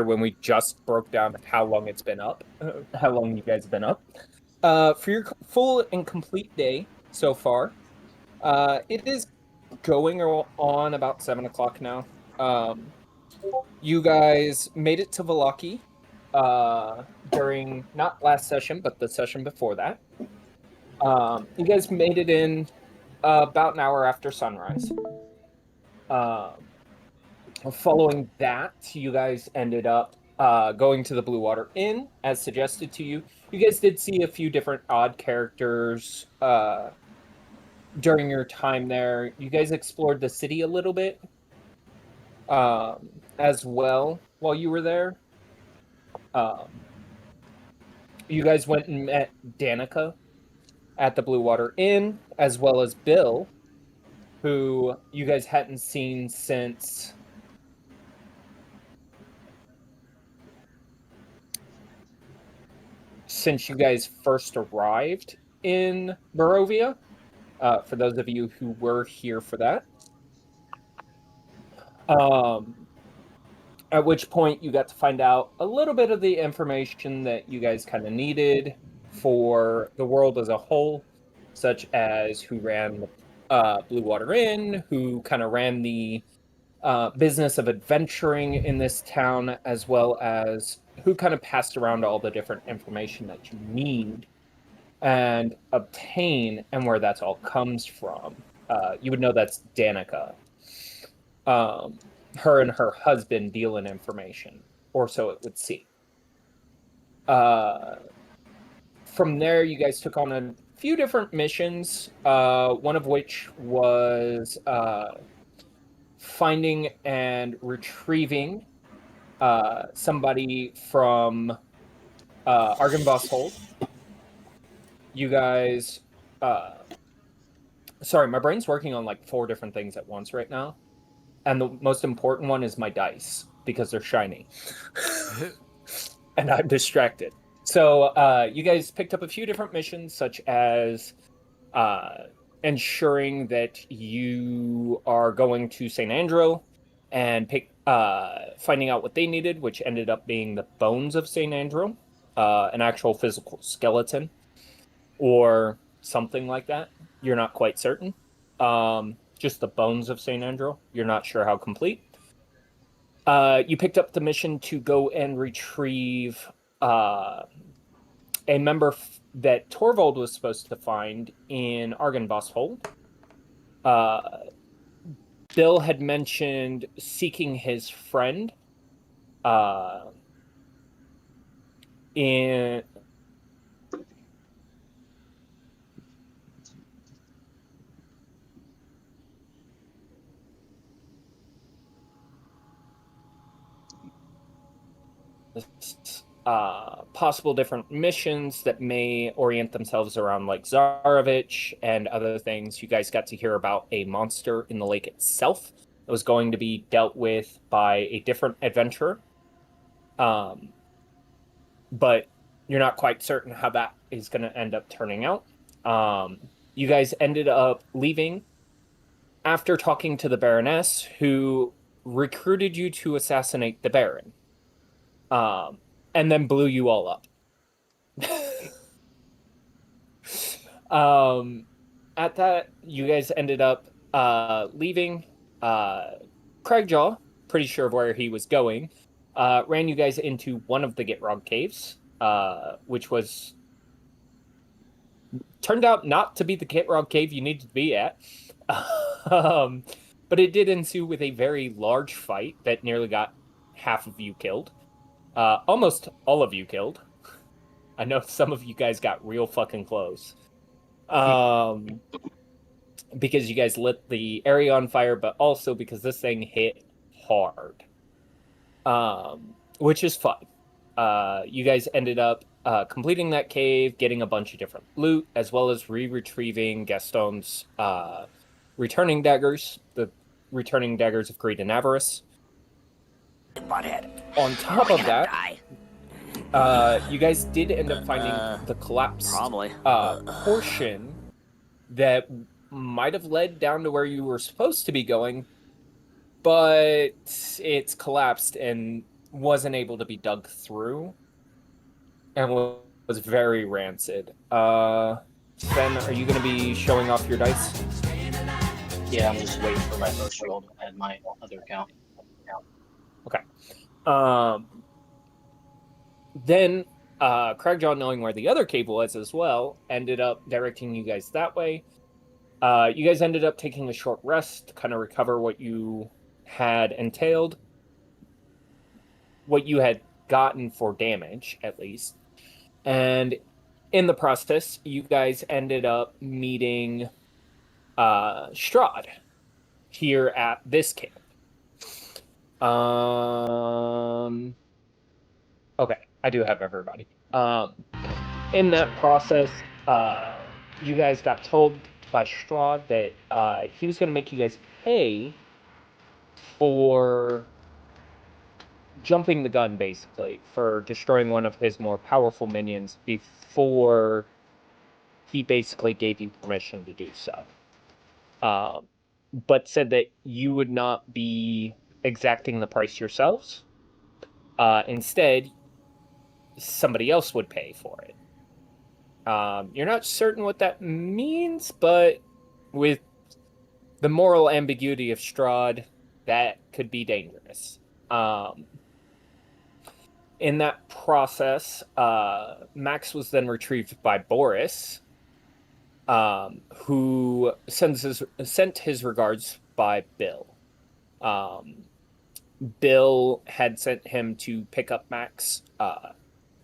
when we just broke down how long it's been up, how long you guys have been up. For your full and complete day so far, it is going on about 7 o'clock now. Um, you guys made it to Valaki during not last session, but the session before that. You guys made it in about an hour after sunrise. Following that, you guys ended up going to the Blue Water Inn, as suggested to you. You guys did see a few different odd characters during your time there. You guys explored the city a little bit as well while you were there. You guys went and met Danica at the Blue Water Inn, as well as Bill, who you guys hadn't seen since you guys first arrived in Barovia. For those of you who were here for that. At which point you got to find out a little bit of the information that you guys kind of needed for the world as a whole, such as who ran the Blue Water Inn, who kind of ran the business of adventuring in this town, as well as who kind of passed around all the different information that you need and obtain, and where that's all comes from. You would know that's Danica. Her and her husband deal in information, or so it would seem. From there, you guys took on a few different missions, one of which was finding and retrieving somebody from Argynvost Hold. You guys... sorry, my brain's working on like 4 different things at once right now. And the most important one is my dice, because they're shiny. And I'm distracted. So you guys picked up a few different missions, such as ensuring that you are going to St. Andrew and finding out what they needed, which ended up being the bones of St. Andrew, an actual physical skeleton, or something like that. You're not quite certain. Just the bones of St. Andrew. You're not sure how complete. You picked up the mission to go and retrieve a member that Torvald was supposed to find in Argynvost Hold. Bill had mentioned seeking his friend in... possible different missions that may orient themselves around like Zarovich and other things. You guys got to hear about a monster in the lake itself that was going to be dealt with by a different adventurer. But you're not quite certain how that is going to end up turning out. You guys ended up leaving after talking to the Baroness, who recruited you to assassinate the Baron. And then blew you all up. At that, you guys ended up leaving. Craigjaw, pretty sure of where he was going, ran you guys into one of the Gitrog caves, which turned out not to be the Gitrog cave you needed to be at. But it did ensue with a very large fight that nearly got half of you killed. Almost all of you killed. I know some of you guys got real fucking close. Because you guys lit the area on fire, but also because this thing hit hard. Which is fun. You guys ended up completing that cave, getting a bunch of different loot, as well as retrieving Gaston's returning daggers, the returning daggers of greed and avarice. On top of that, you guys did end up finding the collapsed portion that might have led down to where you were supposed to be going, but it's collapsed and wasn't able to be dug through and was very rancid. Sven, are you going to be showing off your dice? Yeah, I'm just waiting for my first roll to add my other account. Okay. Then Craigjaw, knowing where the other cave was as well, ended up directing you guys that way. You guys ended up taking a short rest to kind of recover what you had entailed, what you had gotten for damage, at least. And in the process, you guys ended up meeting Strahd here at this camp. Okay, I do have everybody. In that process, you guys got told by Strahd that he was going to make you guys pay for jumping the gun, basically, for destroying one of his more powerful minions before he basically gave you permission to do so. But said that you would not be exacting the price yourselves. Instead, somebody else would pay for it. You're not certain what that means, but with the moral ambiguity of Strahd, that could be dangerous. In that process, Max was then retrieved by Boris, who sent his regards by Bill. Bill had sent him to pick up Max,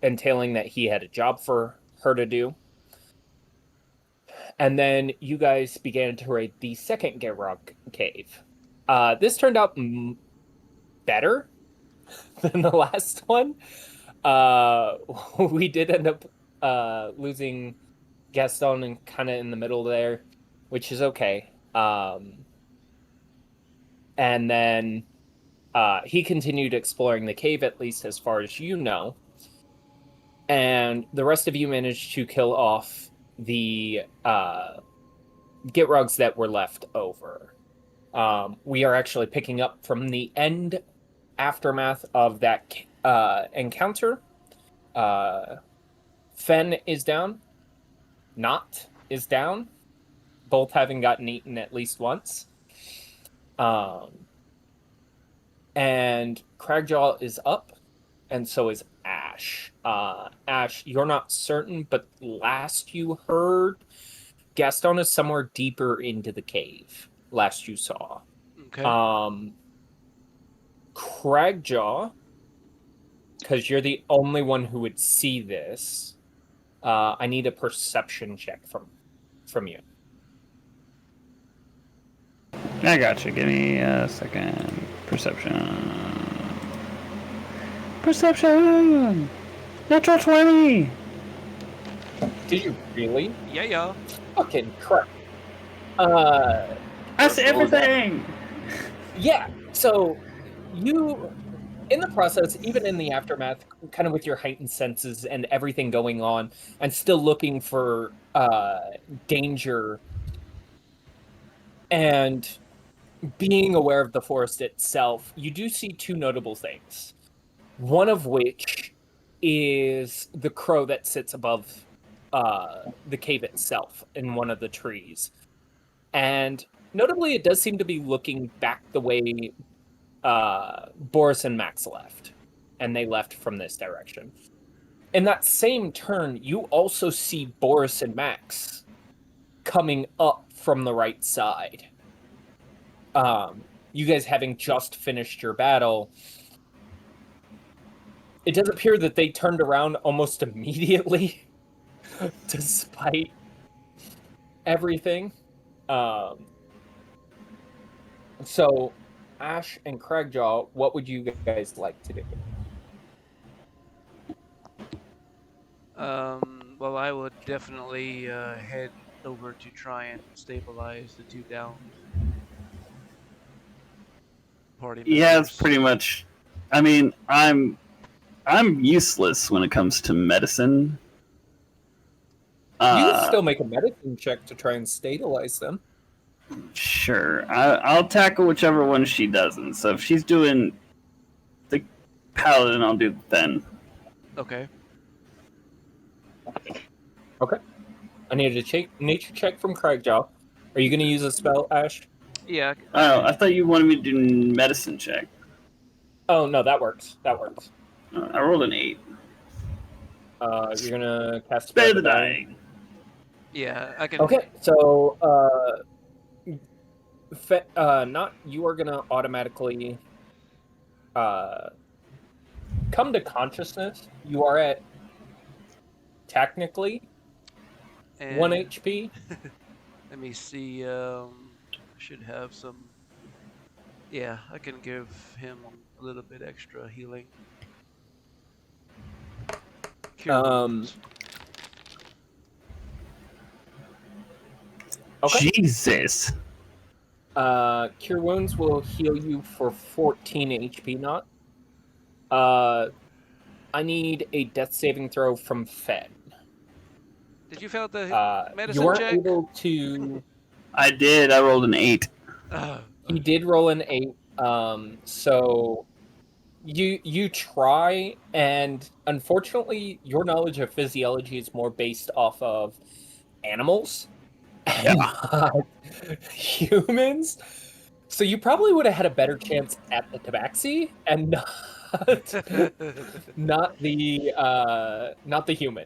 entailing that he had a job for her to do. And then you guys began to raid the second Gerok cave. This turned out better than the last one. We did end up losing Gaston and kind of in the middle there, which is okay. And then he continued exploring the cave, at least as far as you know. And the rest of you managed to kill off the Gitrogs that were left over. We are actually picking up from the end aftermath of that encounter. Fen is down. Not is down. Both having gotten eaten at least once. And Cragjaw is up, and so is Ash. Ash, you're not certain, but last you heard, Gaston is somewhere deeper into the cave. Last you saw. Okay. Cragjaw, because you're the only one who would see this, I need a perception check from you. I got you. Give me a second. Perception. Perception! Natural 20! Did you really? Yeah. Fucking crap. That's everything! Yeah, so you, in the process, even in the aftermath, kind of with your heightened senses and everything going on, and still looking for danger and being aware of the forest itself, you do see two notable things. One of which is the crow that sits above the cave itself in one of the trees. And notably, it does seem to be looking back the way Boris and Max left. And they left from this direction. In that same turn, you also see Boris and Max coming up from the right side. You guys having just finished your battle, it does appear that they turned around almost immediately, despite everything. So, Ash and Cragjaw, what would you guys like to do? Well, I would definitely head over to try and stabilize the two downed party members. Yeah, it's pretty much. I mean, I'm useless when it comes to medicine. You can still make a medicine check to try and stabilize them. Sure, I'll tackle whichever one she doesn't. So if she's doing paladin, I'll do then. Okay. Okay. I need a nature check from Craigjaw. Are you going to use a spell, Ash? Yeah. Oh, I thought you wanted me to do medicine check. Oh, no, that works. That works. I rolled an 8. You're going to cast Spare Spare the the Dying. dying. Yeah, I can. Okay, so not you are gonna automatically come to consciousness. You are at technically 1 And HP. let me see. Should have some. Yeah, I can give him a little bit extra healing. Cure wounds. Okay. Jesus. Cure Wounds will heal you for 14 HP. Not. I need a death saving throw from Fed. Did you fail the You medicine weren't check? able to. I did. I rolled an 8. He did roll an 8. So you try, and unfortunately, your knowledge of physiology is more based off of animals and not humans. So you probably would have had a better chance at the tabaxi and not the human.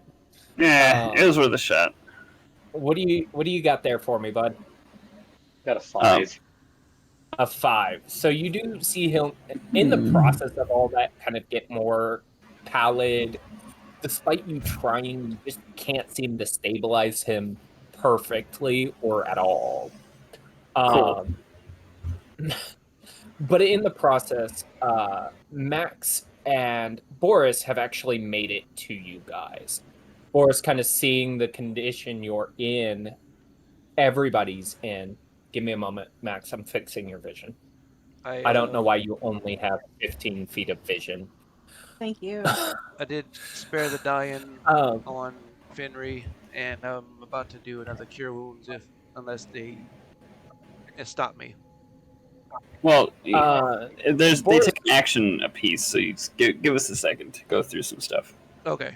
Yeah, it was worth a shot. What do you got there for me, bud? Got a 5. A 5. So you do see him in the process of all that kind of get more pallid. Despite you trying, you just can't seem to stabilize him perfectly or at all. Cool. But in the process, Max and Boris have actually made it to you guys. Boris kind of seeing the condition you're in, everybody's in. Give me a moment, Max. I'm fixing your vision. I don't know why you only have 15 feet of vision. Thank you. I did spare the dying on Finry, and I'm about to do another cure wounds unless they stop me. Well, they Boris, take an action apiece, so you just give us a second to go through some stuff. Okay.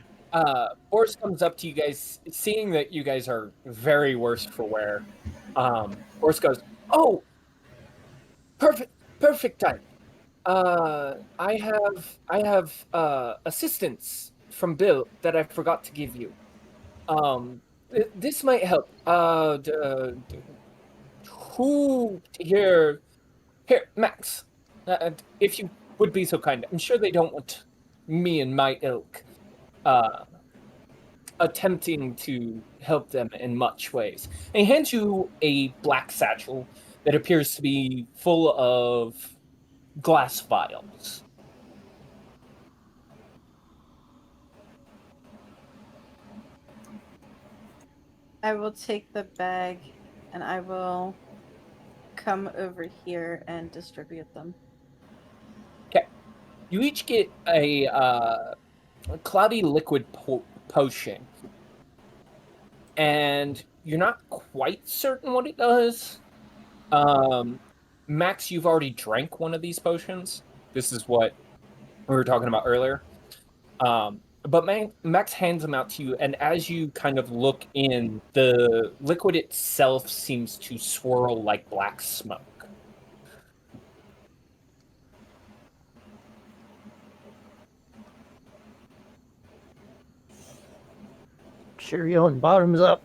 Boris comes up to you guys, seeing that you guys are very worse for wear. Boris goes, "Oh, perfect time. I have assistance from Bill that I forgot to give you. This might help. Who here, Max? If you would be so kind. I'm sure they don't want me and my ilk attempting to help them in much ways." And he hands you a black satchel that appears to be full of glass vials. I will take the bag and I will come over here and distribute them. Okay. You each get a cloudy liquid potion. And you're not quite certain what it does. Max, you've already drank one of these potions. This is what we were talking about earlier. But Max hands them out to you, and as you kind of look in, the liquid itself seems to swirl like black smoke. Cheerio and bottoms up.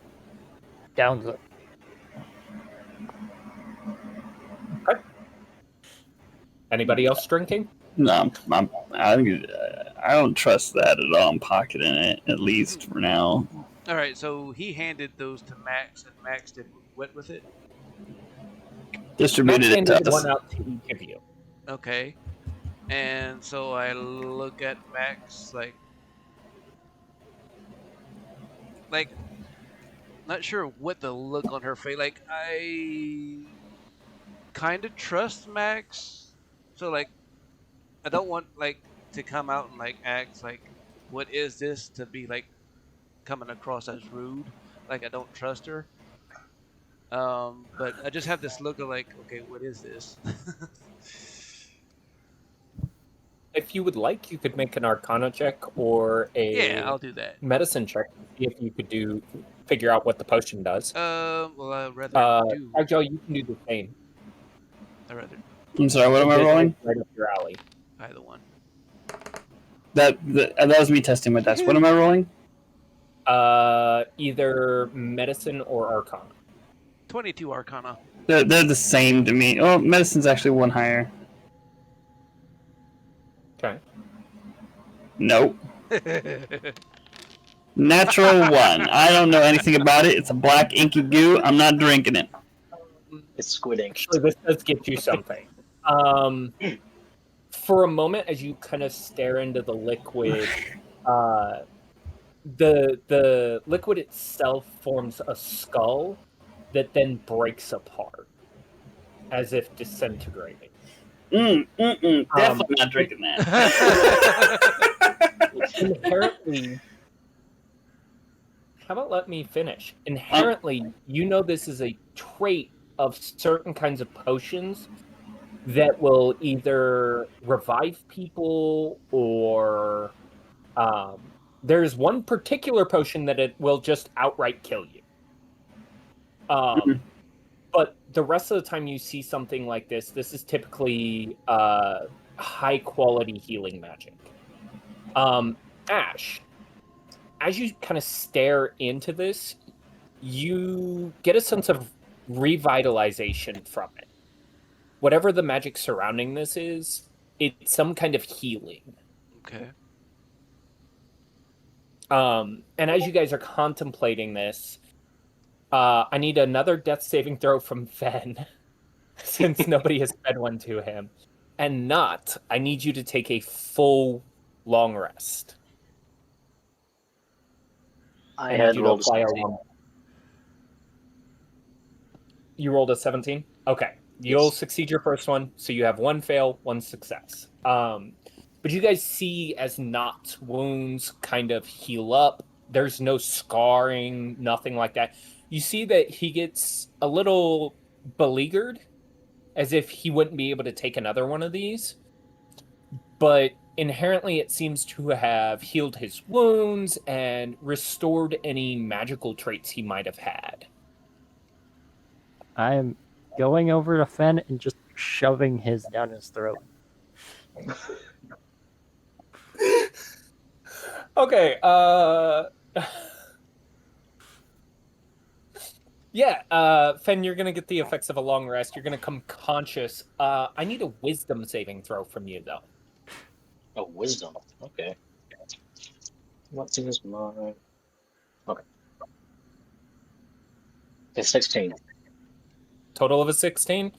Downs up. Okay. Anybody else drinking? No, I don't trust that at all. I'm pocketing it, at least for now. All right. So he handed those to Max, and Max did what with it? Distributed it Max to handed us. one out to each of you. Okay. And so I look at Max like not sure what the look on her face. Like I kind of trust Max, so like I don't want like to come out and like act like what is this to be like coming across as rude. Like I don't trust her. But I just have this look of like, okay, what is this? If you would like, you could make an Arcana check or Yeah, a I'll do that. medicine check to see if you could figure out what the potion does. Well, I'd rather do. Agile, you can do the same. I'd rather I'm sorry, what am I This is rolling? right up your alley. either one. That was me testing my dice. What am I rolling? Either medicine or Arcana. 22 Arcana. They're the same to me. Oh, medicine's actually one higher. Okay. Nope. Natural 1. I don't know anything about it. It's a black inky goo. I'm not drinking it. It's squid ink. Actually, this does get you something. For a moment, as you kind of stare into the liquid, the liquid itself forms a skull that then breaks apart, as if disintegrating. Definitely not drinking that. Inherently, how about let me finish? Inherently, you know this is a trait of certain kinds of potions that will either revive people or there's one particular potion that it will just outright kill you. But the rest of the time you see something like this is typically high quality healing magic. Ash, as you kind of stare into this, you get a sense of revitalization from it. Whatever the magic surrounding this is, it's some kind of healing. Okay. And as you guys are contemplating this, I need another death saving throw from Fen, since nobody has fed one to him. And I need you to take a full long rest. I need had you to rolled a apply 17. You rolled a 17? Okay. You'll succeed your first one, so you have one fail, one success. But you guys see as Nott's wounds kind of heal up. There's no scarring, nothing like that. You see that he gets a little beleaguered, as if he wouldn't be able to take another one of these. But inherently, it seems to have healed his wounds and restored any magical traits he might have had. I am going over to Fen and just shoving his down his throat. Okay, yeah, Fen, you're gonna get the effects of a long rest. You're gonna come conscious. I need a wisdom saving throw from you, though. Oh, wisdom. Okay. What's in his mind? Okay. It's 16. Total of a 16?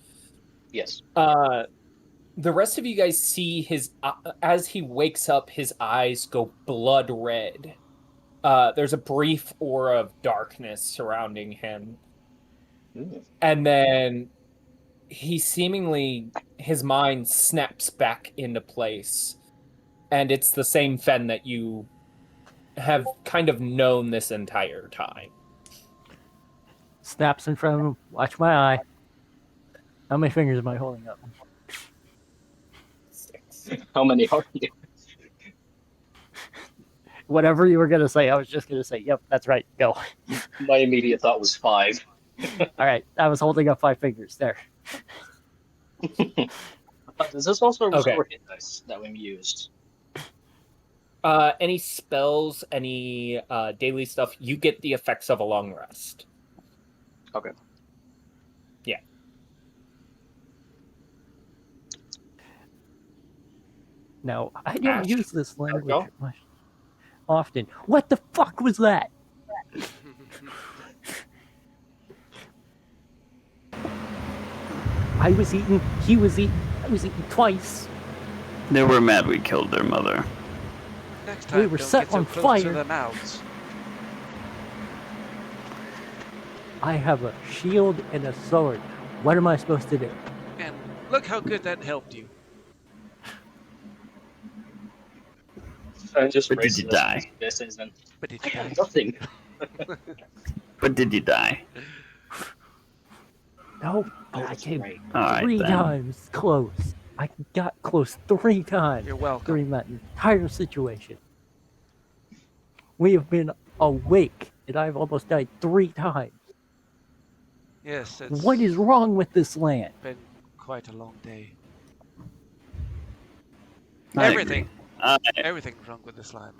Yes. The rest of you guys see as he wakes up, his eyes go blood red. There's a brief aura of darkness surrounding him. And then his mind snaps back into place. And it's the same Fen that you have kind of known this entire time. Snaps in front of him. Watch my eye. How many fingers am I holding up? 6. How many are you? Whatever you were going to say, I was just going to say, yep, that's right, go. My immediate thought was 5. All right, I was holding up 5 fingers. There. Does this also restore Okay. hit dice that we used? Any spells, any daily stuff, you get the effects of a long rest. Okay. Yeah. No, I don't use this language go. much often. What the fuck was that? I was eaten, he was eaten, I was eaten twice. They were mad we killed their mother. Next time, We were don't set get so on close to fire. their mouths. I have a shield and a sword. What am I supposed to do? And look how good that helped you. And just But did you die? This isn't. But did I you got die? nothing. But did you die? No, but I That's came right. All right, 3 then. times close. I got close 3 times You're welcome. during that entire situation. We have been awake, and I've almost died 3 times. Yes, it's What is wrong with this land? been quite a long day. I Everything. agree. Everything's wrong with this land.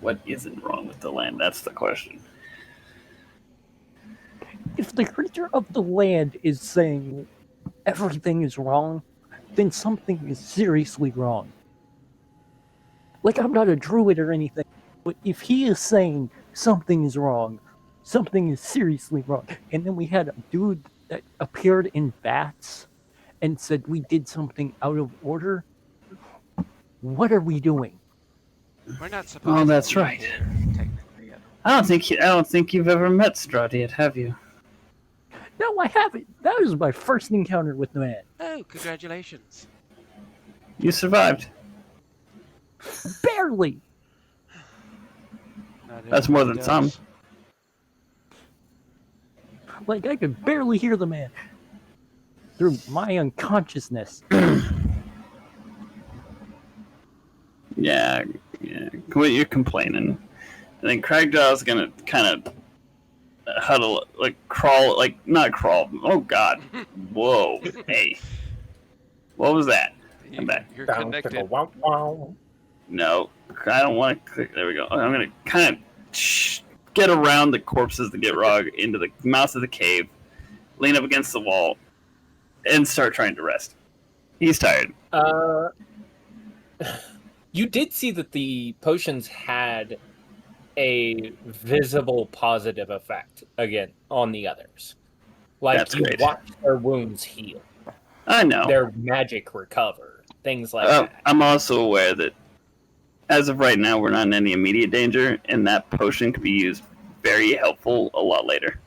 What isn't wrong with the land? That's the question. If the creature of the land is saying everything is wrong, then something is seriously wrong. Like, I'm not a druid or anything, but if he is saying something is wrong, something is seriously wrong, and then we had a dude that appeared in bats and said we did something out of order, what are we doing? We're not supposed Oh, to that's be right. here, technically. I don't think you've ever met Strahd yet, have you? No, I haven't. That was my first encounter with the man. Oh, congratulations. You survived. Barely. Not That's more everybody than some. does. Like, I could barely hear the man through my unconsciousness. Yeah. Quit your complaining. I think Craigjaw's gonna kind of huddle, like crawl, like not crawl. Oh God! Whoa! Hey, what was that? I'm back. You're Down to connected. the wow wow. No, I don't want to click. There we go. I'm gonna kind of get around the corpses to get Rog into the mouth of the cave, lean up against the wall, and start trying to rest. He's tired. You did see that the potions had a visible positive effect again on the others. Like, That's you great. watched their wounds heal, I know. their magic recover, things like that. I'm also aware that as of right now, we're not in any immediate danger, and that potion could be used very helpful a lot later.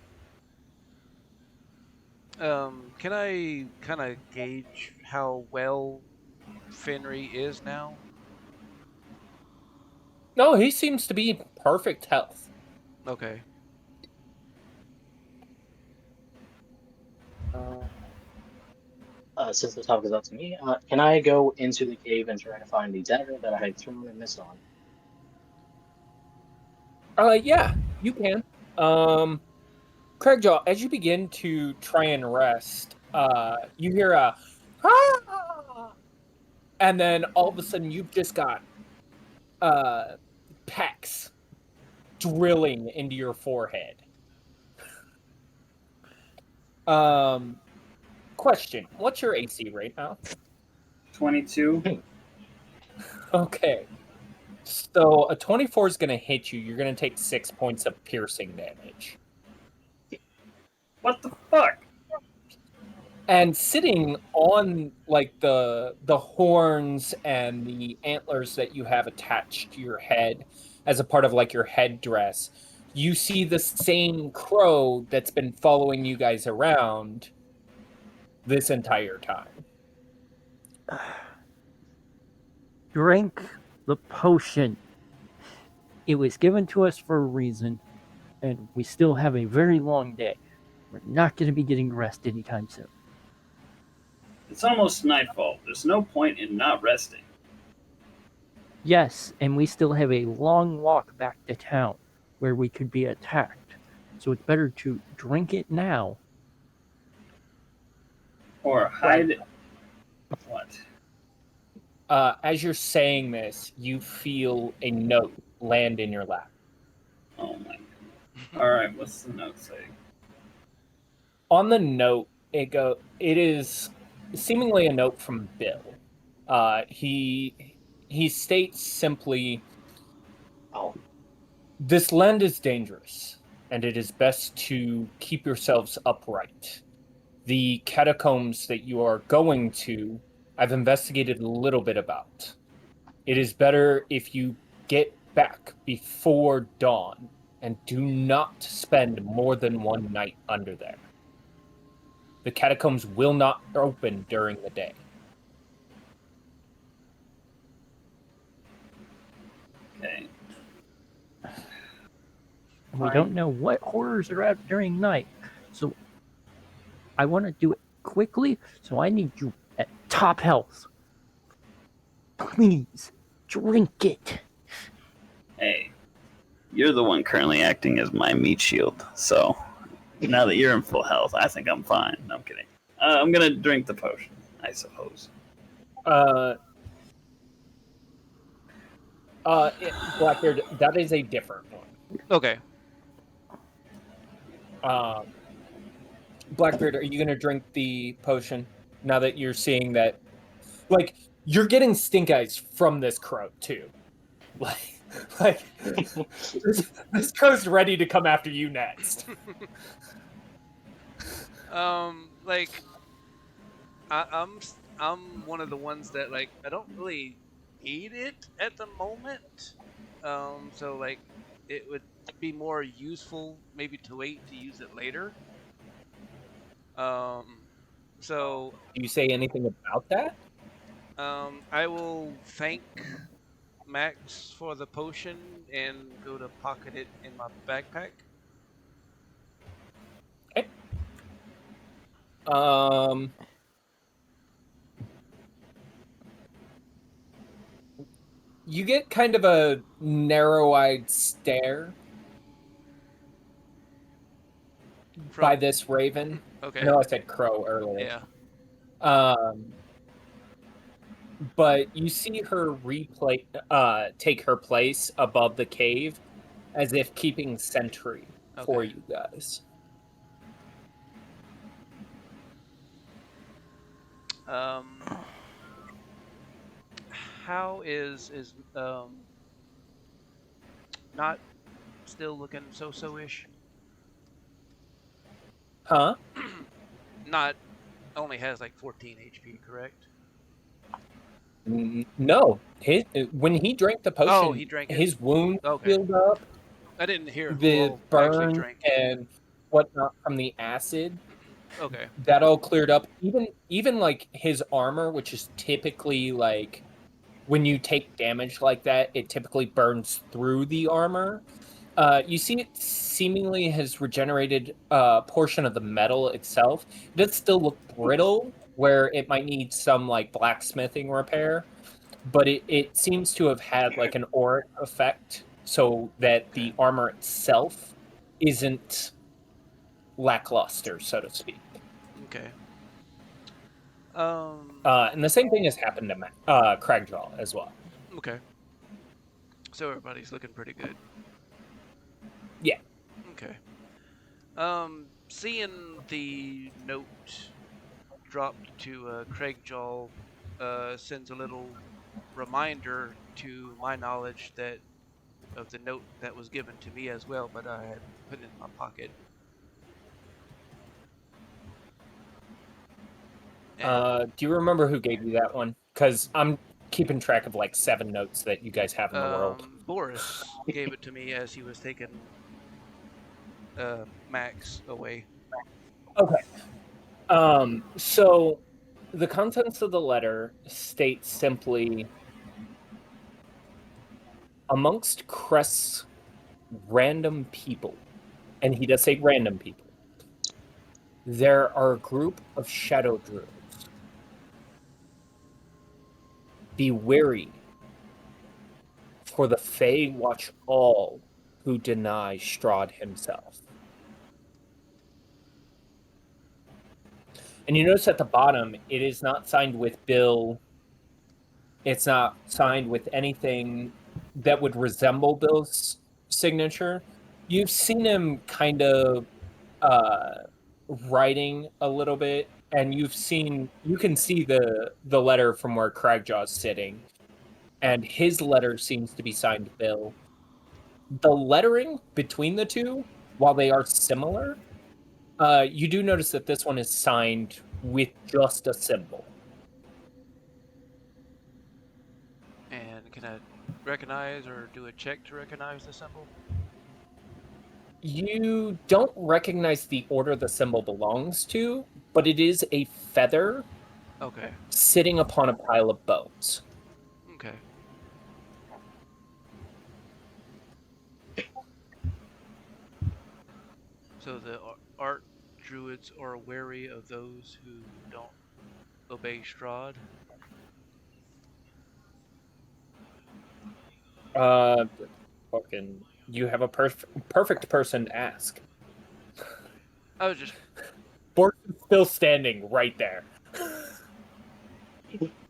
Can I kind of gauge how well Fenry is now? No, he seems to be in perfect health. Okay. Since the topic is up to me, can I go into the cave and try to find the dagger that I had thrown and missed on? Yeah, you can. Craigjaw, as you begin to try and rest, you hear a ah! And then all of a sudden you've just got pecks drilling into your forehead. Question, what's your AC right now? 22. Okay. So a 24 is going to hit you. You're going to take 6 points of piercing damage. What the fuck? And sitting on like the horns and the antlers that you have attached to your head as a part of like your headdress, you see the same crow that's been following you guys around this entire time. Drink the potion. It was given to us for a reason, and we still have a very long day. We're not going to be getting rest anytime soon. It's almost nightfall. There's no point in not resting. Yes, and we still have a long walk back to town where we could be attacked. So it's better to drink it now. Or hide it. What? As you're saying this, you feel a note land in your lap. Oh my. Alright, what's the note say? On the note, it is seemingly a note from Bill. He states simply, Oh, "This land is dangerous, and it is best to keep yourselves upright. The catacombs that you are going to, I've investigated a little bit about. It is better if you get back before dawn and do not spend more than one night under there. The catacombs will not open during the day." Okay. We don't know what horrors are out during night. So I want to do it quickly, so I need you at top health. Please, drink it. Hey, you're the one currently acting as my meat shield, so now that you're in full health, I think I'm fine. No, I'm kidding. I'm gonna drink the potion, I suppose. Blackbeard, that is a different one. Okay. Blackbeard, are you going to drink the potion now that you're seeing that? Like, you're getting stink eyes from this crow, too. Like this crow's ready to come after you next. Like I'm one of the ones that like I don't really need it at the moment. So like it would be more useful maybe to wait to use it later. So Do you say anything about that? I will thank Max for the potion and go to pocket it in my backpack. Okay. You get kind of a narrow-eyed stare by this raven. Okay. I know I said crow earlier. Yeah. But you see her take her place above the cave, as if keeping sentry for you guys. How is not still looking so-ish? Huh? Not only has like 14 HP, correct? No. When he drank the potion, he drank it? his wound Okay. healed up. I didn't hear The who all actually burn drank. and whatnot from the acid. Okay. That all cleared up. Even like his armor, which is typically like when you take damage like that, it typically burns through the armor. You see it seemingly has regenerated a portion of the metal itself. It does still look brittle, where it might need some like blacksmithing repair, but it seems to have had like an auric effect so that the armor itself isn't lackluster, so to speak. Okay. And the same thing has happened to Cragjaw as well. Okay. So everybody's looking pretty good. Yeah. Okay. Seeing the note dropped to Craigjaw sends a little reminder to my knowledge that of the note that was given to me as well, but I had put it in my pocket. Do you remember who gave you that one? Because I'm keeping track of like 7 notes that you guys have in the world. Boris gave it to me as he was taking Max away. Okay. So the contents of the letter state simply, amongst Crest's random people, and he does say random people, there are a group of shadow druids. Be wary, for the Fae watch all who deny Strahd himself. And you notice at the bottom, it is not signed with Bill. It's not signed with anything that would resemble Bill's signature. You've seen him kind of writing a little bit, and you can see the letter from where Cragjaw's sitting, and his letter seems to be signed Bill. The lettering between the two, while they are similar, you do notice that this one is signed with just a symbol. And can I recognize or do a check to recognize the symbol? You don't recognize the order the symbol belongs to, but it is a feather sitting upon a pile of bones. Okay. So the druids are wary of those who don't obey Strahd? Uh, fucking, you have a perfect person to ask. I was just Boris is still standing right there.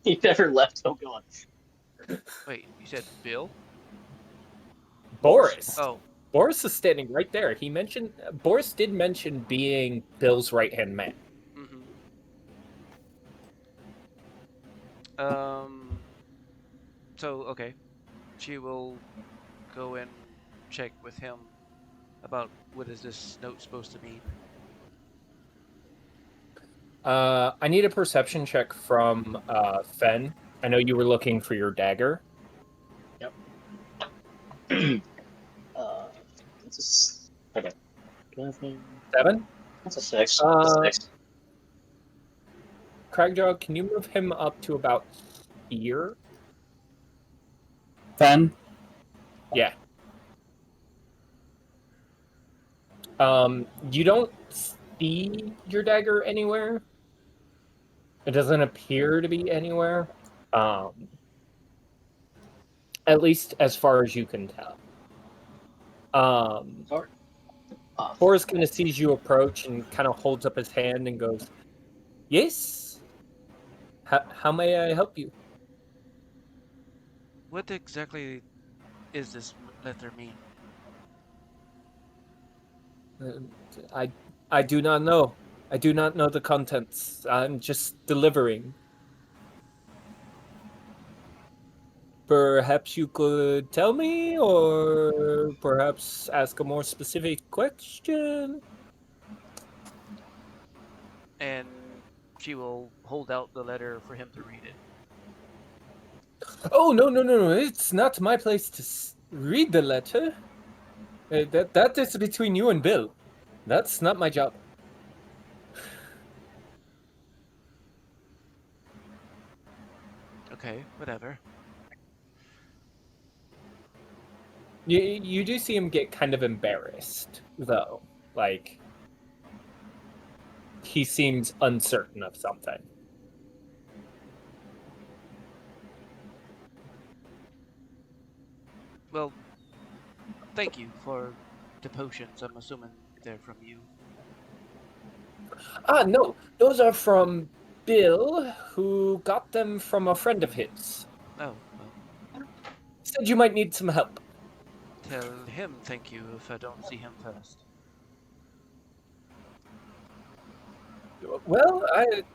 He never left. Oh god. wait. You said Bill? Boris. Oh, Boris is standing right there. He mentioned Boris did mention being Bill's right-hand man. mm-hmm. Um. So okay, she will go and check with him about what is this note supposed to mean. I need a perception check from Fen. I know you were looking for your dagger. Yep. Okay. 7? That's a 6. Uh, 6. Cragjaw, can you move him up to about here? Fen? Yeah. You don't see your dagger anywhere. It doesn't appear to be anywhere. At least as far as you can tell. Sorry. Boris kind of sees you approach and kind of holds up his hand and goes, "Yes? How may I help you?" What exactly is this letter mean? I do not know. I do not know the contents. I'm just delivering. Perhaps you could tell me, or perhaps ask a more specific question? And she will hold out the letter for him to read it. Oh, no. It's not my place to read the letter. That is between you and Bill. That's not my job. Okay, whatever. You do see him get kind of embarrassed, though. Like, he seems uncertain of something. Well, thank you for the potions. I'm assuming they're from you. Ah, no. Those are from Bill, who got them from a friend of his. Oh, well, Said you might need some help. tell him thank you if I don't see him first. Well,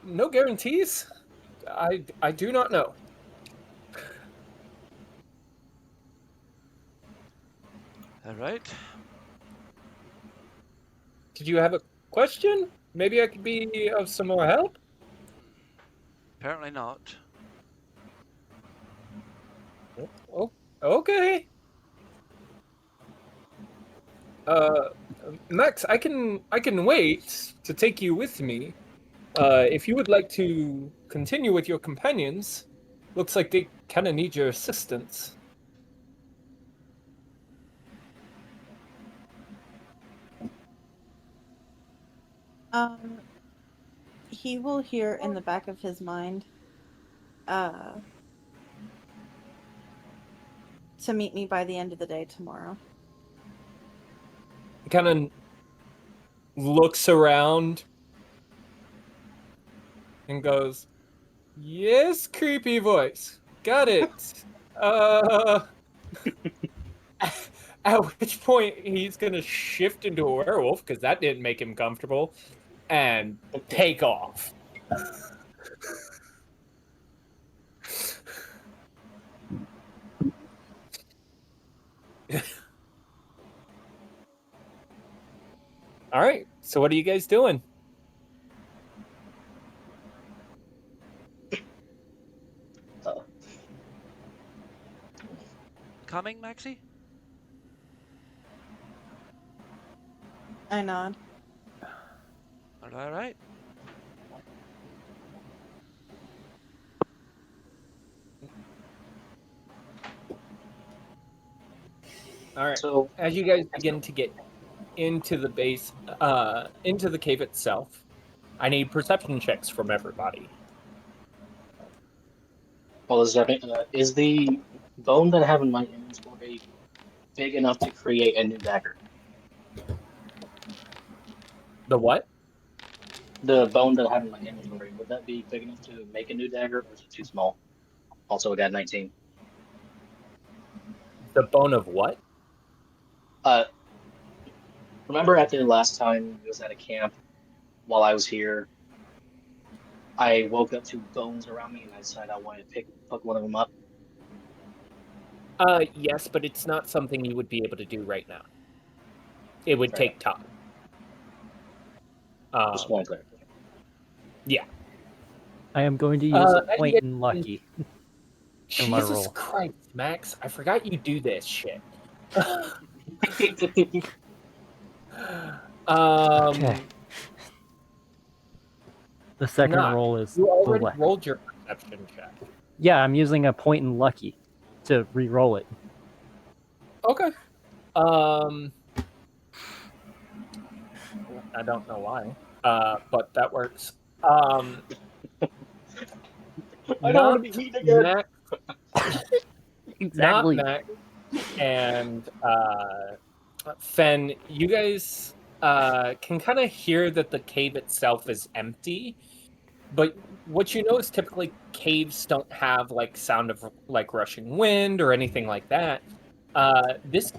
no guarantees. I do not know. All right. Did you have a question? Maybe I could be of some more help? Apparently not. Oh, okay. Max, I can wait to take you with me. If you would like to continue with your companions, looks like they kind of need your assistance. He will hear in the back of his mind, to meet me by the end of the day tomorrow. He kind of looks around and goes, "Yes, creepy voice. Got it." At which point he's gonna shift into a werewolf because that didn't make him comfortable, and take off. All right. So what are you guys doing? Coming, Maxie? I nod. All right. All right. So As you guys begin to get into the base, into the cave itself, I need perception checks from everybody. Well, is the bone that I have in my inventory big enough to create a new dagger? The what? The bone that I have in my inventory, would that be big enough to make a new dagger, or is it too small? Also, I got 19. The bone of what? Uh, remember at the last time we was at a camp while I was here, I woke up to bones around me and I decided I wanted to pick one of them up. Yes, but it's not something you would be able to do right now. It would Fair take time. Just one clarification. Yeah. I am going to use a and point yet- in lucky. In my Jesus roll. Christ, Max! I forgot you do this shit. Okay. The second Nah, roll is You already lucky. rolled your perception check. Yeah, I'm using a point in lucky to re-roll it. Okay. I don't know why. But that works. I don't want to be eaten again. Mac, Exactly. Not Mac and Fen, you guys can kind of hear that the cave itself is empty, but what you know is typically caves don't have like sound of like rushing wind or anything like that. This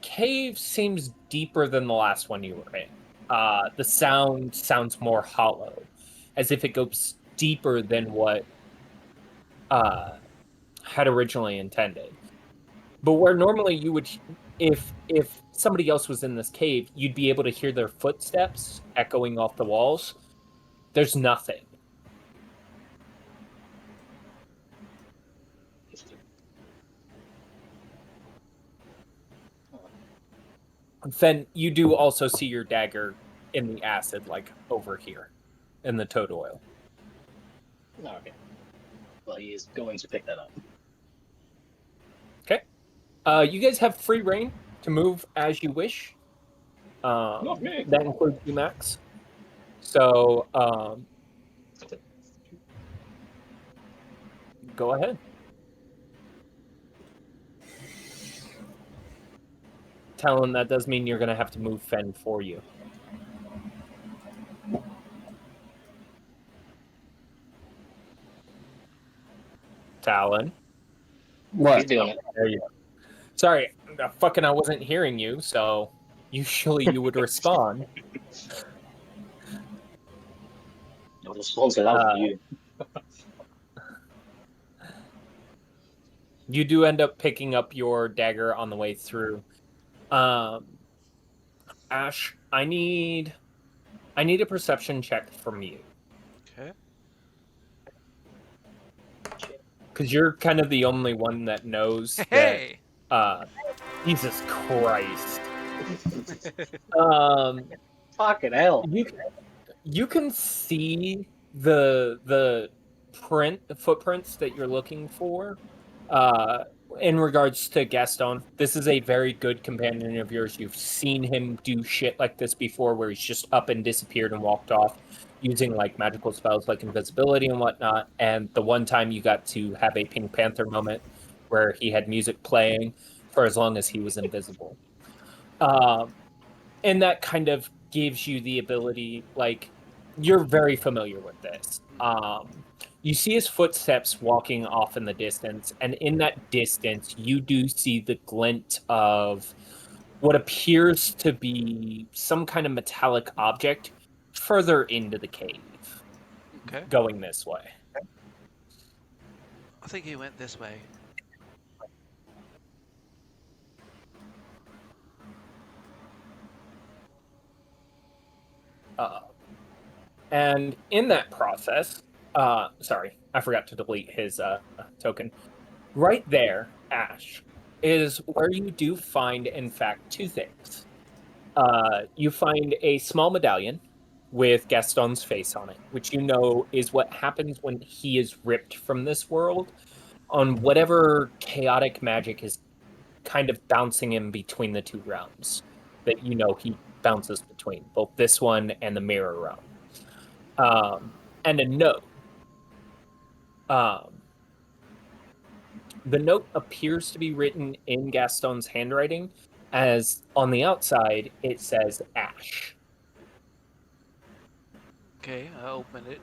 cave seems deeper than the last one you were in. The sound sounds more hollow, as if it goes deeper than what had originally intended. But where normally you would, if somebody else was in this cave, you'd be able to hear their footsteps echoing off the walls. There's nothing. Then you do also see your dagger in the acid, like over here, in the toad oil. Okay. Well, he is going to pick that up. Okay. You guys have free reign to move as you wish. Not me. That includes you, Max. So, go ahead. Tell him that does mean you're going to have to move Fen for you. Talon. He's What? doing it. There you go. Sorry, I wasn't hearing you, so usually you would respond. No, the phone said that was for you. You do end up picking up your dagger on the way through. Ash, I need a perception check from you. Okay. Because you're kind of the only one that knows Hey. that. Jesus Christ. Fucking hell. You can see the footprints that you're looking for. In regards to Gaston, this is a very good companion of yours. You've seen him do shit like this before, where he's just up and disappeared and walked off using like magical spells like invisibility and whatnot. And the one time you got to have a Pink Panther moment where he had music playing for as long as he was invisible. And that kind of gives you the ability, like, you're very familiar with this. You see his footsteps walking off in the distance, and in that distance, you do see the glint of what appears to be some kind of metallic object further into the cave, Okay. going this way. I think he went this way. And in that process, sorry, I forgot to delete his token. Right there, Ash, is where you do find, in fact, two things. You find a small medallion with Gaston's face on it, which you know is what happens when he is ripped from this world on whatever chaotic magic is kind of bouncing in between the two realms. that you know he bounces between, both this one and the mirror realm. And a note. The note appears to be written in Gaston's handwriting, as on the outside it says Ash. Okay, I opened it.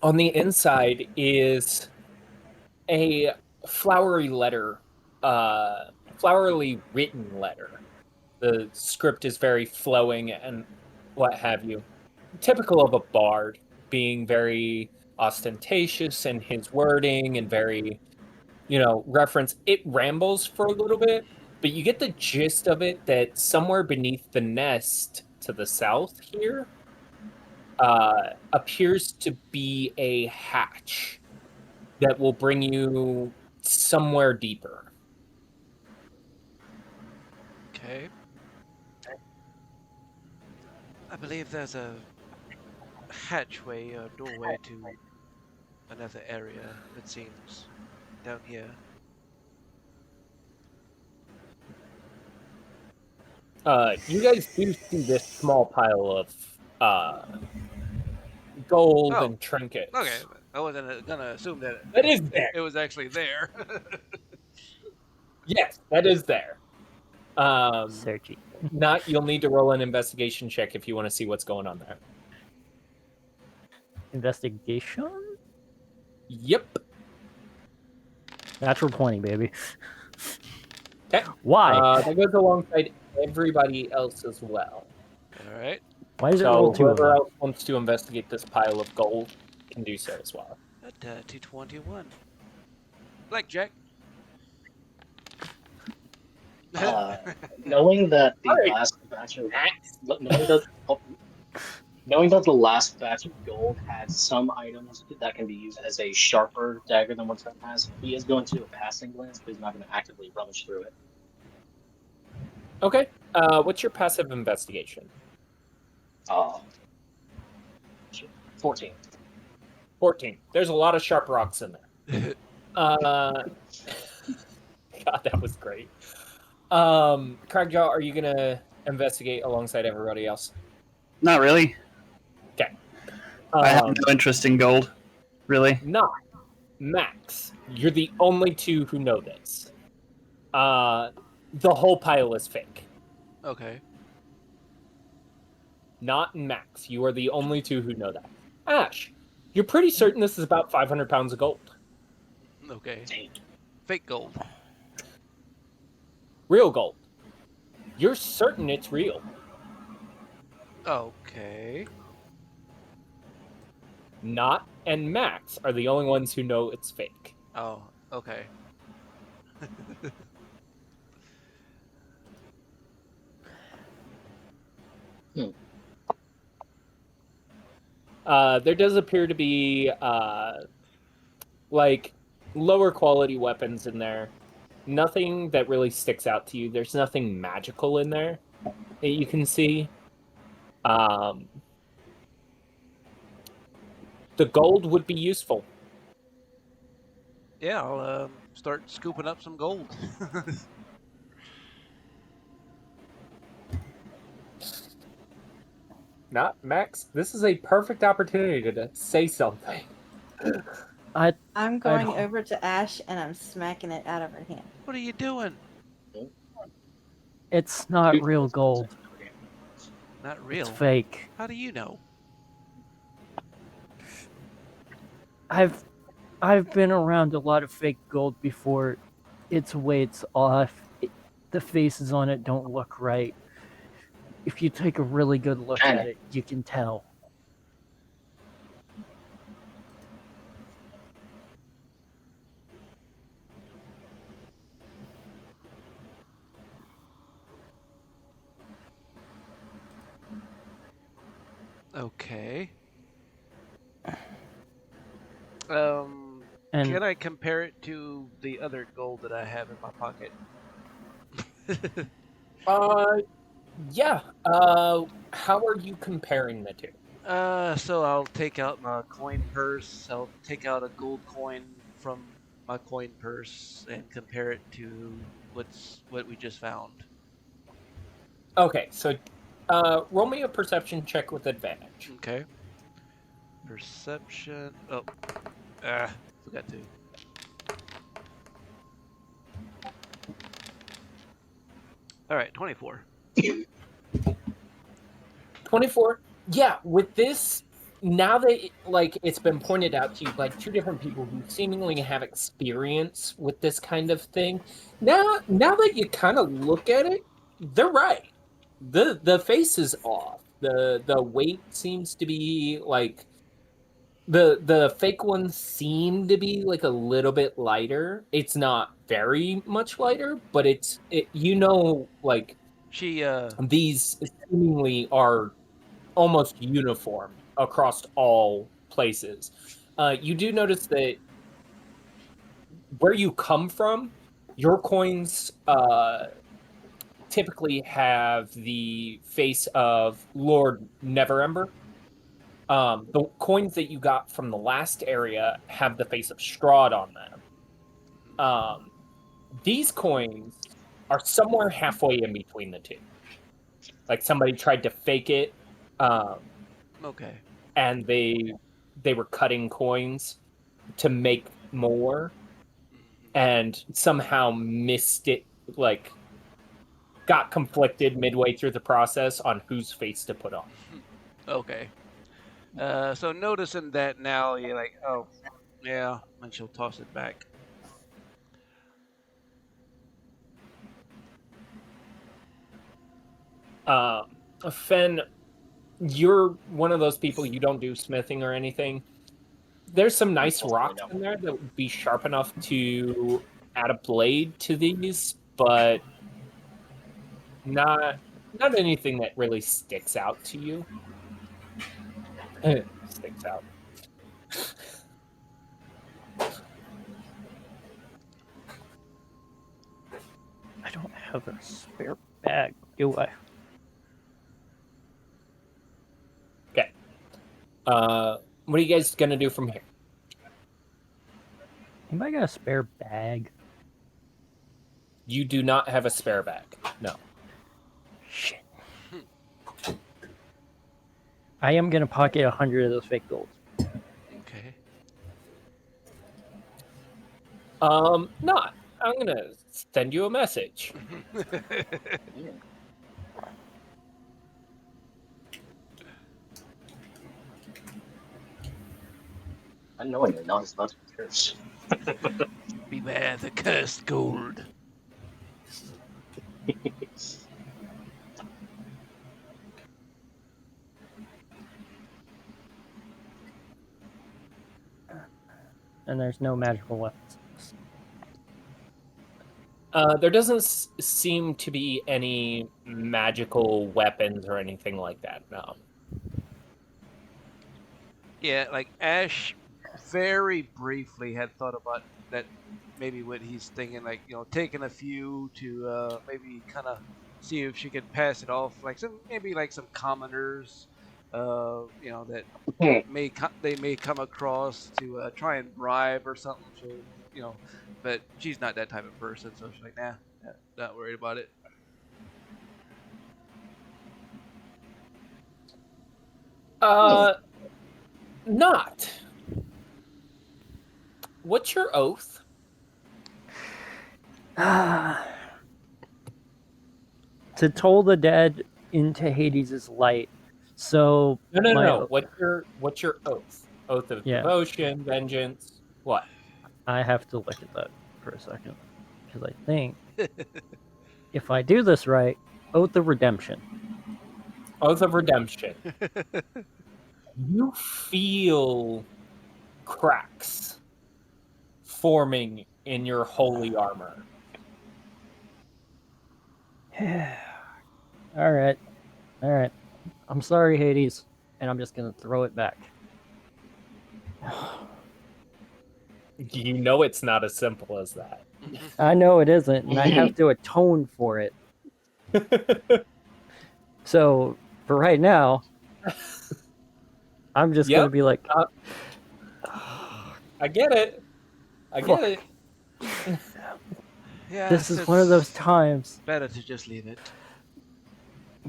On the inside is a flowery letter, flowerily written letter. The script is very flowing and what have you. Typical of a bard, being very ostentatious in his wording and very, reference. It rambles for a little bit, but you get the gist of it that somewhere beneath the nest to the south here appears to be a hatch that will bring you somewhere deeper. Okay. I believe there's a hatchway or doorway to another area, it seems, down here. You guys do see this small pile of gold Oh, and trinkets. Okay, I wasn't gonna assume that That is there. it was actually there. Yes, that is there. Searching. You'll need to roll an investigation check if you want to see what's going on there. Investigation? Yep. Natural 20, baby. Okay. Why? That goes alongside everybody else as well. All right. Why is it So roll 2 of whoever them? else wants to investigate this pile of gold can do so as well. At 221. Blackjack. Knowing that the Alright. last batch of knowing that the last batch of gold had some items that can be used as a sharper dagger than what Trent has, he is going to do a passing glance, but he's not going to actively rummage through it. Okay. What's your passive investigation? 14. 14. There's a lot of sharp rocks in there. God, that was great. Cragjaw, are you gonna investigate alongside everybody else? Not really. Okay. I have no interest in gold. Really? Not Max. You're the only two who know this. The whole pile is fake. Okay. Not Max. You are the only two who know that. Ash, you're pretty certain this is about 500 pounds of gold. Okay. Fake gold. Real gold. You're certain it's real. Okay. Not and Max are the only ones who know it's fake. Oh, okay. There does appear to be like lower quality weapons in there. Nothing that really sticks out to you. There's nothing magical in there that you can see. The gold would be useful. Yeah, I'll start scooping up some gold. Not Max. This is a perfect opportunity to say something. I'm going I'd- over to Ash and I'm smacking it out of her hand. What are you doing? It's not real gold. Not real. It's fake. How do you know? I've been around a lot of fake gold before. Its weight's off. The faces on it don't look right. If you take a really good look at it, you can tell. Okay. And Can I compare it to the other gold that I have in my pocket? Yeah. How are you comparing the two? So I'll take out my coin purse. I'll take out a gold coin from my coin purse and compare it to what we just found. Okay, so roll me a perception check with advantage. Okay. Perception. Oh, forgot to. All right, 24. 24. Yeah, with this, now that like it's been pointed out to you, like two different people who seemingly have experience with this kind of thing. Now that you kind of look at it, they're right. The face is off. The weight seems to be like the fake ones seem to be like a little bit lighter. It's not very much lighter, but like She these seemingly are almost uniform across all places. You do notice that where you come from, your coins typically have the face of Lord Neverember. The coins that you got from the last area have the face of Strahd on them. These coins are somewhere halfway in between the two. Like somebody tried to fake it. okay. And they were cutting coins to make more and somehow missed it, like got conflicted midway through the process on whose face to put on. Okay. So noticing that now, you're like, oh, yeah, and she'll toss it back. Fen, you're one of those people, you don't do smithing or anything. There's some nice rocks in there that would be sharp enough to add a blade to these, but not anything that really sticks out to you. Sticks out. I don't have a spare bag, do I? Okay. What are you guys gonna do from here? Anybody got a spare bag? You do not have a spare bag. No. Shit. I am gonna pocket 100 of those fake golds. Okay. Not. I'm gonna send you a message. Unknowingly, not as much curse. Beware the cursed gold. And there's no magical weapons. There doesn't seem to be any magical weapons or anything like that, no. Yeah, like Ash very briefly had thought about that, maybe what he's thinking, like, taking a few to maybe kind of see if she could pass it off, like some commoners, that they may come across to try and bribe or something. So, but she's not that type of person, so she's like, nah, not worried about it. Not. What's your oath? To toll the dead into Hades' light. So No. What's your oath? Oath of Yeah. devotion, vengeance. What? I have to look at that for a second. Because I think if I do this right, Oath of Redemption. Oath of redemption. You feel cracks forming in your holy armor. All right. I'm sorry, Hades, and I'm just gonna throw it back. You know it's not as simple as that. I know it isn't, and I have to atone for it. So for right now, I'm just gonna be like, I get it. Yeah, This is one of those times. better to just leave it.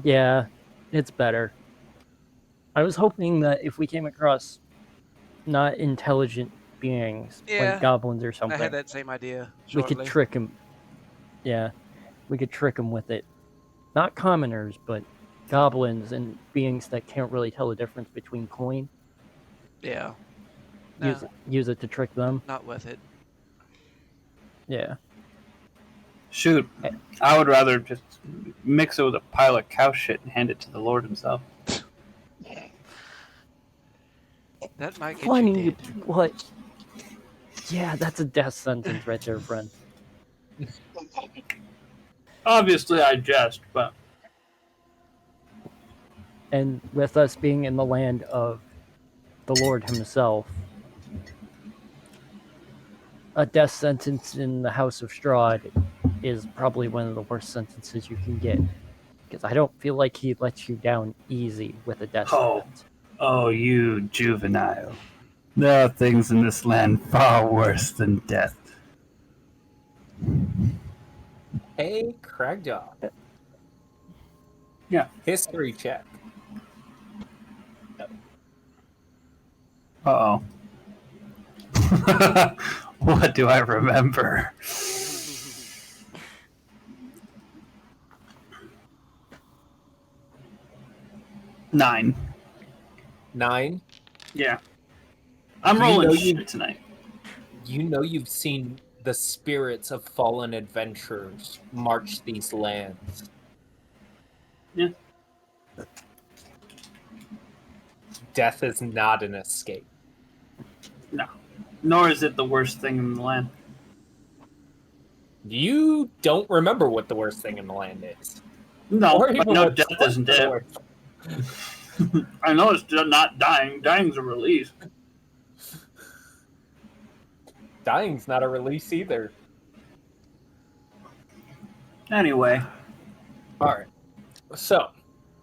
Yeah, it's better. I was hoping that if we came across not intelligent beings, Yeah, like goblins or I had something, that same idea we could shortly. trick him. Yeah, we could trick him with it. Not commoners, but goblins and beings that can't really tell the difference between coin. Yeah. Use it to trick them. Not with it. Yeah. Shoot, I would rather just mix it with a pile of cow shit and hand it to the Lord himself. That might get Funny, you dead. what? Yeah, that's a death sentence right there, friend. Obviously, I jest, but And with us being in the land of the Lord himself, a death sentence in the House of Strahd is probably one of the worst sentences you can get. Because I don't feel like he lets you down easy with a death sentence. Oh, you juvenile. There are things in this land far worse than death. Hey, Cragjaw. Yeah. History check. Uh-oh. What do I remember? 9. 9. Yeah. I'm You rolling know shit tonight. You know you've seen the spirits of fallen adventurers march these lands. Yeah. Death is not an escape. No. Nor is it the worst thing in the land. You don't remember what the worst thing in the land is. No, Or I even know what's death close isn't to the it. worst. I know it's not dying. Dying's a release. Dying's not a release either. Anyway. Alright. So,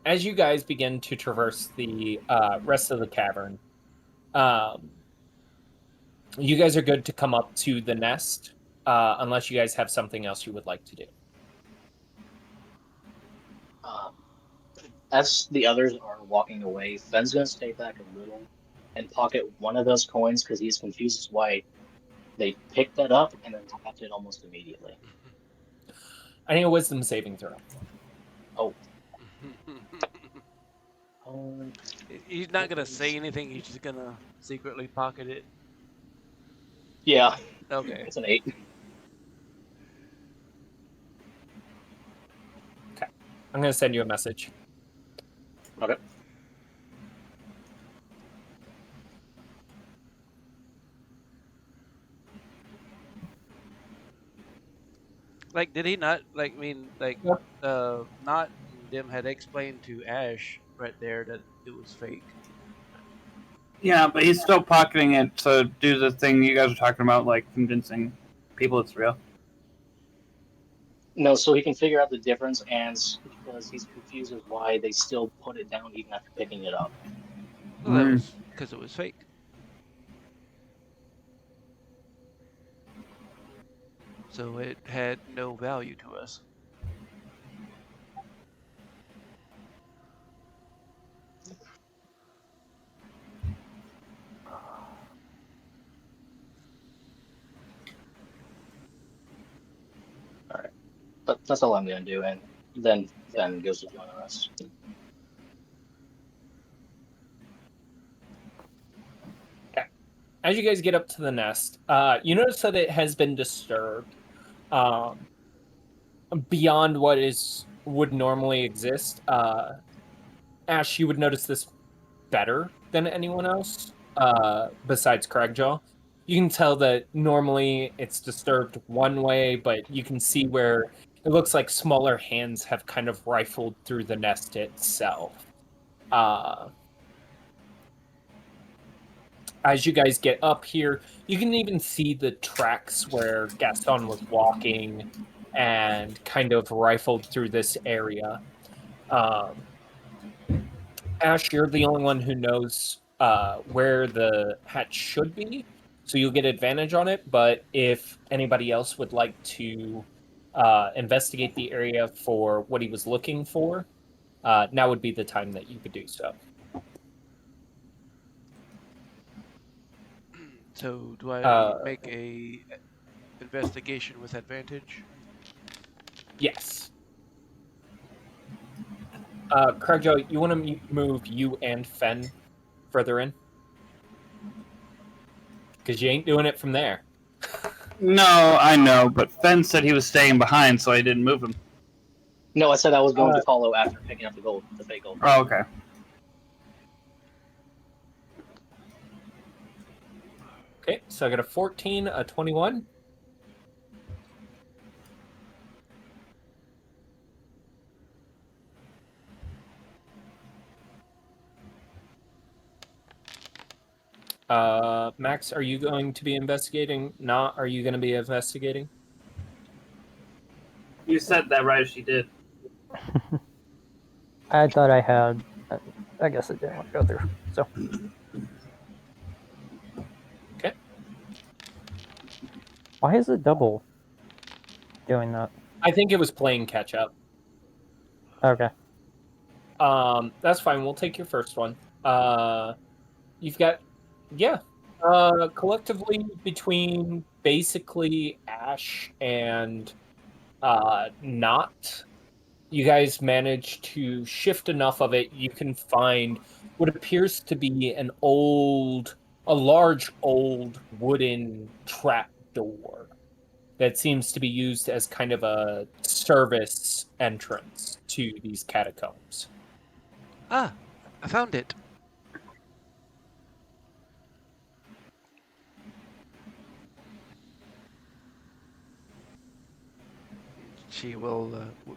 as you guys begin to traverse the rest of the cavern, you guys are good to come up to the nest, unless you guys have something else you would like to do. As the others are walking away, Fenn's gonna stay back a little and pocket one of those coins because he's confused as why they picked that up and then dropped it almost immediately. I need a wisdom saving throw. Oh. He's not gonna say anything. He's just gonna secretly pocket it. Yeah. Okay. It's an 8. Okay. I'm going to send you a message. Okay. Like, did he not? Like, I mean, like, Yeah. not them had explained to Ash right there that it was fake. Yeah, but he's still pocketing it to do the thing you guys are talking about, like convincing people it's real. No, so he can figure out the difference, and because he's confused as why they still put it down even after picking it up. Well, that was because it was fake. So it had no value to us. Alright. But that's all I'm gonna do, and then Fenn goes to join us. As you guys get up to the nest, you notice that it has been disturbed beyond what would normally exist. Ash, you would notice this better than anyone else besides Cragjaw. You can tell that normally it's disturbed one way, but you can see where it looks like smaller hands have kind of rifled through the nest itself. As you guys get up here, you can even see the tracks where Gaston was walking and kind of rifled through this area. Ash, you're the only one who knows where the hatch should be. so you'll get advantage on it. But if anybody else would like to investigate the area for what he was looking for, now would be the time that you could do so. So do I make a investigation with advantage? Yes. Craigjo, you want to move you and Fen further in? Because you ain't doing it from there. No, I know, but Fen said he was staying behind, so I didn't move him. No, I said I was going to follow after picking up the gold, the fake gold. Oh, okay. Okay, so I got a 14, a 21. Max, are you going to be investigating? Not, are you going to be investigating? You said that right as she did. I thought I had. I guess it didn't want to go through. So. Okay. Why is it double doing that? I think it was playing catch up. Okay. That's fine. We'll take your first one. You've got, yeah. Collectively between basically Ash and Not, you guys manage to shift enough of it. You can find what appears to be a large old wooden trap door that seems to be used as kind of a service entrance to these catacombs. Ah, I found it. She will.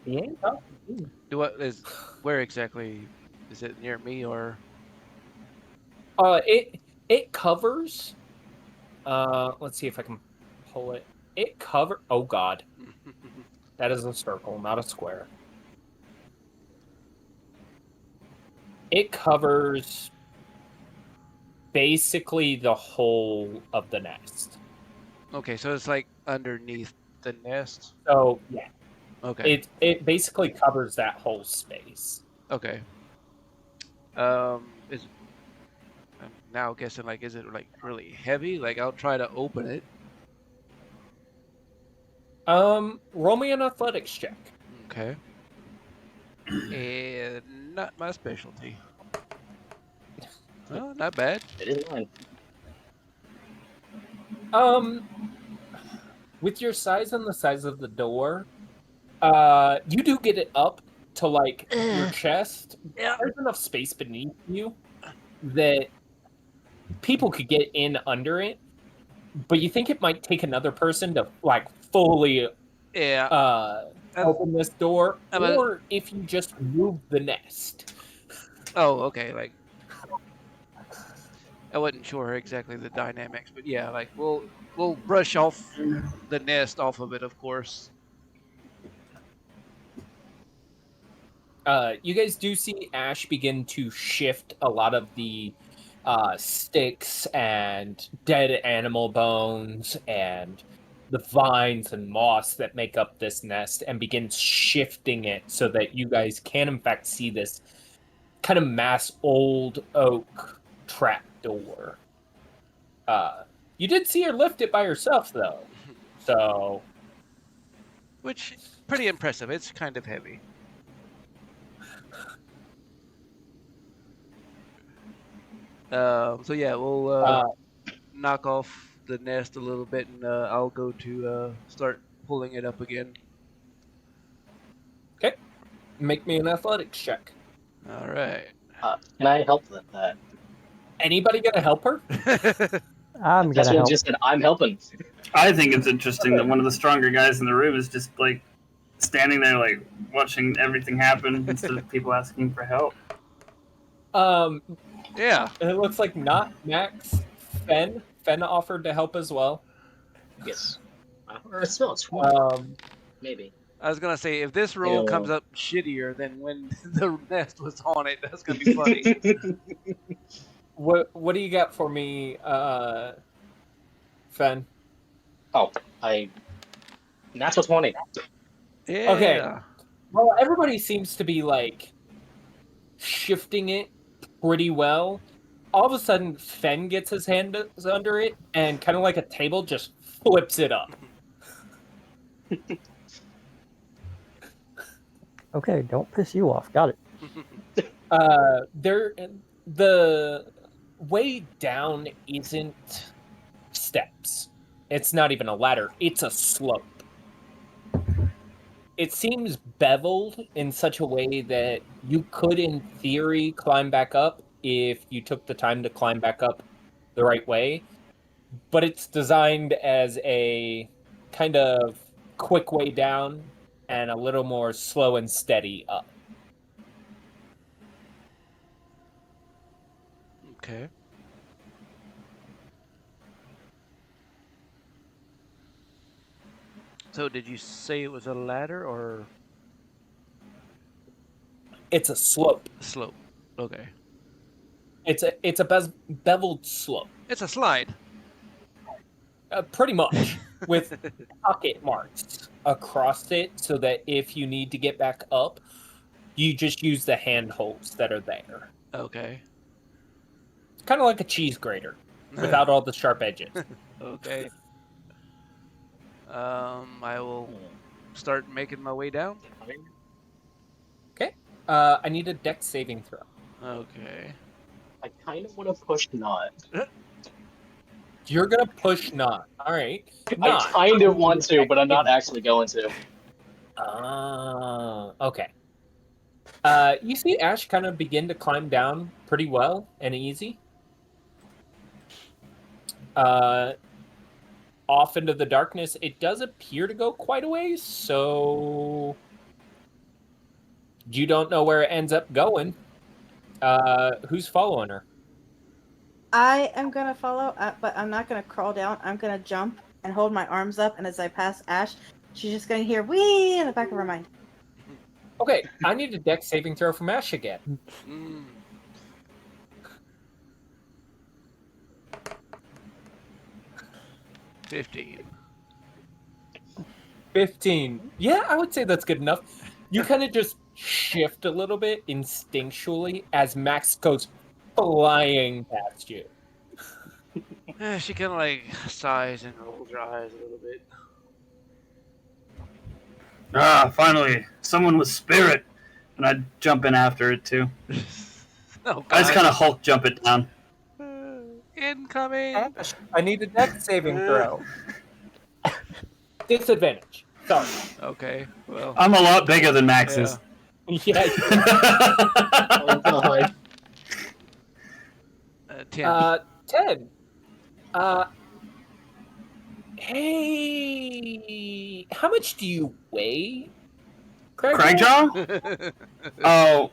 Do what is? Where exactly? Is it near me or? It covers. Let's see if I can pull it. Oh God, that is a circle, not a square. It covers basically the whole of the nest. Okay, so it's like underneath the nest. So yeah, Okay. it basically covers that whole space. Okay. Is I'm now guessing like is it like really heavy? Like I'll try to open it. Roll me an athletics check. Okay. And not my specialty. Well, not bad. It is mine. With your size and the size of the door, you do get it up to like your chest. Yeah. There's enough space beneath you that people could get in under it, but you think it might take another person to like fully open this door, or if you just move the nest. Oh, okay. Like I wasn't sure exactly the dynamics, but yeah, like we'll brush off the nest off of it, of course. You guys do see Ash begin to shift a lot of the sticks and dead animal bones and the vines and moss that make up this nest and begins shifting it so that you guys can in fact see this kind of mass old oak trap door. You did see her lift it by herself though, so Which pretty impressive. It's kind of heavy. So yeah, we'll knock off the nest a little bit, and I'll go to start pulling it up again. okay. Make me an athletics check. All right. Can I help with that? Anybody gonna help her? I'm That's gonna what I help. just said. I'm helping. I think it's interesting that one of the stronger guys in the room is just like standing there, like watching everything happen instead of people asking for help. Yeah. It looks like not Max. Fen offered to help as well. Yes. Or still, it's 20. Maybe. I was gonna say if this roll Yeah. comes up shittier than when the nest was on it, that's gonna be funny. What do you got for me, Fen? Oh, natural 20. Yeah. Okay. Well, everybody seems to be like shifting it pretty well. All of a sudden, Fen gets his hand under it, and kind of like a table, just flips it up. Okay, don't piss you off. Got it. The way down isn't steps. It's not even a ladder. It's a slope. It seems beveled in such a way that you could, in theory, climb back up if you took the time to climb back up the right way. But it's designed as a kind of quick way down and a little more slow and steady up. Okay. So did you say it was a ladder or It's a slope. a slope? Okay. It's a beveled slope, It's a slide. pretty much, with pocket marks across it, so that if you need to get back up, you just use the handholds that are there. Okay. It's kind of like a cheese grater, without all the sharp edges. Okay. I will start making my way down. Okay. I need a dex saving throw. Okay. I kind of want to push not. You're gonna push not. All right. Not. I kind of want to, but I'm not actually going to. Okay. You see Ash kind of begin to climb down pretty well and easy. Off into the darkness. It does appear to go quite a ways, so you don't know where it ends up going. Who's following her? I am gonna follow, but I'm not gonna crawl down. I'm gonna jump and hold my arms up, and as I pass Ash, she's just gonna hear "wee" in the back of her mind. Okay, I need a dex saving throw from Ash again. Mm. 15. 15. Yeah, I would say that's good enough. You kind of just shift a little bit instinctually as Max goes flying past you. She kind of like sighs and rolls her eyes a little bit. Ah, finally, someone with spirit. And I jump in after it too. Oh, I just God. kind of Hulk jump it down. Incoming. Ash, I need a dex saving throw. Disadvantage. Sorry. Okay. Well. I'm a lot bigger than Max Yeah. is. Yeah. Oh, God. 10. 10. Hey, how much do you weigh? Craigjaw? Oh,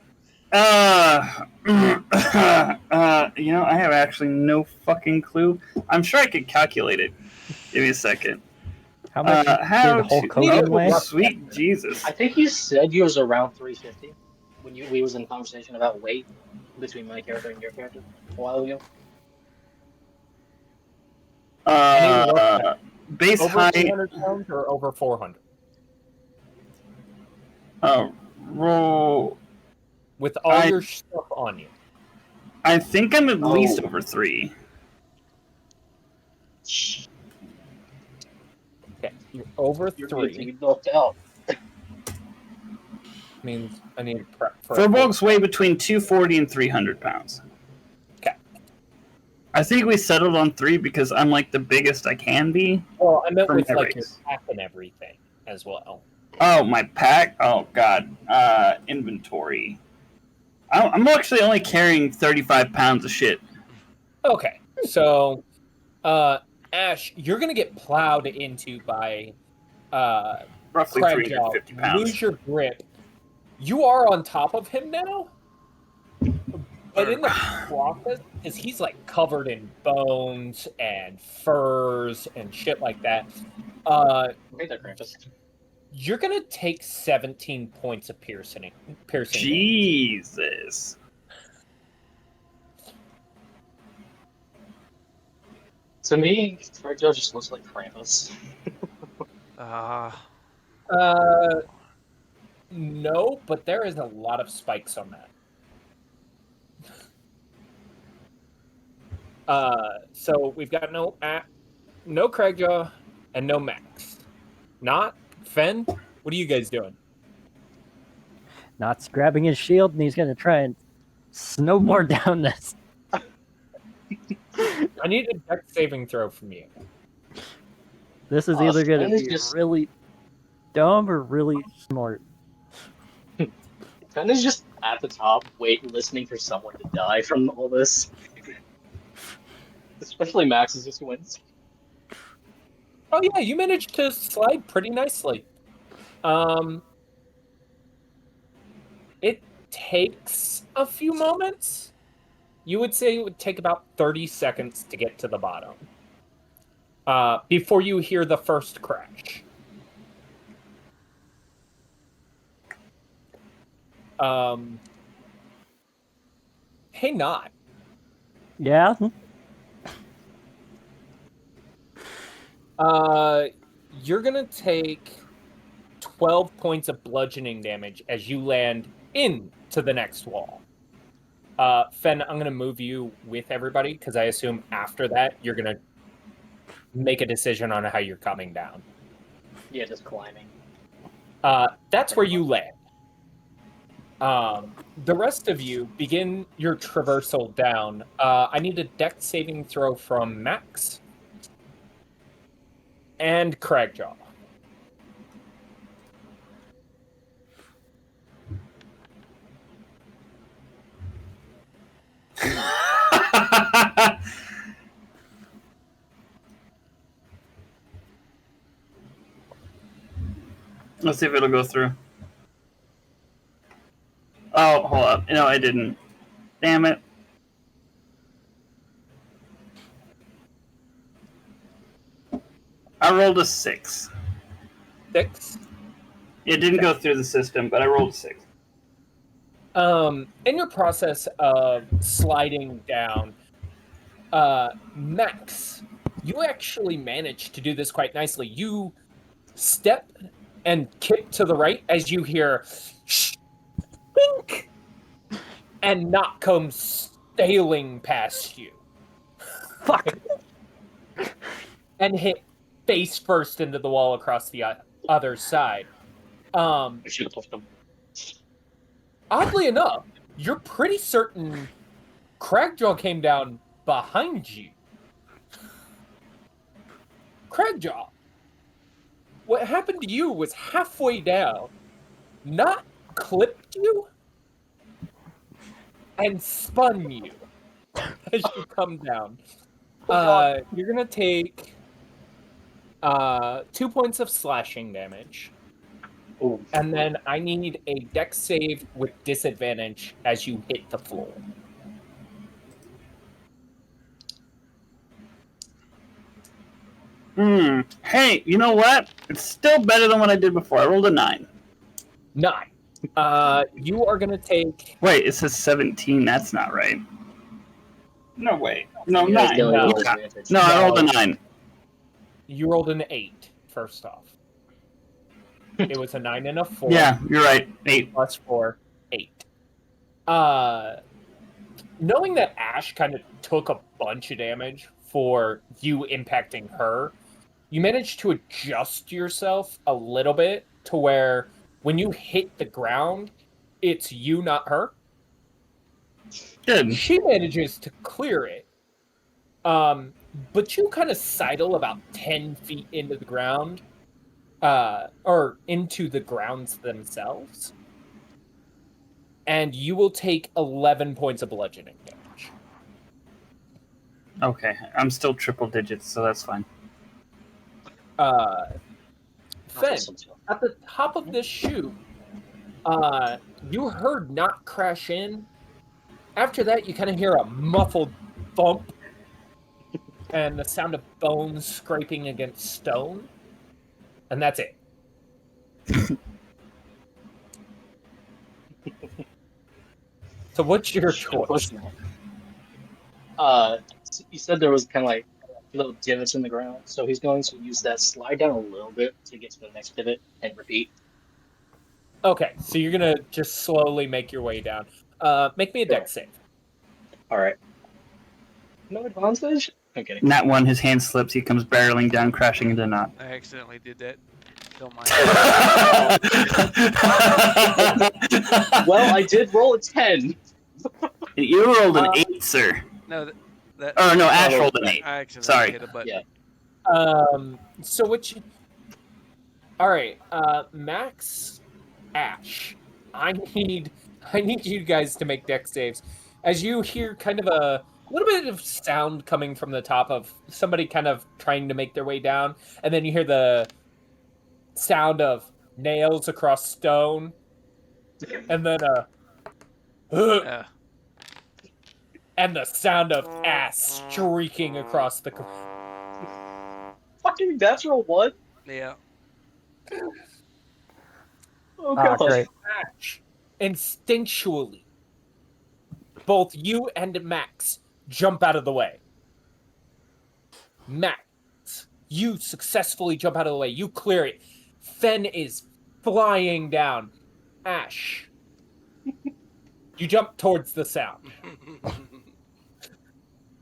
you know, I have actually no fucking clue. I'm sure I could calculate it. Give me a second. How much How did Hulk to- Hogan weigh? Sweet Jesus. I think you said you was around 350 when we was in conversation about weight between my character and your character a while ago. Base Over height. 200 pounds or over 400? Roll. With all your stuff on you. I think I'm at least Oh. over 3. Okay, you're over You're going to 3. be knocked out. Means I need to prep for Furbolgs weigh between 240 and 300 pounds. Okay. I think we settled on 3 because I'm like the biggest I can be. Well, I meant For with my like your race. pack and everything as well. Oh, my pack? Oh, God. Inventory. I'm actually only carrying 35 pounds of shit. Okay, so Ash, you're gonna get plowed into by Roughly Crabjaw. 350 pounds. Lose your grip. You are on top of him now, but in the process, because he's like covered in bones and furs and shit like that, Right there, Krampus. you're gonna take 17 points of piercing. Jesus. To me, Virgil just looks like Krampus. Uh, Uh, no, but there is a lot of spikes on that. So we've got no Craigjaw and no Max. Not Fen. What are you guys doing? Knott's grabbing his shield and he's gonna try and snowboard down this. I need a dex saving throw from you. This is either gonna Fen is be just really dumb or really smart. Fen is just at the top, listening for someone to die from all this. Especially Max is just went. Oh yeah, you managed to slide pretty nicely. It takes a few moments. You would say it would take about 30 seconds to get to the bottom. Before you hear the first crash. Hey, Not. Yeah? You're gonna take 12 points of bludgeoning damage as you land into the next wall. Fen, I'm gonna move you with everybody because I assume after that you're gonna make a decision on how you're coming down. Yeah, just climbing. That's where you land. The rest of you begin your traversal down. I need a dex saving throw from Max and Craigjaw. Let's see if it'll go through. Oh, hold up. No, I didn't. Damn it. I rolled a 6. 6. It didn't go through the system, but I rolled a 6. In your process of sliding down, Max, you actually managed to do this quite nicely. You step and kick to the right as you hear "Shink!" and Not comes sailing past you. Fuck! And hit face first into the wall across the other side. I should have pushed him. Oddly enough, you're pretty certain Craigjaw came down behind you. Craigjaw, what happened to you was halfway down, Not clipped you, and spun you as you come down. You're gonna take 2 points of slashing damage. Ooh. And then I need a dex save with disadvantage as you hit the floor. Hey, you know what? It's still better than what I did before. I rolled a 9. 9. You are going to take... Wait, it says 17. That's not right. No, wait. No, You guys 9. don't No. need disadvantage. No, I rolled a 9. You rolled an 8, first off. It was a 9 and a 4. Yeah, you're right. 8. Plus 4, 8. Knowing that Ash kind of took a bunch of damage for you impacting her, you managed to adjust yourself a little bit to where when you hit the ground, it's you, not her. Good. She manages to clear it. But you kind of sidle about 10 feet into the ground. Or into the grounds themselves. And you will take 11 points of bludgeoning damage. Okay, I'm still triple digits, so that's fine. Fen, at the top of this chute, you heard Not crash in. After that, you kind of hear a muffled thump and the sound of bones scraping against stone. And that's it. So what's your choice? You said there was kind of like little divots in the ground. So he's going to use that slide down a little bit to get to the next pivot and repeat. Okay, so you're gonna just slowly make your way down. Make me a dex save. All right. No advantage? I'm kidding. Nat 1, his hand slips, he comes barreling down, crashing into Not. I accidentally did that. Don't mind. Well, I did roll a 10. You rolled an 8, sir. No, that. Oh, no, Ash rolled an 8. I accidentally Sorry. hit a button. Yeah. So which? All right, Max, Ash. I need you guys to make dex saves. As you hear kind of a little bit of sound coming from the top of somebody kind of trying to make their way down, and then you hear the sound of nails across stone, and then and the sound of ass streaking across the. Fucking natural 1? Yeah. Oh, Ah, God. great. Ash, instinctually, both you and Max jump out of the way. Max, you successfully jump out of the way. You clear it. Fen is flying down. Ash, you jump towards the sound.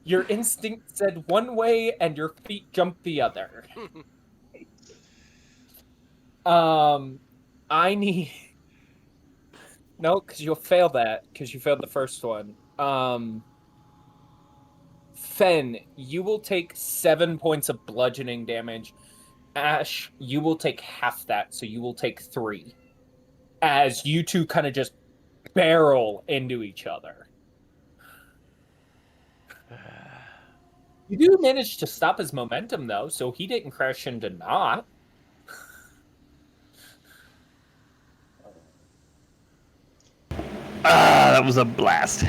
Your instinct said one way and your feet jumped the other. I need... No, because you'll fail that, because you failed the first one. Fen, you will take 7 points of bludgeoning damage. Ash, you will take half that, so you will take 3. As you two kind of just barrel into each other. You do manage to stop his momentum, though, so he didn't crash into Not. Ah, that was a blast.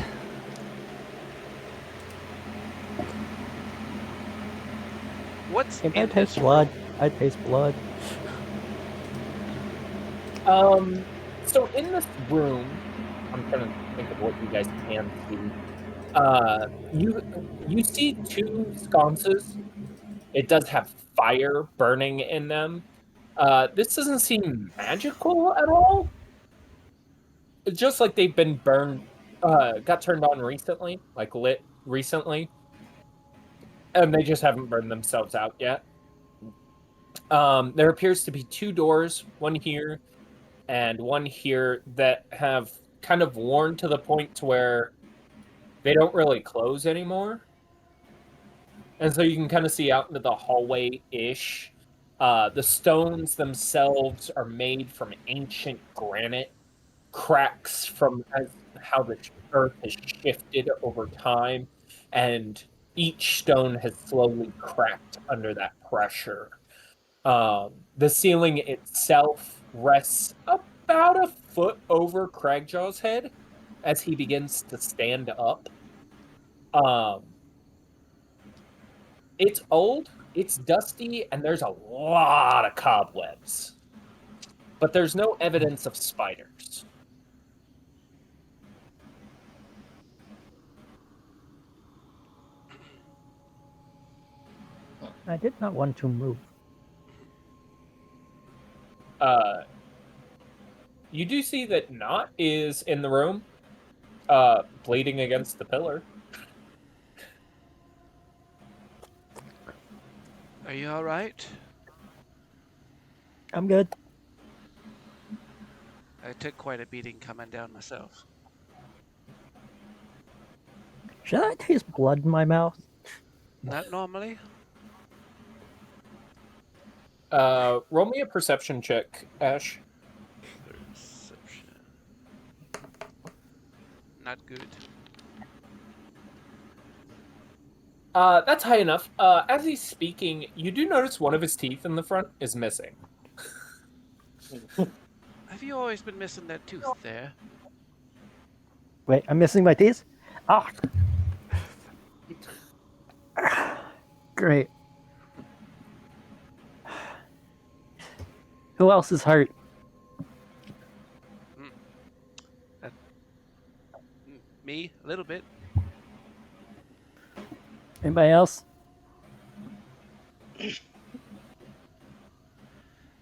What's If I in taste this blood, I taste blood. So in this room, I'm trying to think of what you guys can see. You see 2 sconces. It does have fire burning in them. This doesn't seem magical at all. It's just like they've been burned, got turned on recently, like lit recently. And they just haven't burned themselves out yet. There appears to be 2 doors, one here and one here, that have kind of worn to the point to where they don't really close anymore. And so you can kind of see out into the hallway-ish. The stones themselves are made from ancient granite. Cracks from how the earth has shifted over time, and each stone has slowly cracked under that pressure. The ceiling itself rests about a foot over Cragjaw's head as he begins to stand up. It's old, it's dusty, and there's a lot of cobwebs. But there's no evidence of spiders. I did not want to move. You do see that Knot is in the room, bleeding against the pillar. Are you all right? I'm good. I took quite a beating coming down myself. Should I taste blood in my mouth? Not normally. Roll me a perception check, Ash. Perception. Not good. That's high enough. As he's speaking, you do notice one of his teeth in the front is missing. Have you always been missing that tooth there? Wait, I'm missing my teeth? Ah! Great. Who else is hurt? Me? A little bit. Anybody else?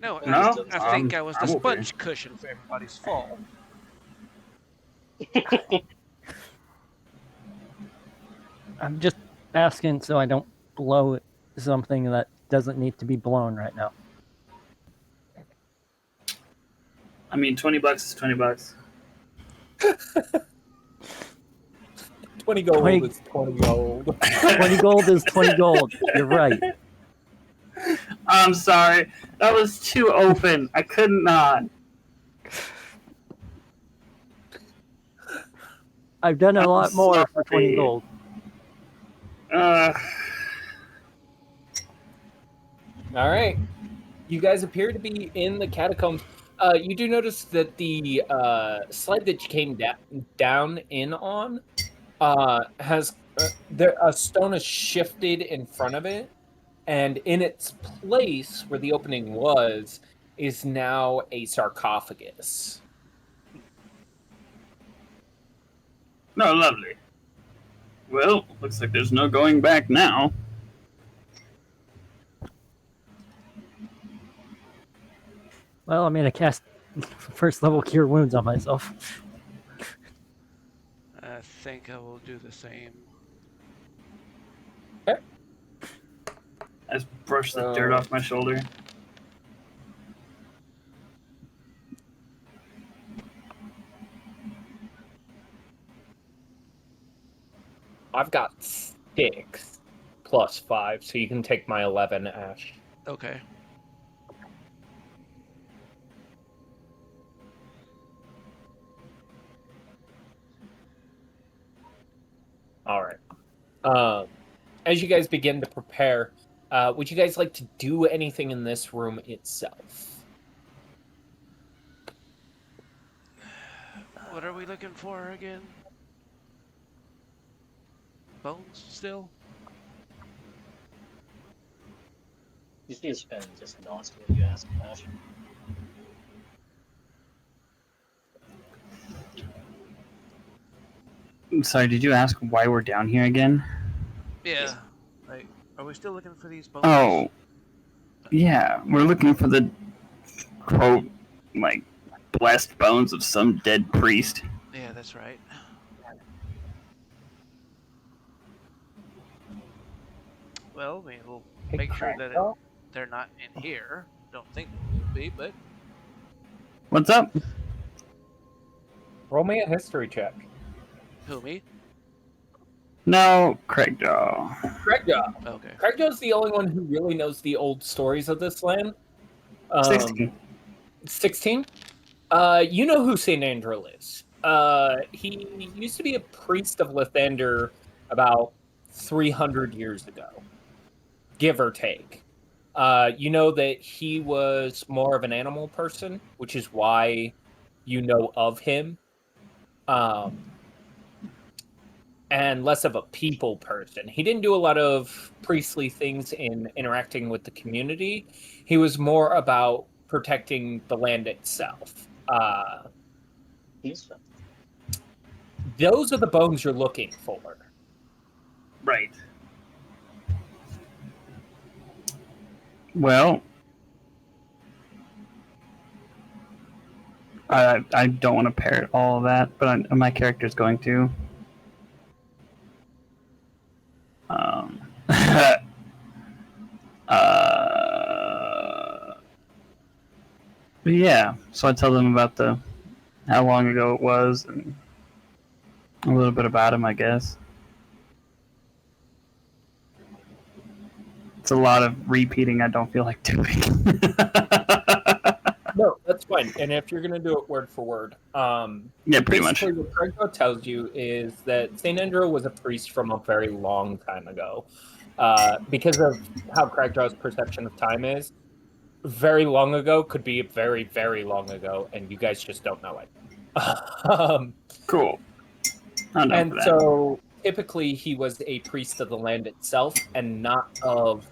No, Well, No, wisdom. I think I was the I'm okay. sponge cushion for everybody's fall. I'm just asking so I don't blow something that doesn't need to be blown right now. I mean, $20 is $20. 20 gold 20 is 20 gold. 20 gold is 20 gold. You're right. I'm sorry. That was too open. I could not. I've done a I'm lot more for 20 sorry. gold. Uh, All right. You guys appear to be in the catacombs. You do notice that the slide that you came down in on has a stone has shifted in front of it, and in its place where the opening was is now a sarcophagus. no, lovely. Well, looks like there's no going back now. Well, I mean, I cast first level cure wounds on myself. I think I will do the same. I just brush the dirt off my shoulder. I've got 6 plus 5, so you can take my 11, Ash. Okay. All right. As you guys begin to prepare, would you guys like to do anything in this room itself? What are we looking for again? Bones still? You just need to spend just an honesty if you ask, Ash. Sorry, did you ask why we're down here again? Yeah. Like, are we still looking for these bones? Oh, yeah. We're looking for the, quote, like, blessed bones of some dead priest. Yeah, that's right. Well, I mean, we'll make sure that they're not in here. Don't think they will be, but What's up? Roll me a history check. who, me? No, Craigjaw. Craigjaw. Okay. Craigdaw's the only one who really knows the old stories of this land. 16. 16? You know who St. Andrew is. He used to be a priest of Lathander about 300 years ago, give or take. You know that he was more of an animal person, which is why you know of him. And less of a people person. He didn't do a lot of priestly things in interacting with the community. He was more about protecting the land itself. Those are the bones you're looking for. Right. Well, I don't want to parrot all of that, but my character's going to. But yeah, so I tell them about how long ago it was and a little bit about him, I guess. It's a lot of repeating I don't feel like doing. No, that's fine. And if you're going to do it word for word, Yeah, pretty much. basically what Craigjaw tells you is that St. Andrew was a priest from a very long time ago. Because of how Craigdraw's perception of time is, very long ago could be very, very long ago, and you guys just don't know it. Cool. I'm down And for that. so typically he was a priest of the land itself and not of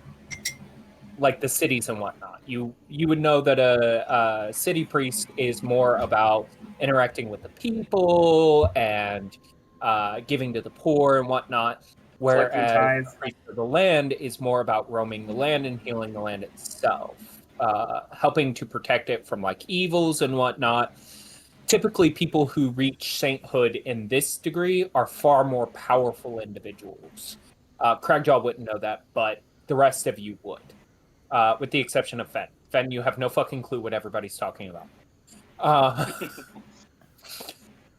like the cities and whatnot. You would know that a city priest is more about interacting with the people and giving to the poor and whatnot, Collecting whereas tithes. the priest of the land is more about roaming the land and healing the land itself, helping to protect it from like evils and whatnot. Typically, people who reach sainthood in this degree are far more powerful individuals. Cragjaw wouldn't know that, but the rest of you would, with the exception of Fen. Fen, you have no fucking clue what everybody's talking about.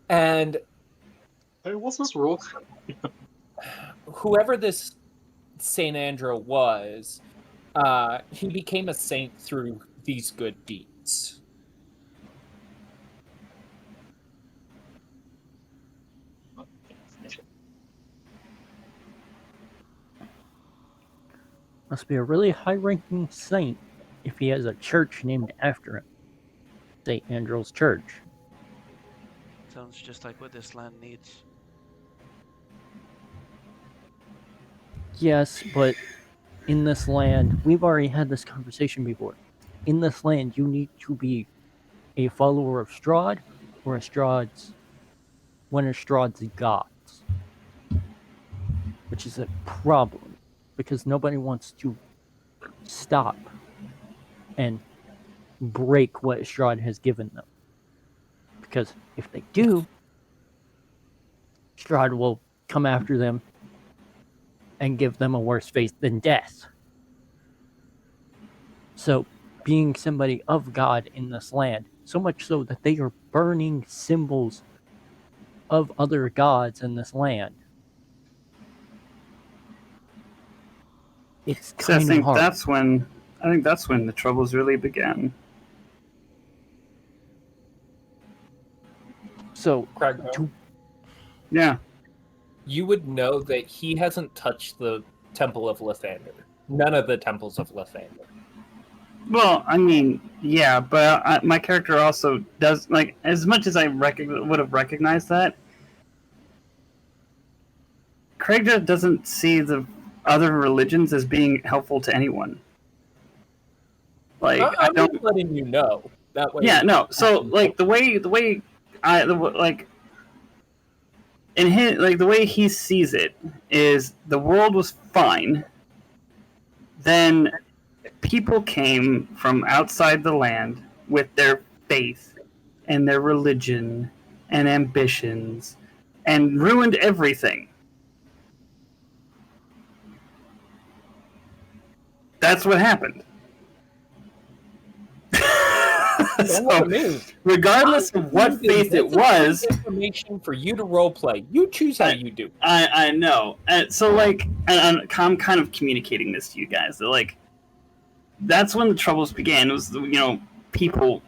And Hey, what's this rule? whoever this Saint Andrew was, he became a saint through these good deeds. Must be a really high-ranking saint if he has a church named after him. St. Andrew's Church. Sounds just like what this land needs. Yes, but in this land, we've already had this conversation before. In this land, you need to be a follower of Strahd or one of Strahd's gods. Which is a problem, because nobody wants to stop and break what Strahd has given them. Because if they do, Strahd will come after them and give them a worse fate than death. So, being somebody of God in this land, so much so that they are burning symbols of other gods in this land, it's So I kind of think hard. that's when the troubles really began. So, Cragjaw, Yeah. you would know that he hasn't touched the Temple of Lathander. None of the temples of Lathander. Well, I mean, yeah, but my character also does, like, as much as I would have recognized that, Craig just doesn't see the other religions as being helpful to anyone. Like, I I'm don't. just letting you know that way. Yeah, no. So, like, the way in his, like, the way he sees it is the world was fine. Then people came from outside the land with their faith and their religion and ambitions and ruined everything. That's what happened. Don't look at me. Regardless of what faith it was, information for you to roleplay. You choose how you do. I know. So, like, and I'm kind of communicating this to you guys. That, like, that's when the troubles began. It was, people,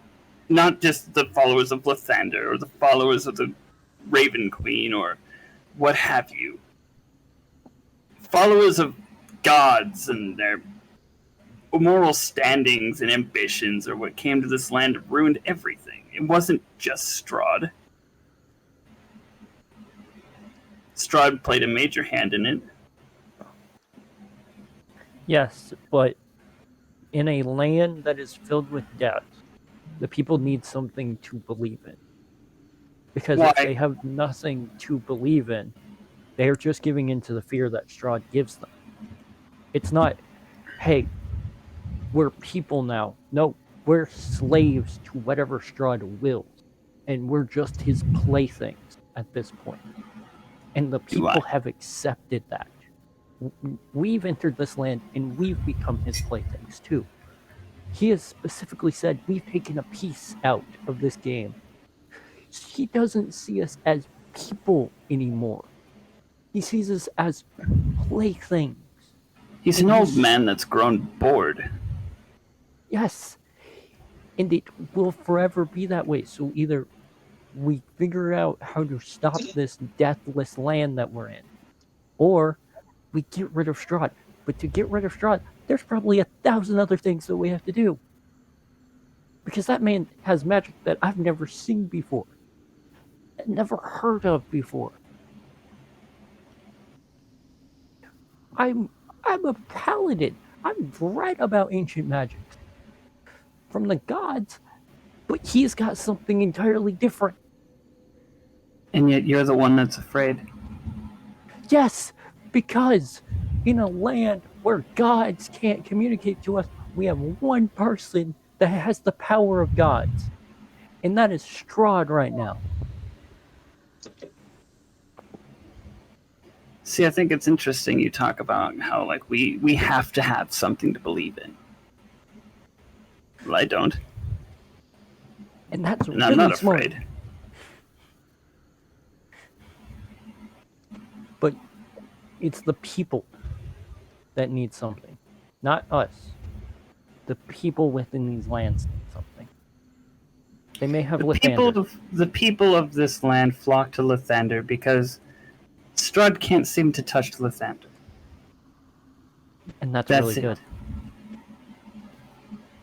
not just the followers of Lathander or the followers of the Raven Queen or what have you. Followers of gods and their moral standings and ambitions are what came to this land and ruined everything. It wasn't just Strahd. Strahd played a major hand in it. Yes, but in a land that is filled with death, the people need something to believe in. Because Why? if they have nothing to believe in, they are just giving in to the fear that Strahd gives them. It's not, hey, we're people now. No, we're slaves to whatever Strahd wills. And we're just his playthings at this point. And the people have accepted that. We've entered this land and we've become his playthings too. He has specifically said we've taken a piece out of this game. He doesn't see us as people anymore. He sees us as playthings. He's an old man that's grown bored. Yes. And it will forever be that way. So either we figure out how to stop this deathless land that we're in, or we get rid of Strahd. But to get rid of Strahd, there's probably 1,000 other things that we have to do. Because that man has magic that I've never seen before. Never heard of before. I'm a paladin. I've read about ancient magic from the gods, but he's got something entirely different. And yet you're the one that's afraid. Yes, Because in a land where gods can't communicate to us, we have one person that has the power of gods. And that is Strahd right now. See, I think it's interesting you talk about how like we have to have something to believe in. Well, I don't. And that's And really I'm not smart. afraid. But it's the people that need something, not us. The people within these lands need something. They may have Lathander. The people of this land flock to Lathander because Strahd can't seem to touch Lathander. And that's That's really it. good.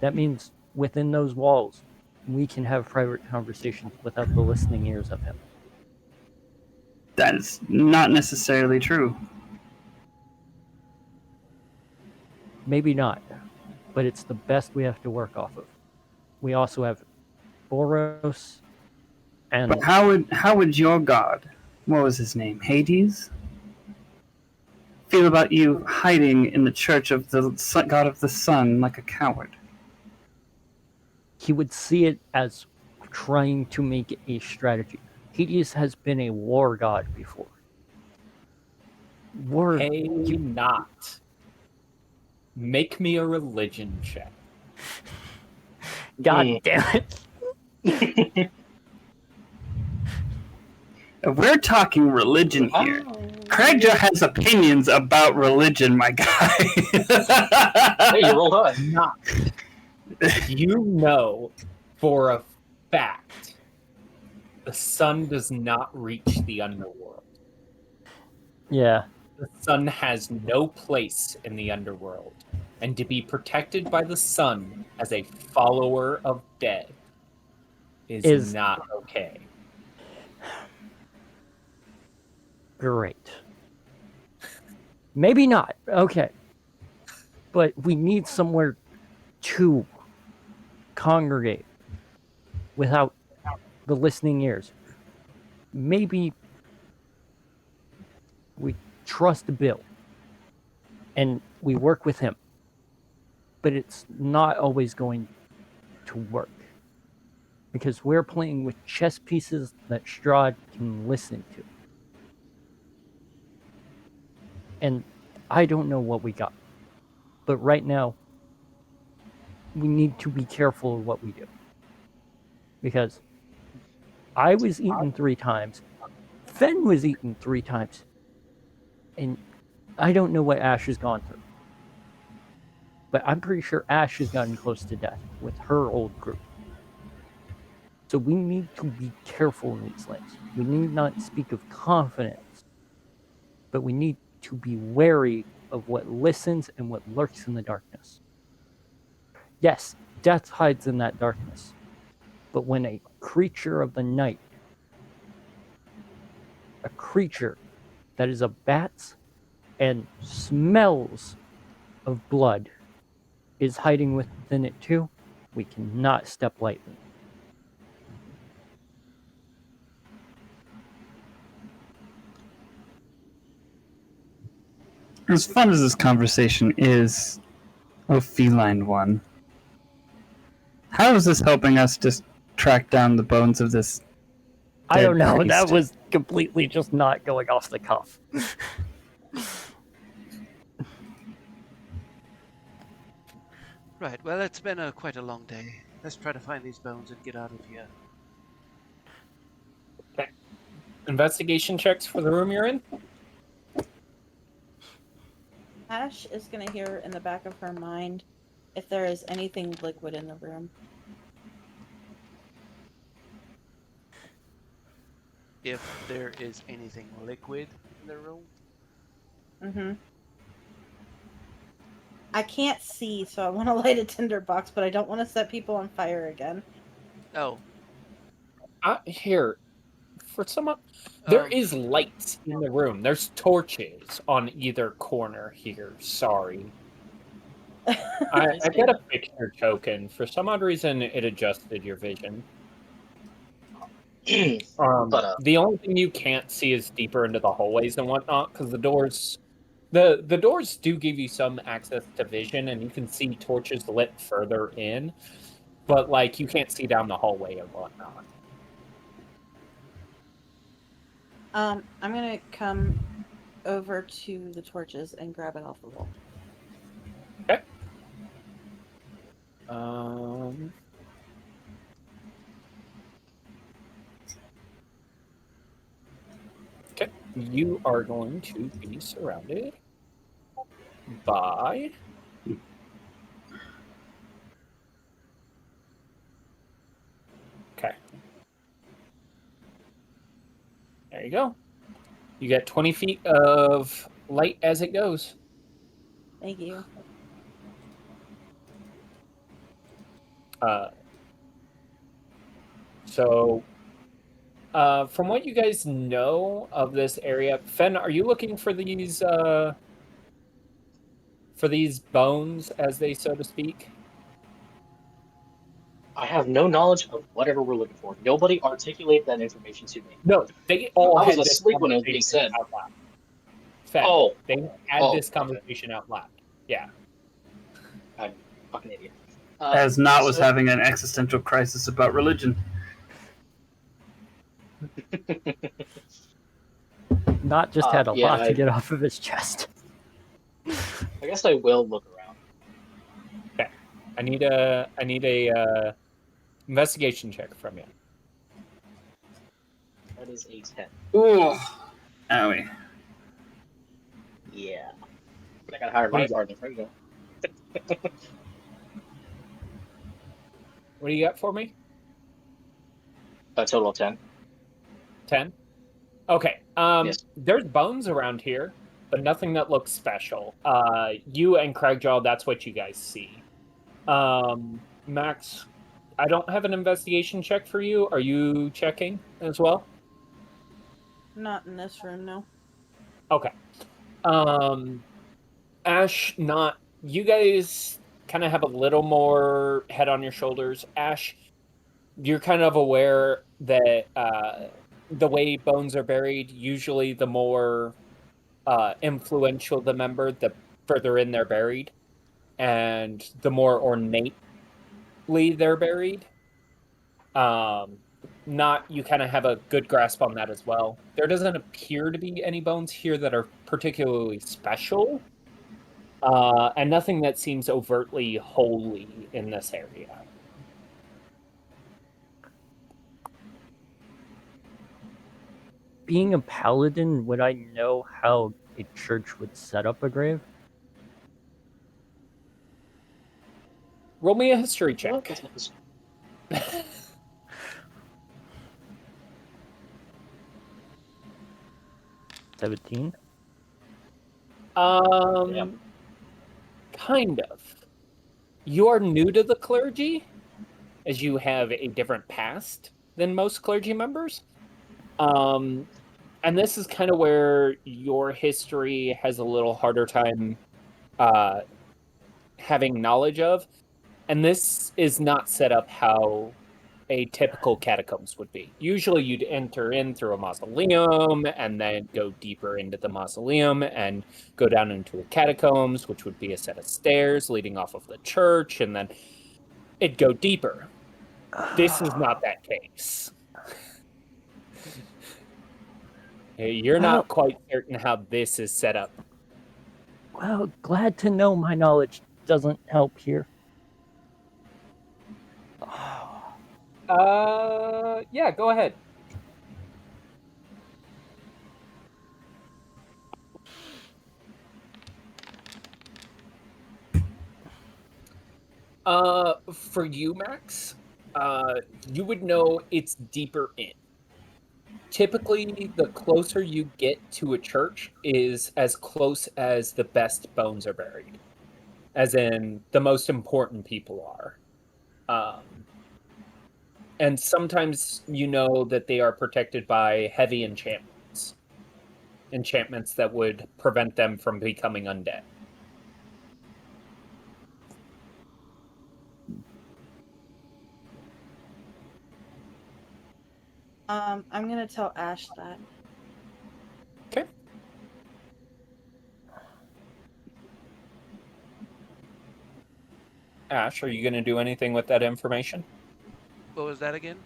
That means within those walls, we can have private conversations without the listening ears of him. That is not necessarily true. Maybe not, but it's the best we have to work off of. We also have Boros and But how would your god, what was his name, Hades, feel about you hiding in the church of the god of the sun like a coward? he would see it as trying to make a strategy. Hades has been a war god before. Hey, not. Make me a religion check. God damn it. We're talking religion here. Craig has opinions about religion, my guy. Hey, you rolled high. Not. You know for a fact the sun does not reach the underworld. Yeah. The sun has no place in the underworld. And to be protected by the sun as a follower of death is not okay. Great. Maybe not. Okay. But we need somewhere to congregate without the listening ears. Maybe we trust Bill and we work with him. But it's not always going to work. Because we're playing with chess pieces that Strahd can listen to. And I don't know what we got. But right now, we need to be careful of what we do. Because I was eaten 3 times. Fen was eaten 3 times. And I don't know what Ash has gone through. But I'm pretty sure Ash has gotten close to death with her old group. So we need to be careful in these lands. We need not speak of confidence. But we need to be wary of what listens and what lurks in the darkness. Yes, death hides in that darkness. But when a creature of the night, a creature that is of bats and smells of blood, is hiding within it too, we cannot step lightly. As fun as this conversation is a feline one, how is this helping us just track down the bones of this I don't dead know. priest? That was completely just not going off the cuff. Right, well, it's been quite a long day. Let's try to find these bones and get out of here. Okay. Investigation checks for the room you're in. Ash is going to hear in the back of her mind if there is anything liquid in the room. If there is anything liquid in the room. Mm-hmm. I can't see, so I want to light a tinderbox, but I don't want to set people on fire again. Oh. Here, for someone, there is lights in the room. There's torches on either corner here. Sorry. I got a picture token. For some odd reason, it adjusted your vision. The only thing you can't see is deeper into the hallways and whatnot, because the doors The doors do give you some access to vision, and you can see torches lit further in, but like you can't see down the hallway and whatnot. I'm gonna come over to the torches and grab it off the wall. Okay. Um. Okay. You are going to be surrounded by. Okay. There you go. You get 20 feet of light as it goes. Thank you. So, from what you guys know of this area, Fen, are you looking for these bones, as they so to speak? I have no knowledge of whatever we're looking for. Nobody articulated that information to me. No, they all I was had this asleep when it was being conversation said. out loud. Fen, Oh, they had oh, this okay. conversation out loud. Yeah. I'm a fucking idiot. As Not was So- having an existential crisis about religion. Not just had a yeah, lot to get off of his chest. I guess I will look around. Okay. I need a investigation check from you. That is a 10. Ooh. Owie. Yeah. I got higher my guard. There you go. What do you got for me? A total of 10. 10? Okay. Yes. There's bones around here, but nothing that looks special. You and Craigjaw, that's what you guys see. Max, I don't have an investigation check for you. Are you checking as well? Not in this room, no. Okay. Ash, not you guys kind of have a little more head on your shoulders. Ash, you're kind of aware that the way bones are buried, usually the more influential the member, the further in they're buried, and the more ornately they're buried. Not you kind of have a good grasp on that as well. There doesn't appear to be any bones here that are particularly special, and nothing that seems overtly holy in this area. Being a paladin, would I know how a church would set up a grave? Roll me a history check. What? That's not this- 17? Yeah. Kind of. You are new to the clergy, as you have a different past than most clergy members. And this is kind of where your history has a little harder time having knowledge of. And this is not set up how a typical catacombs would be. Usually you'd enter in through a mausoleum and then go deeper into the mausoleum and go down into a catacombs, which would be a set of stairs leading off of the church, and then it'd go deeper. This is not that case. You're not quite certain how this is set up. Well, glad to know my knowledge doesn't help here. Yeah, go ahead. For you, Max, you would know it's deeper in. Typically, the closer you get to a church is as close as the best bones are buried, as in the most important people are. And sometimes you know that they are protected by heavy enchantments that would prevent them from becoming undead. I'm gonna tell Ash that. Okay. Ash, are you going to do anything with that information? What was that again?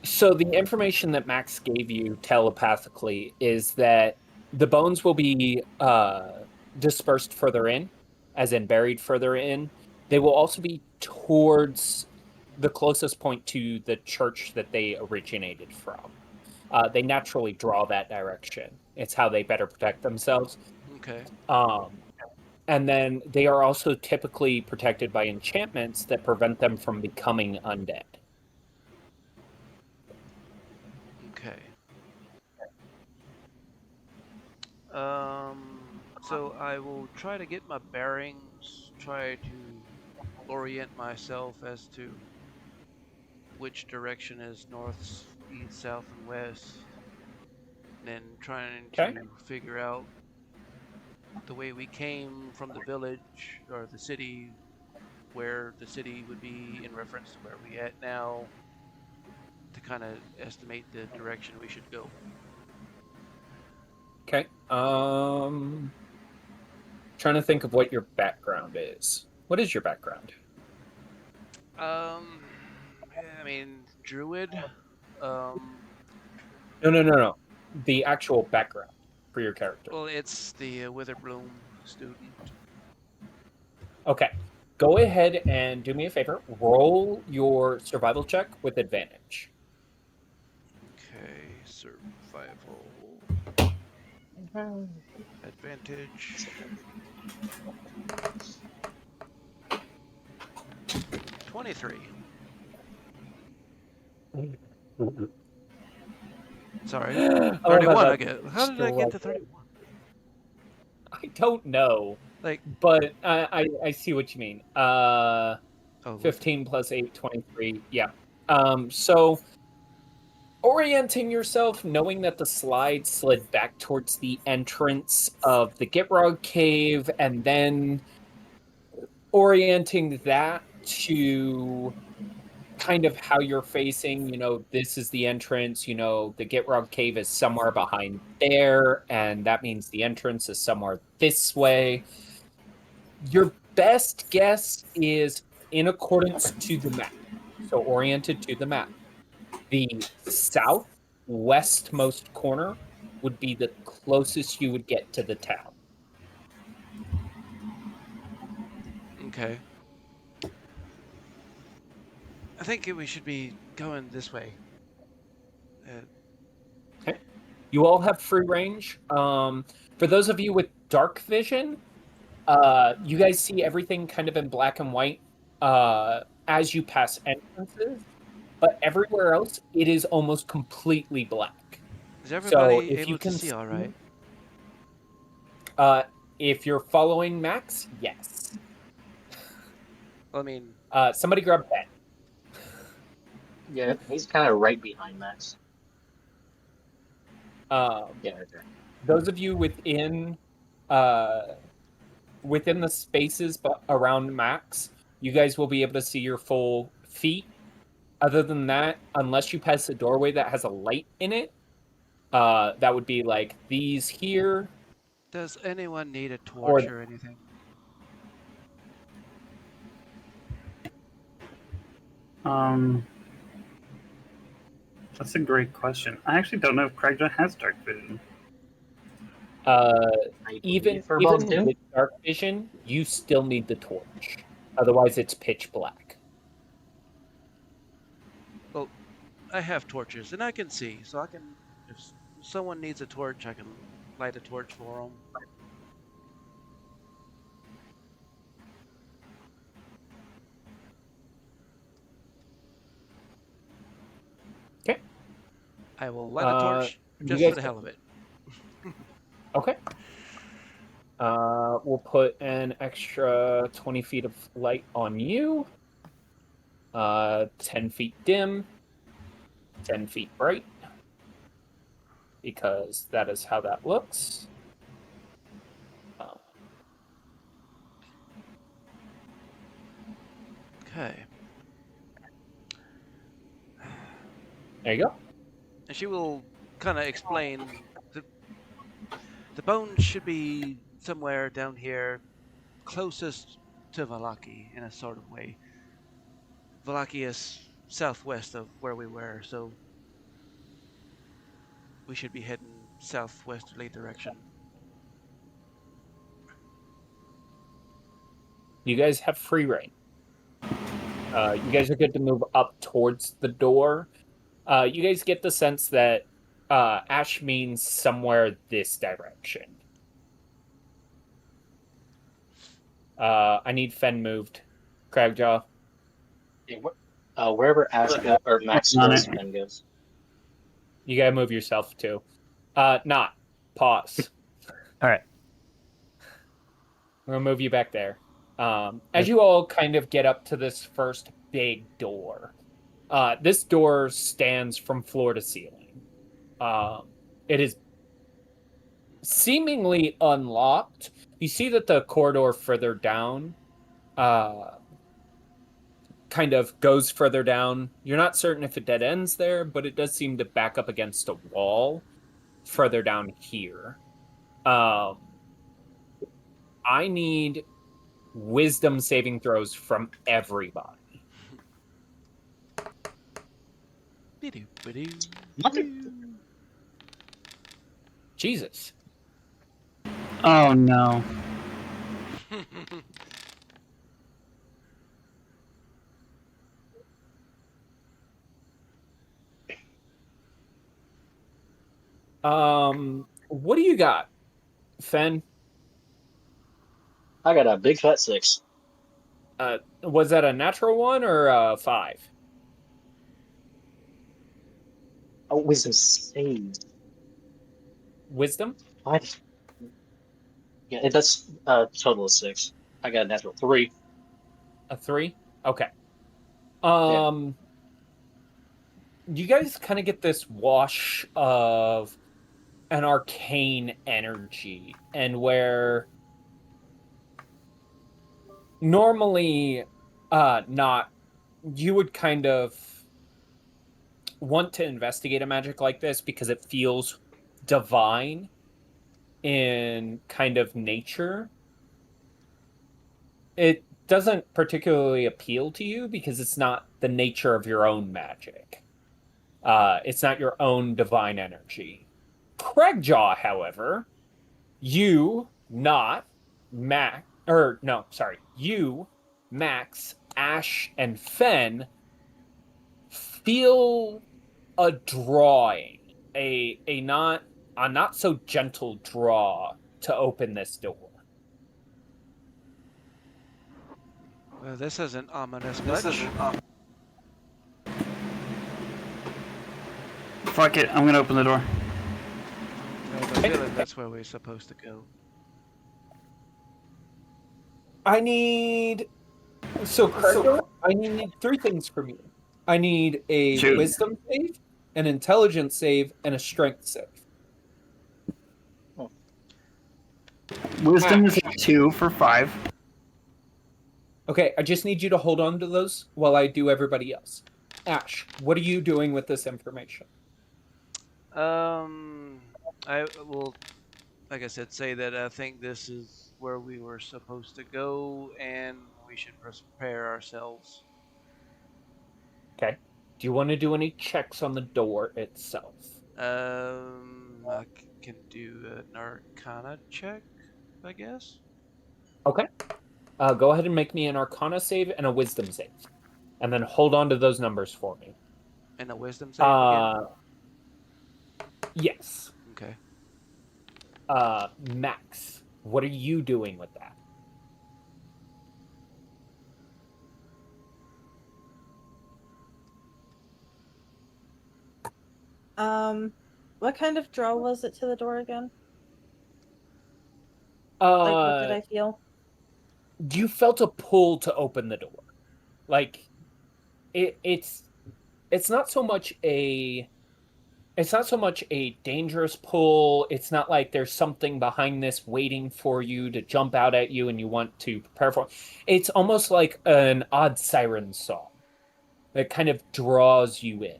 So the information that Max gave you telepathically is that the bones will be dispersed further in, as in buried further in. They will also be towards the closest point to the church that they originated from. They naturally draw that direction. It's how they better protect themselves. Okay. And then they are also typically protected by enchantments that prevent them from becoming undead. Okay. So I will try to get my bearings, try to orient myself as to which direction is north, east, south, and west, and then trying Okay. to figure out the way we came from the village or the city, where the city would be in reference to where we at now, to kind of estimate the direction we should go. Okay. Trying to think of what your background is. What is your background? I mean, druid. No. The actual background for your character. Well, it's the Witherbloom student. Okay. Go ahead and do me a favor. Roll your survival check with advantage. Okay, survival. Advantage. 23. Sorry. 31 I get. How did I get to 31? I don't know, Like, but I see what you mean. oh, 15 plus 8, 23. Yeah. So orienting yourself, knowing that the slide slid back towards the entrance of the Gitrog cave, and then orienting that to kind of how you're facing, this is the entrance, the Gitrog cave is somewhere behind there, and that means the entrance is somewhere this way. Your best guess is in accordance to the map, so oriented to the map. The southwestmost corner would be the closest you would get to the town. okay. I think we should be going this way. Okay. You all have free range. For those of you with dark vision, you guys see everything kind of in black and white as you pass entrances, but everywhere else it is almost completely black. Is everybody if able you to can see all right? If you're following Max, yes. I mean, Somebody grab Ben. Yeah, he's kind of right behind Max. Yeah, right there. Those of you within the spaces around Max, you guys will be able to see your full feet. Other than that, unless you pass a doorway that has a light in it, that would be like these here. does anyone need a torch or anything? That's a great question. I actually don't know if Cragja has dark vision. Even Furbolgs do? with dark vision, you still need the torch. Otherwise, it's pitch black. Well, I have torches and I can see, so I can. If someone needs a torch, I can light a torch for them. Okay. I will light a torch just guys- for the hell of it. Okay. We'll put an extra 20 feet of light on you. 10 feet dim. 10 feet bright. Because that is how that looks. Okay. There you go. And she will kind of explain the bones should be somewhere down here. closest to Valaki in a sort of way. Valaki is southwest of where we were, so we should be heading southwesterly direction. You guys have free reign. You guys are good to move up towards the door. You guys get the sense that Ash means somewhere this direction. I need Fen moved. Cragjaw. Yeah, wherever Ash goes or Max On goes, it. Fen goes. You gotta move yourself too. Not. Pause. All right. I'm gonna move you back there. As you all kind of get up to this first big door, this door stands from floor to ceiling. It is seemingly unlocked. You see that the corridor further down kind of goes further down. You're not certain if it dead ends there, but it does seem to back up against a wall further down here. I need wisdom saving throws from everybody. Jesus. Oh no. What do you got, Fen? I got a big fat 6. Was that a natural one or a 5? Oh, wisdom saved. Wisdom? 5. Yeah, that's total of 6. I got a natural 3. A 3? Okay. Yeah. You guys kind of get this wash of an arcane energy, and where normally not you would kind of want to investigate a magic like this because it feels divine in kind of nature. It doesn't particularly appeal to you because it's not the nature of your own magic. It's not your own divine energy. Craigjaw, however, you, not Mac, or no, sorry, you, Max, Ash, and Fen feel a drawing, a not so gentle draw to open this door. Well, this is an ominous much. Fuck it, I'm gonna open the door. I have a feeling that's where we're supposed to go. I need I need 3 things from you. I need a Shoot. wisdom save, an intelligence save, and a strength save. Wisdom is a 2 for 5. Okay, I just need you to hold on to those while I do everybody else. Ash, what are you doing with this information? I will, like I said, say that I think this is where we were supposed to go, and we should prepare ourselves. Okay. Do you want to do any checks on the door itself? I can do an Arcana check, I guess. Okay. Go ahead and make me an Arcana save and a Wisdom save, and then hold on to those numbers for me. And a Wisdom save again. Yes. Okay. Max, what are you doing with that? What kind of draw was it to the door again? What did I feel? You felt a pull to open the door. Like it's not so much a dangerous pull. It's not like there's something behind this waiting for you to jump out at you and you want to prepare for it. It's almost like an odd siren song that kind of draws you in.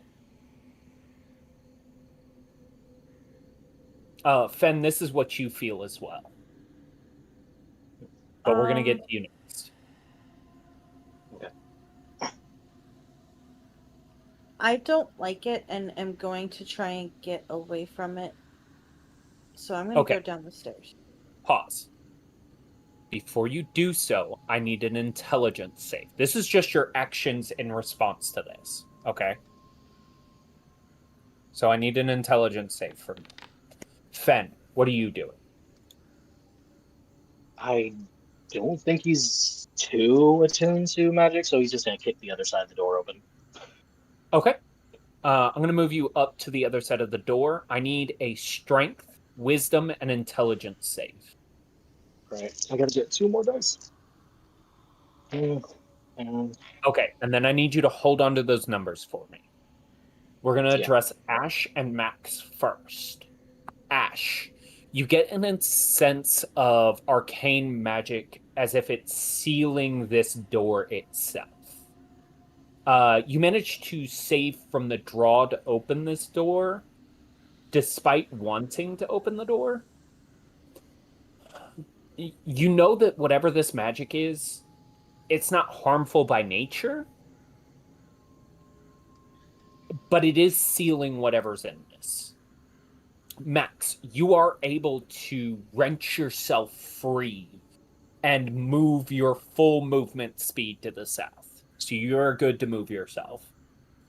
Fen, this is what you feel as well. but we're gonna get to you next. Okay. I don't like it and am going to try and get away from it. So I'm going to Okay. go down the stairs. Pause. Before you do so, I need an intelligence save. This is just your actions in response to this. Okay. So I need an intelligence save from you. Fen, what are you doing? I don't think he's too attuned to magic, so he's just gonna kick the other side of the door open. Okay. I'm going to move you up to the other side of the door. I need a strength, wisdom, and intelligence save. Right. I gotta get 2 more dice. And Okay. And then I need you to hold on to those numbers for me. We're going to yeah. address Ash and Max first. Ash, you get a sense of arcane magic as if it's sealing this door itself. You managed to save from the draw to open this door, despite wanting to open the door. You know that whatever this magic is, it's not harmful by nature, but it is sealing whatever's in this. Max, you are able to wrench yourself free and move your full movement speed to the south. So you're good to move yourself.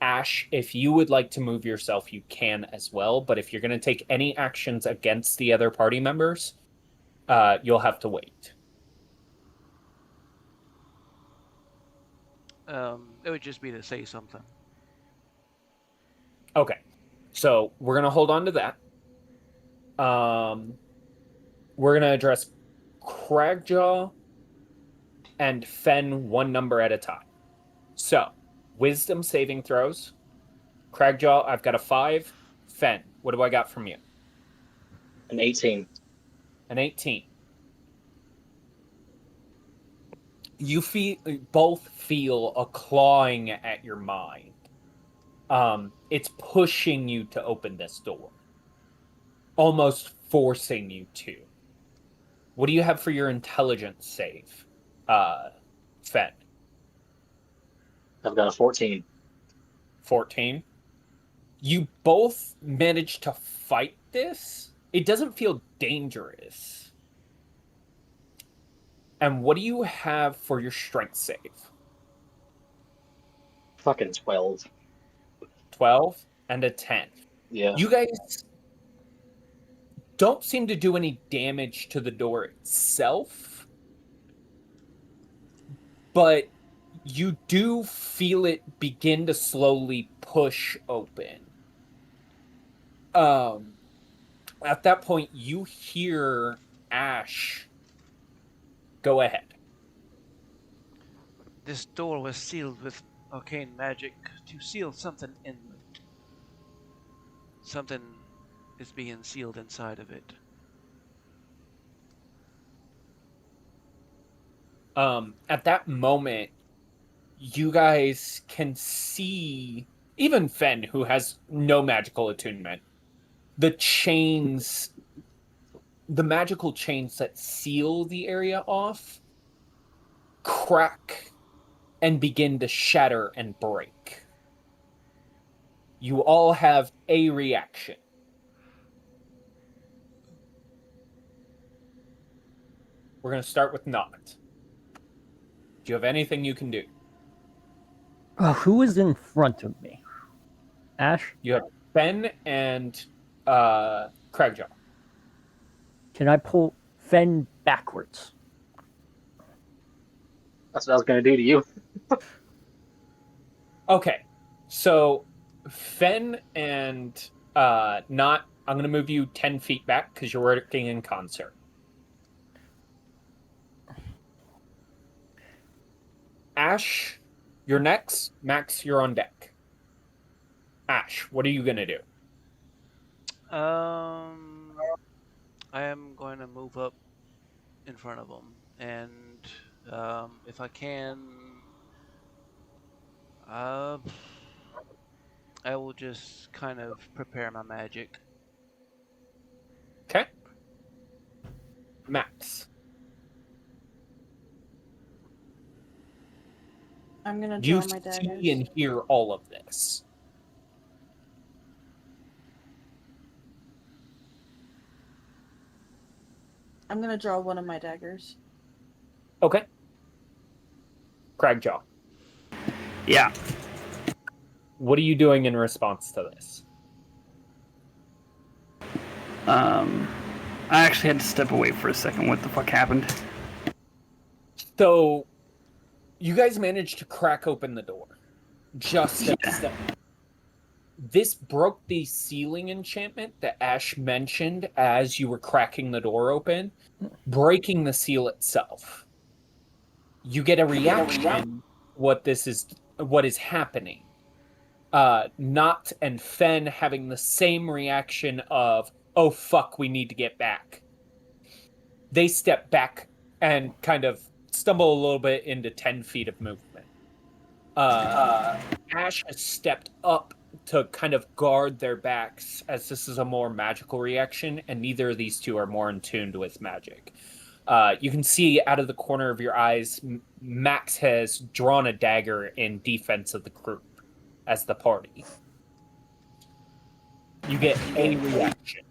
Ash, if you would like to move yourself, you can as well. But if you're going to take any actions against the other party members, you'll have to wait. It would just be to say something. Okay. So we're going to hold on to that. We're going to address Cragjaw and Fen one number at a time. So, wisdom saving throws. Cragjaw, I've got a 5. Fen, what do I got from you? An 18. An 18. You both feel a clawing at your mind. It's pushing you to open this door. Almost forcing you to. What do you have for your intelligence save, Fen? I've got a 14. 14. You both managed to fight this. It doesn't feel dangerous. And what do you have for your strength save? Fucking 12. 12 and a 10. Yeah. You guys don't seem to do any damage to the door itself, but you do feel it begin to slowly push open. At that point, you hear Ash. Go ahead. This door was sealed with arcane magic to seal something inland. Something is being sealed inside of it. At that moment, you guys can see, even Fen, who has no magical attunement, the chains, the magical chains that seal the area off, crack and begin to shatter and break. You all have a reaction. We're going to start with Not. Do you have anything you can do? Who is in front of me? Ash? You have Fen and Cragjaw. Can I pull Fen backwards? That's what I was gonna do to you. Okay, so Fen and Not, I'm going to move you 10 feet back because you're working in concert. Ash, you're next. Max, you're on deck. Ash, what are you going to do? I am going to move up in front of them, and if I can, I will just kind of prepare my magic. Okay. Max. I'm gonna You draw my daggers. see and hear all of this. I'm gonna draw one of my daggers. Okay. Cragjaw, Yeah. what are you doing in response to this? I actually had to step away for a second. What the fuck happened? So, you guys managed to crack open the door. Just a step. This broke the ceiling enchantment that Ash mentioned as you were cracking the door open, breaking the seal itself. You get a reaction what is happening. Knot and Fen having the same reaction of, oh fuck, we need to get back. They step back and kind of stumble a little bit into 10 feet of movement. Ash has stepped up to kind of guard their backs, as this is a more magical reaction, and neither of these two are more in tune with magic. You can see out of the corner of your eyes, Max has drawn a dagger in defense of the group as the party. You get a reaction.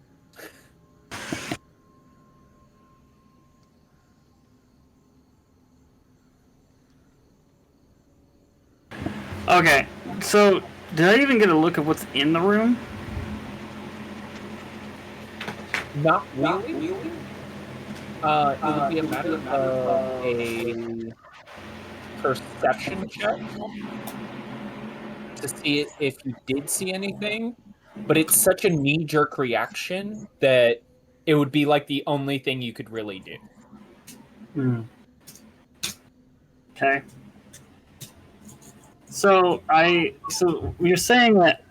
Okay, so did I even get a look at what's in the room? Not really. It would be a matter of a perception check to see if you did see anything, but it's such a knee-jerk reaction that it would be like the only thing you could really do. Okay. So you're saying that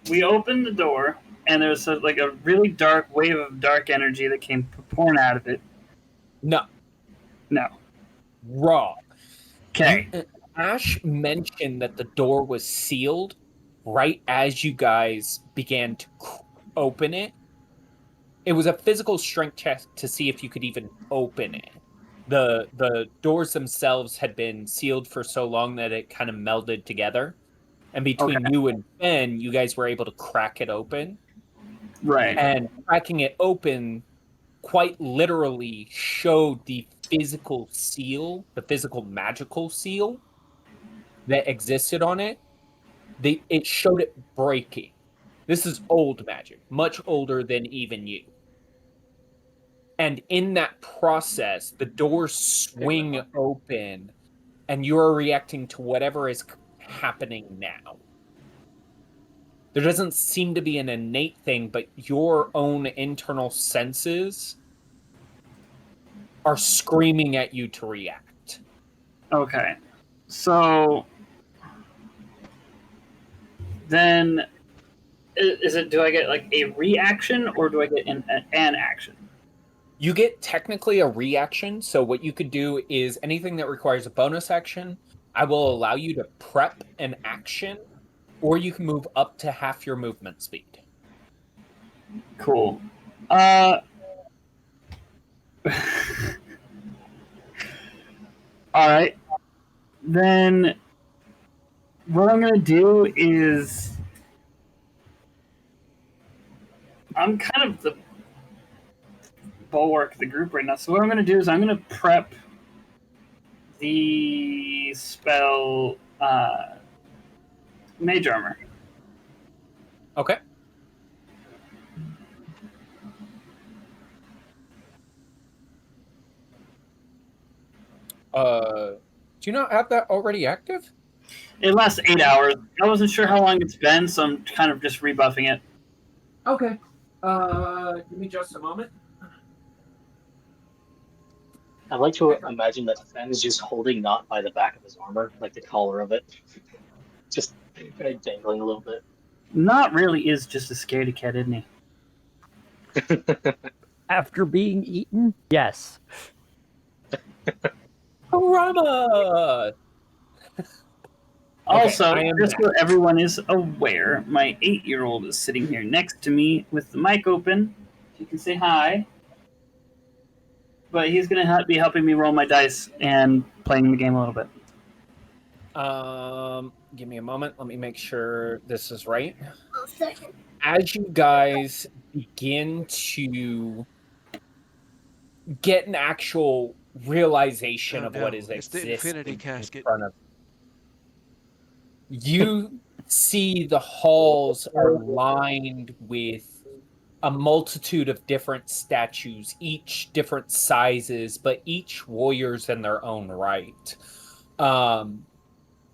we opened the door and there's a really dark wave of dark energy that came pouring out of it. No. Wrong. Okay. Ash mentioned that the door was sealed right as you guys began to open it. It was a physical strength check to see if you could even open it. The doors themselves had been sealed for so long that it kind of melded together. And between you and Ben, you guys were able to crack it open. Right. And cracking it open quite literally showed the physical seal, the physical magical seal that existed on it. It showed it breaking. This is old magic, much older than even you. And in that process, the doors swing open, and you're reacting to whatever is happening now. There doesn't seem to be an innate thing, but your own internal senses are screaming at you to react. Okay. So then do I get like a reaction or do I get an action? You get technically a reaction, so what you could do is anything that requires a bonus action, I will allow you to prep an action, or you can move up to half your movement speed. Cool. All right. Then what I'm going to do is I'm kind of the bulwark of the group right now. So what I'm going to do is I'm going to prep the spell Mage Armor. Okay. Do you not have that already active? It lasts 8 hours. I wasn't sure how long it's been, so I'm kind of just rebuffing it. Okay. Give me just a moment. I'd like to imagine that Fen is just holding Knot by the back of his armor, like the collar of it. Just kind of dangling a little bit. Knot really is just a scaredy cat, isn't he? After being eaten? Yes. Rama! Also, I am just so back. everyone is aware, my 8-year-old is sitting here next to me with the mic open. She can say hi. But he's going to be helping me roll my dice and playing the game a little bit. Give me a moment. Let me make sure this is right. As you guys begin to get an actual realization Oh of what no, is it's the infinity existing in casket. front of you, see the halls are lined with a multitude of different statues, each different sizes, but each warriors in their own right. Um,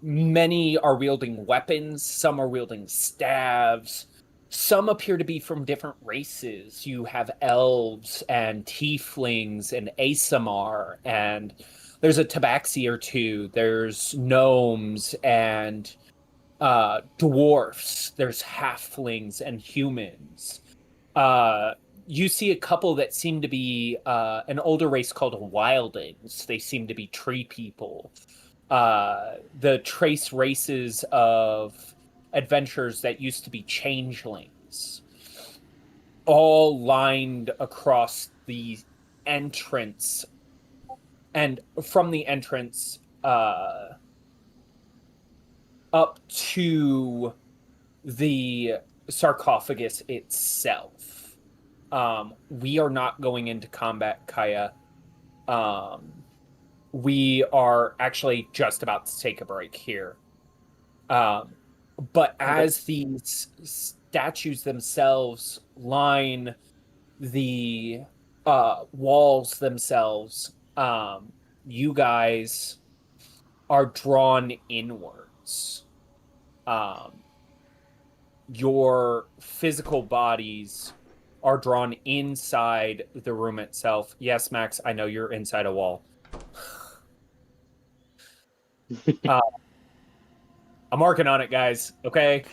Many are wielding weapons, some are wielding staves. Some appear to be from different races. You have elves and tieflings and Asamar, and there's a tabaxi or two. There's gnomes and dwarfs. There's halflings and humans. Uh, you see a couple that seem to be an older race called wildings. They seem to be tree people. The trace races of adventurers that used to be changelings, all lined across the entrance, and from the entrance up to the sarcophagus itself. We are not going into combat, Kaya. We are actually just about to take a break here. But Okay. as these statues themselves line the walls themselves, you guys are drawn inwards. Um, your physical bodies are drawn inside the room itself. Yes, Max, I know you're inside a wall. I'm working on it, guys. Okay.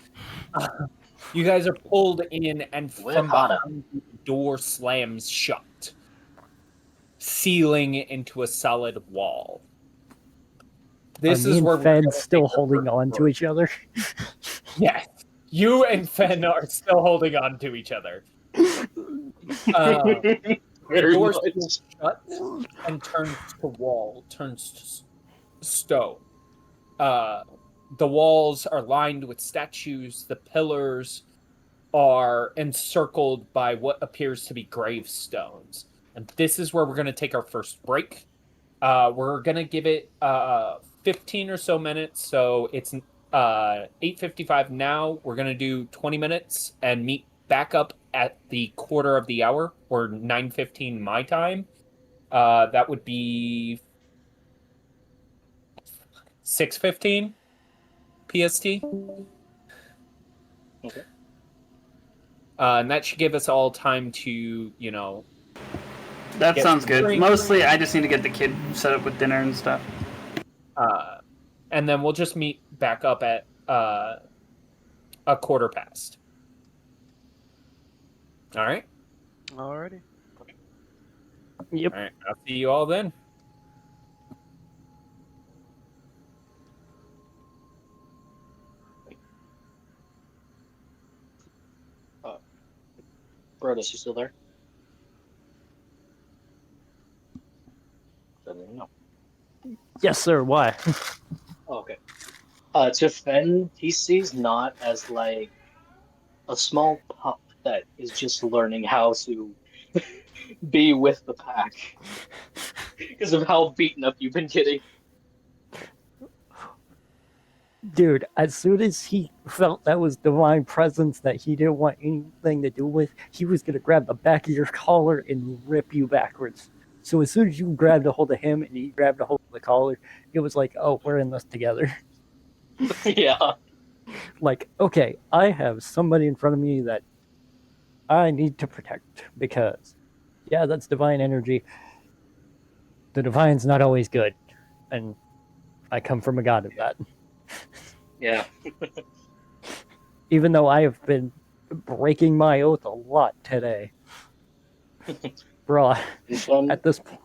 You guys are pulled in, and With from Hana. behind you, the door slams shut, sealing into a solid wall. This Are me is and where we're Fen going to still take our holding first on to break. each other? Yes, you and Fen are still holding on to each other. The Very door much. slams shut and turns to wall, turns to stone. The walls are lined with statues. The pillars are encircled by what appears to be gravestones. And this is where we're going to take our first break. We're going to give it 15 or so minutes. So it's 8:55 now. We're going to do 20 minutes and meet back up at the quarter of the hour, or 9:15 my time. That would be 6:15 PST. Okay. And that should give us all time to, That get sounds some good. drinks. Mostly, I just need to get the kid set up with dinner and stuff. And then we'll just meet back up at a quarter past. All right. Alrighty. Yep. All right. I'll see you all then. Brodus, you still there? No. Yes, sir. Why? Oh, okay. To Fen, he sees not as like a small pup that is just learning how to be with the pack because of how beaten up you've been getting. Dude, as soon as he felt that was divine presence that he didn't want anything to do with, he was going to grab the back of your collar and rip you backwards. So as soon as you grabbed a hold of him and he grabbed a hold of the collar, it was like, oh, we're in this together. Yeah. Like, okay, I have somebody in front of me that I need to protect because, yeah, that's divine energy. The divine's not always good. And I come from a god of that. Yeah. Even though I have been breaking my oath a lot today. Bro, at this point.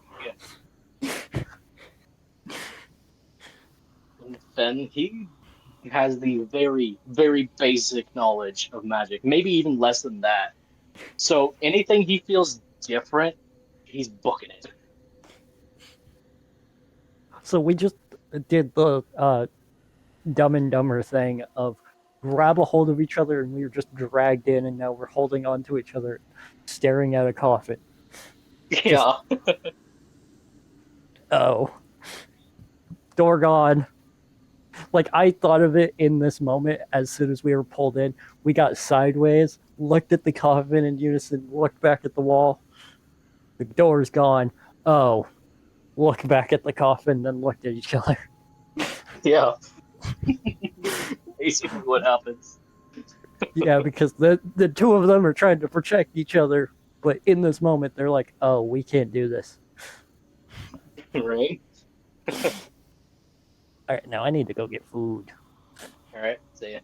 Fen, he has the very, very basic knowledge of magic, maybe even less than that. So anything he feels different, he's booking it. So we just did the Dumb and Dumber thing of grab a hold of each other and we were just dragged in and now we're holding on to each other, staring at a coffin. Yeah. Oh, door gone. Like, I thought of it in this moment as soon as we were pulled in. We got sideways, looked at the coffin in unison, looked back at the wall. The door's gone. Oh, look back at the coffin, then looked at each other. Yeah. Basically what happens. Yeah, because the two of them are trying to protect each other, but in this moment, they're like, oh, we can't do this. Right? All right, now I need to go get food. All right. See ya.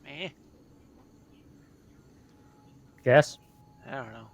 Meh. Yes? I don't know.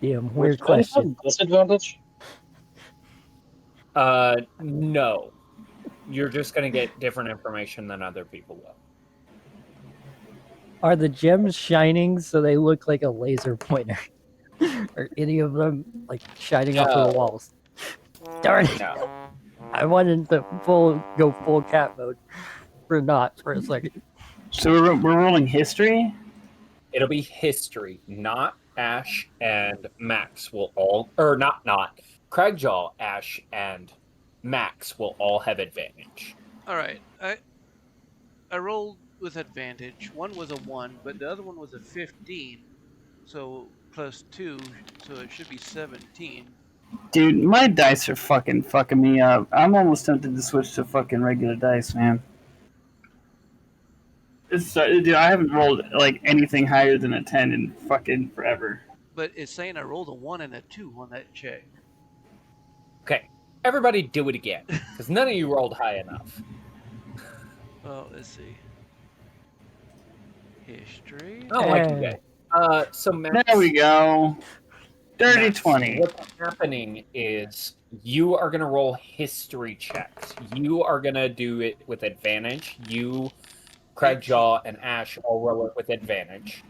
Damn, Which weird question. disadvantage? No. You're just gonna get different information than other people will. Are the gems shining so they look like a laser pointer? Are any of them like shining off of the No. walls? Darn it! No. I wanted to go full cat mode for not for a second. So we're rolling history. It'll be history, not Ash and Max will all, or not. Craigjaw, Ash, and Max will all have advantage. All right. I rolled with advantage. One was a 1, but the other one was a 15. So +2, so it should be 17. Dude, my dice are fucking me up. I'm almost tempted to switch to fucking regular dice, man. Dude, I haven't rolled like anything higher than a 10 in fucking forever. But it's saying I rolled a 1 and a 2 on that check. Okay, everybody do it again, because none of you rolled high enough. Well, let's see. History. I don't like you guys. So Max, There we go. Dirty Max, 20. what's happening is you are going to roll history checks. You are going to do it with advantage. You, Craigjaw, and Ash all roll it with advantage.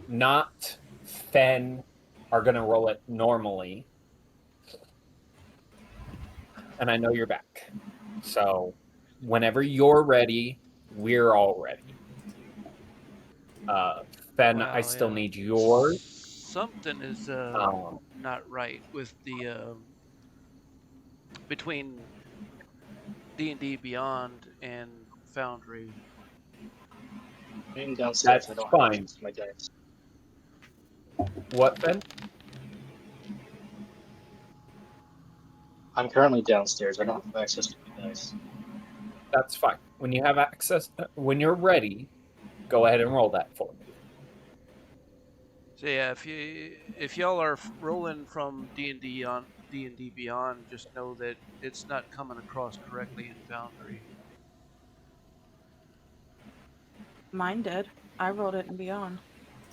Not Fen are going to roll it normally. And I know you're back. So whenever you're ready, we're all ready. Fen, Wow, I still yeah. need yours. Something is not right with the between D&D Beyond and Foundry. I'm downstairs. That's I don't fine. have access to my dice. What, Fen? I'm currently downstairs. I don't have access to my dice. That's fine. When you have access, when you're ready, go ahead and roll that for me. So yeah, if y'all are rolling from D&D on D&D Beyond, just know that it's not coming across correctly in Foundry. Mine did. I rolled it and beyond.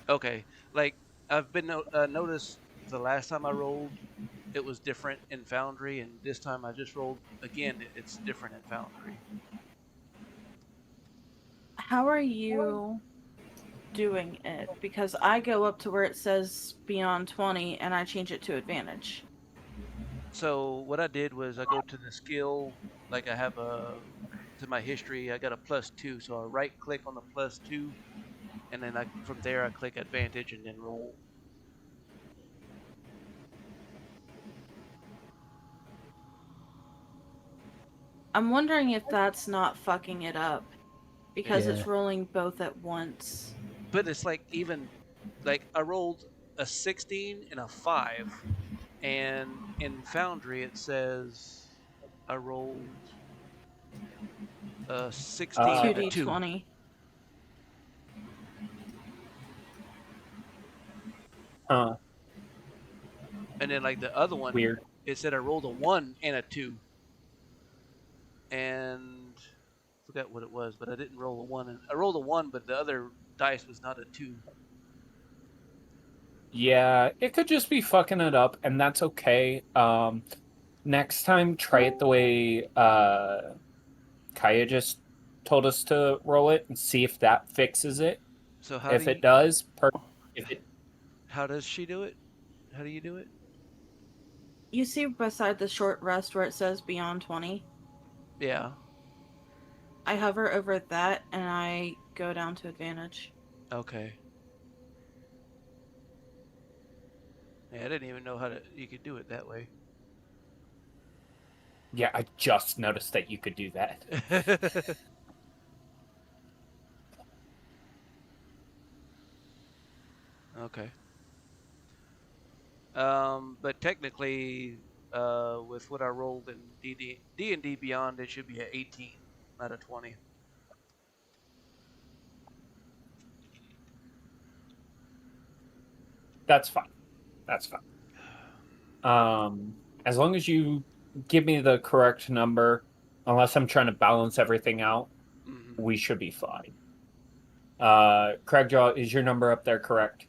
Okay, like I've been noticed the last time I rolled, it was different in Foundry, and this time I just rolled again. It's different in Foundry. How are you doing it? Because I go up to where it says beyond 20 and I change it to advantage. So what I did was I go to the skill, like I have to my history, I got a +2, so I right click on the +2, and then from there I click advantage and then roll. I'm wondering if that's not fucking it up. Because Yeah. it's rolling both at once. But it's like even, like I rolled a 16 and a 5, and in Foundry it says I rolled a 16 and a 2. 2d20. Huh. And then like the other one, Weird. it said I rolled a 1 and a 2. And I forgot what it was, but I didn't roll a 1. And I rolled a 1, but the other dice was not a 2. Yeah, it could just be fucking it up, and that's okay. Next time, try it the way Kaya just told us to roll it and see if that fixes it. So how If do it you, does, perfect. If it how does she do it? How do you do it? You see beside the short rest where it says beyond 20? Yeah. I hover over that and I go down to advantage. Okay. Yeah, I didn't even know you could do it that way. Yeah, I just noticed that you could do that. Okay. But technically, with what I rolled in D&D Beyond, it should be an 18, not a 20. That's fine. That's fine. As long as you give me the correct number, unless I'm trying to balance everything out, we should be fine. Craigjaw, is your number up there correct?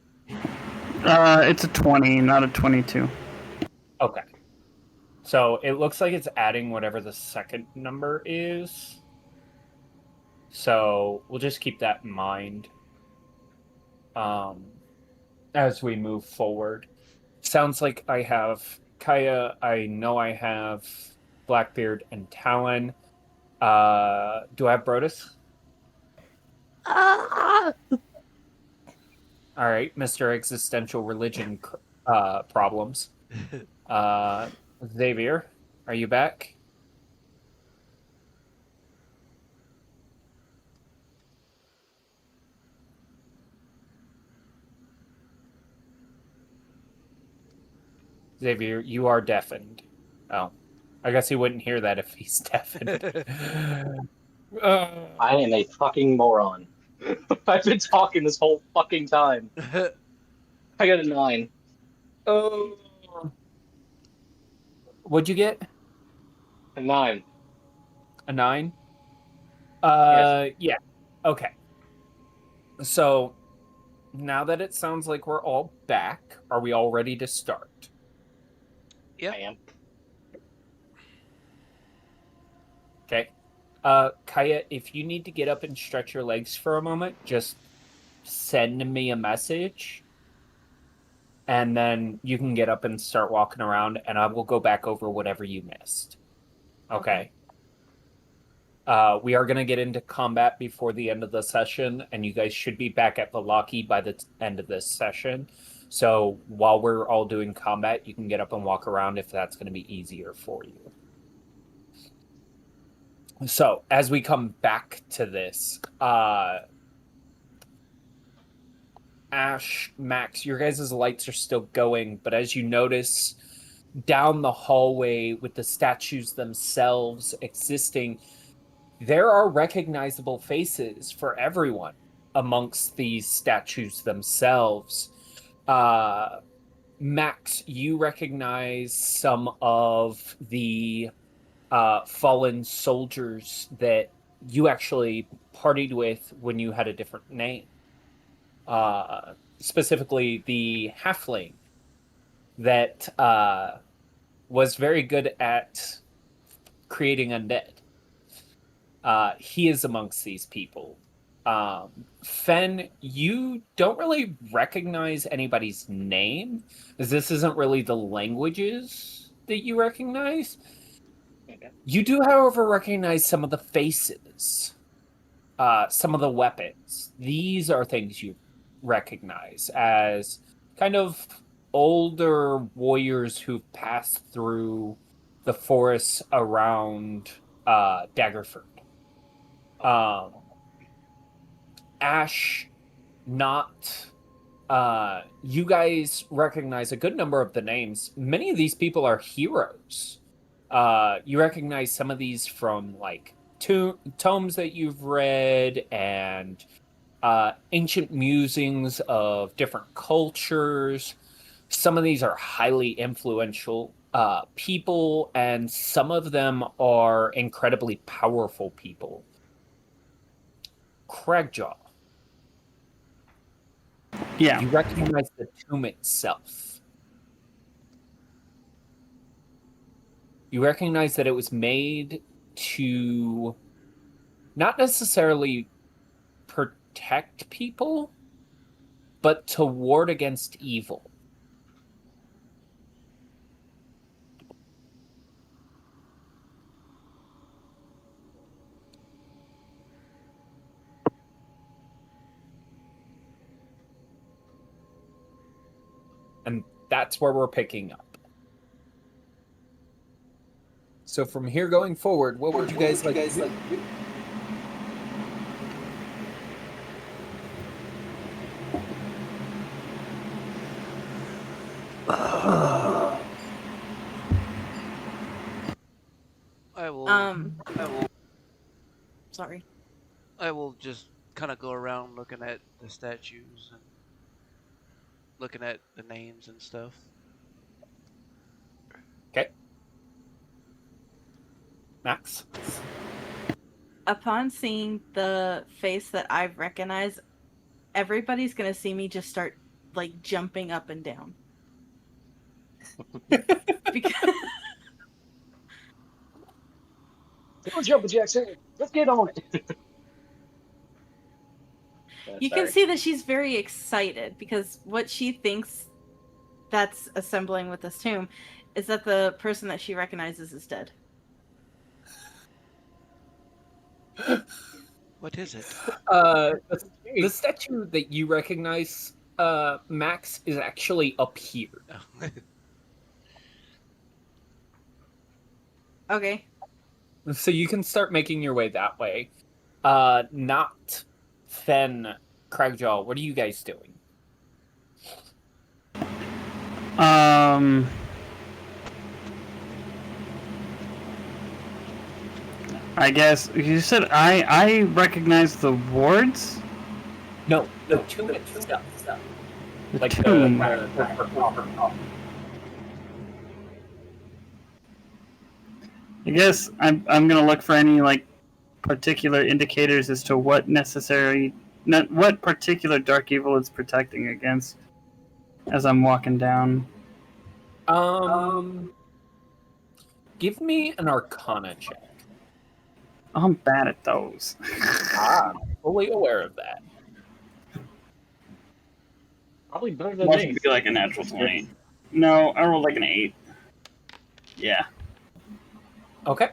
It's a 20, not a 22. Okay. So it looks like it's adding whatever the second number is. So we'll just keep that in mind as we move forward. Sounds like I have Kaya. I know I have Blackbeard and Talon. Do I have Brodus? Ah! All right, Mr. Existential Religion problems. Xavier, are you back? Xavier, you are deafened. Oh, I guess he wouldn't hear that if he's deafened. I am a fucking moron. I've been talking this whole fucking time. I got a 9. Oh, what'd you get? A 9. A 9? Yes. Yeah. Okay. So now that it sounds like we're all back, are we all ready to start? Yep. I am. Okay. Kaya, if you need to get up and stretch your legs for a moment, just send me a message. And then you can get up and start walking around, and I will go back over whatever you missed. Okay. We are going to get into combat before the end of the session, and you guys should be back at Valaki by the end of this session. So while we're all doing combat, you can get up and walk around if that's going to be easier for you. So as we come back to this, Ash, Max, your guys' lights are still going, but as you notice down the hallway with the statues themselves existing, there are recognizable faces for everyone amongst these statues themselves. Max, you recognize some of the fallen soldiers that you actually partied with when you had a different name. Specifically, the halfling that was very good at creating undead. He is amongst these people. Fen, you don't really recognize anybody's name, as this isn't really the languages that you recognize. Okay. You do, however, recognize some of the faces, some of the weapons. These are things you recognize as kind of older warriors who've passed through the forests around Daggerford. Ash, not you guys recognize a good number of the names. Many of these people are heroes. You recognize some of these from like tomes that you've read and ancient musings of different cultures. Some of these are highly influential people, and some of them are incredibly powerful people. Cragjaw. Yeah. You recognize the tomb itself. You recognize that it was made to not necessarily protect people, but to ward against evil. And that's where we're picking up. So from here going forward, what would you guys like to do? I will. Sorry. I will just kind of go around looking at the statues and looking at the names and stuff. Okay. Max? Upon seeing the face that I've recognized, everybody's gonna see me just start like jumping up and down. Because Don't jump, Jackson. Let's get on it. you can Sorry. see that she's very excited because what she thinks that's assembling with this tomb is that the person that she recognizes is dead. What is it? The statue that you recognize, Max, is actually up here. Oh. Okay. So you can start making your way that way. Not Fen, Cragjaw, what are you guys doing? I guess you said I recognize the wards. No, the tomb itself. The Like tomb. I guess I'm gonna look for any like particular indicators as to what what particular dark evil it's protecting against as I'm walking down. Give me an Arcana check. I'm bad at those. I'm fully aware of that. Probably better than Must me. be like a natural 20. No, I rolled like an 8. Yeah. Okay.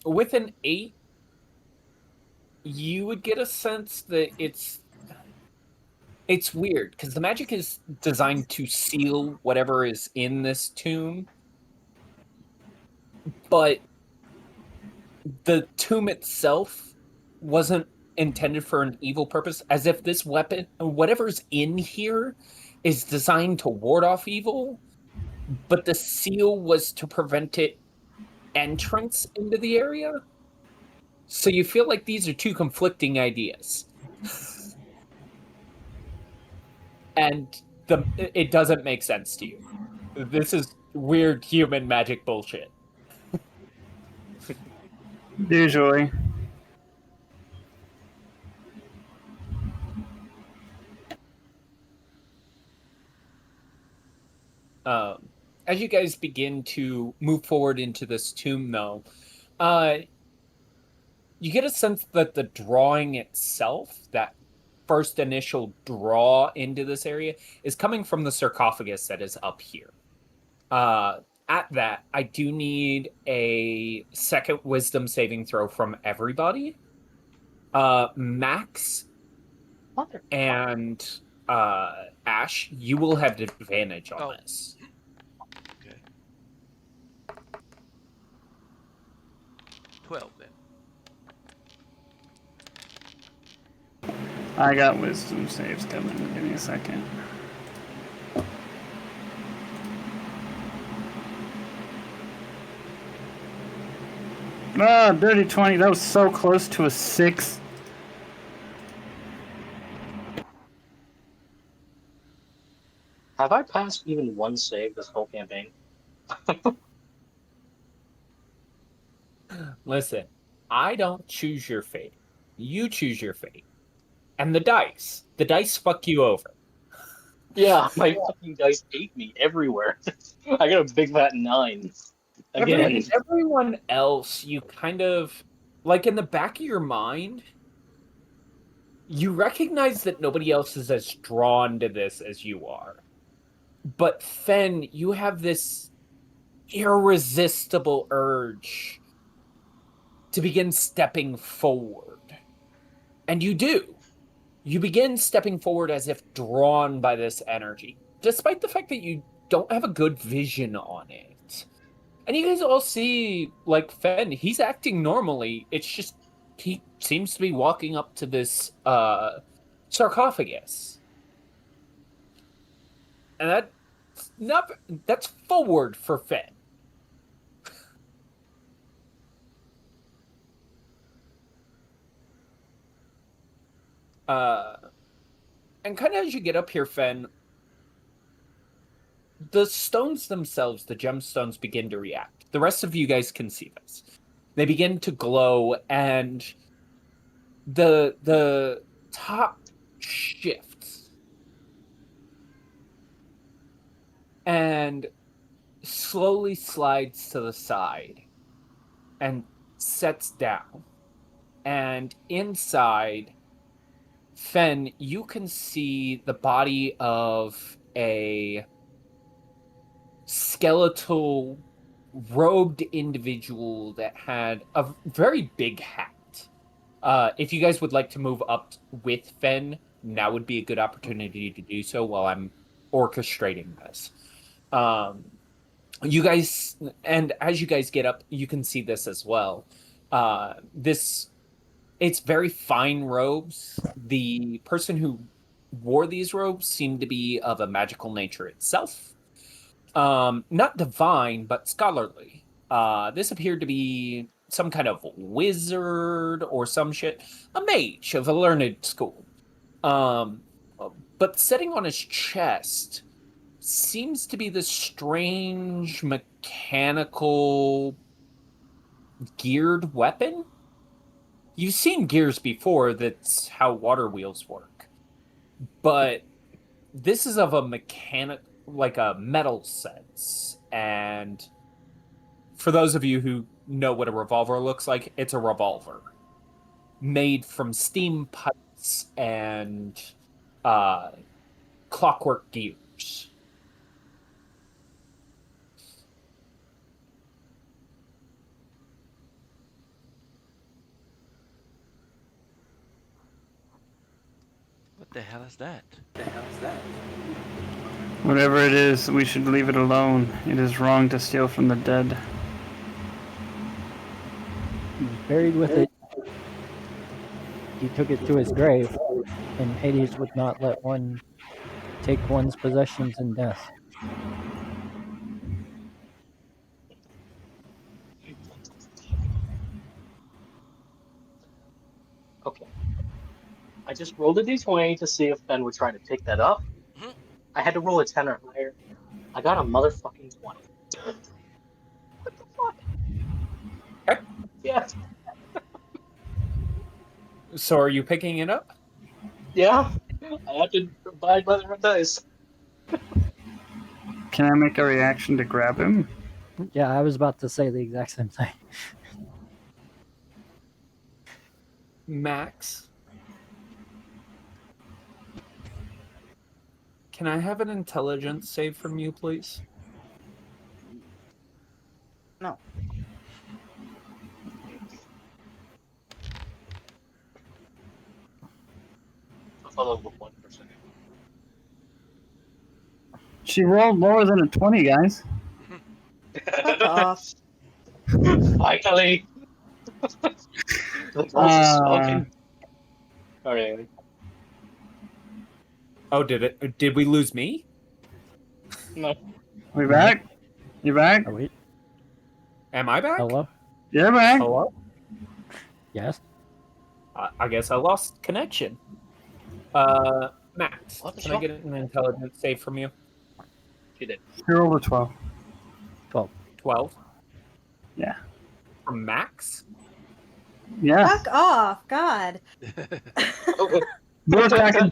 With an 8, you would get a sense that it's weird because the magic is designed to seal whatever is in this tomb, but the tomb itself wasn't intended for an evil purpose, as if this weapon, whatever's in here, is designed to ward off evil, but the seal was to prevent it entrance into the area. So you feel like these are two conflicting ideas. And it doesn't make sense to you. This is weird human magic bullshit. Usually. As you guys begin to move forward into this tomb, though, you get a sense that the drawing itself, that first initial draw into this area, is coming from the sarcophagus that is up here. At that, I do need a second wisdom saving throw from everybody. Max and Ash, you will have advantage on this. Okay. 12 then. I got wisdom saves coming. Give me a second. Ah, dirty 20. That was so close to a 6. Have I passed even one save this whole campaign? Listen, I don't choose your fate. You choose your fate. And the dice fuck you over. Yeah, my fucking dice hate me everywhere. I got a big fat 9. Again. Everyone else, you kind of, like in the back of your mind, you recognize that nobody else is as drawn to this as you are. But Fen, you have this irresistible urge to begin stepping forward. And you do. You begin stepping forward as if drawn by this energy, despite the fact that you don't have a good vision on it. And you guys all see, like, Fen, he's acting normally. It's just, he seems to be walking up to this sarcophagus. And that's forward for Fen. And kind of as you get up here, Fen, the stones themselves, the gemstones, begin to react. The rest of you guys can see this. They begin to glow, and the top shifts. and slowly slides to the side and sets down. And inside, Fen, you can see the body of a skeletal robed individual that had a very big hat. If you guys would like to move up with Fen, now would be a good opportunity to do so while I'm orchestrating this. You guys, and as you guys get up, you can see this as well. It's very fine robes. The person who wore these robes seemed to be of a magical nature itself. Not divine, but scholarly. This appeared to be some kind of wizard or some shit, a mage of a learned school. Um, but sitting on his chest seems to be this strange mechanical geared weapon. You've seen gears before, that's how water wheels work. But this is of a mechanic, like a metal sense. And for those of you who know what a revolver looks like, it's a revolver made from steam pipes and clockwork gears. What the hell is that? Whatever it is, we should leave it alone. It is wrong to steal from the dead. He's buried with it. He took it to his grave, and Hades would not let one take one's possessions in death. Okay. I just rolled a d20 to see if Ben would try to pick that up. Mhm. I had to roll a 10 or higher. I got a motherfucking 20. What the fuck? Okay. Yeah. So are you picking it up? Yeah. I have to abide by the dice. Can I make a reaction to grab him? Yeah, I was about to say the exact same thing. Max, can I have an intelligence save from you, please? No. I follow with 1%. She rolled lower than a 20, guys. Fuck off. Finally! The boss is spoken. Alright. Oh, did we lose me? No. We back? You back? Are we? Am I back? Hello? You're back. Hello? Yes? I guess I lost connection. Max, What the can I fuck? get an intelligence save from you? She did. You rolled a 12. 12? Yeah. From Max? Yeah. Fuck off. God. You were talking.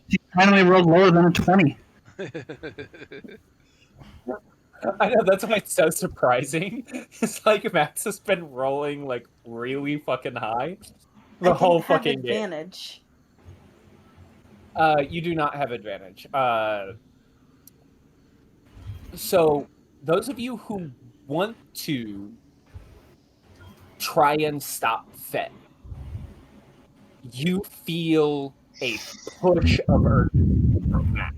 She finally rolled lower than a 20. I know, that's why it's so surprising. It's like Max has been rolling like really fucking high the I whole didn't have fucking game. advantage. You do not have advantage. So those of you who want to try and stop Fen, you feel a push of urgency from Max.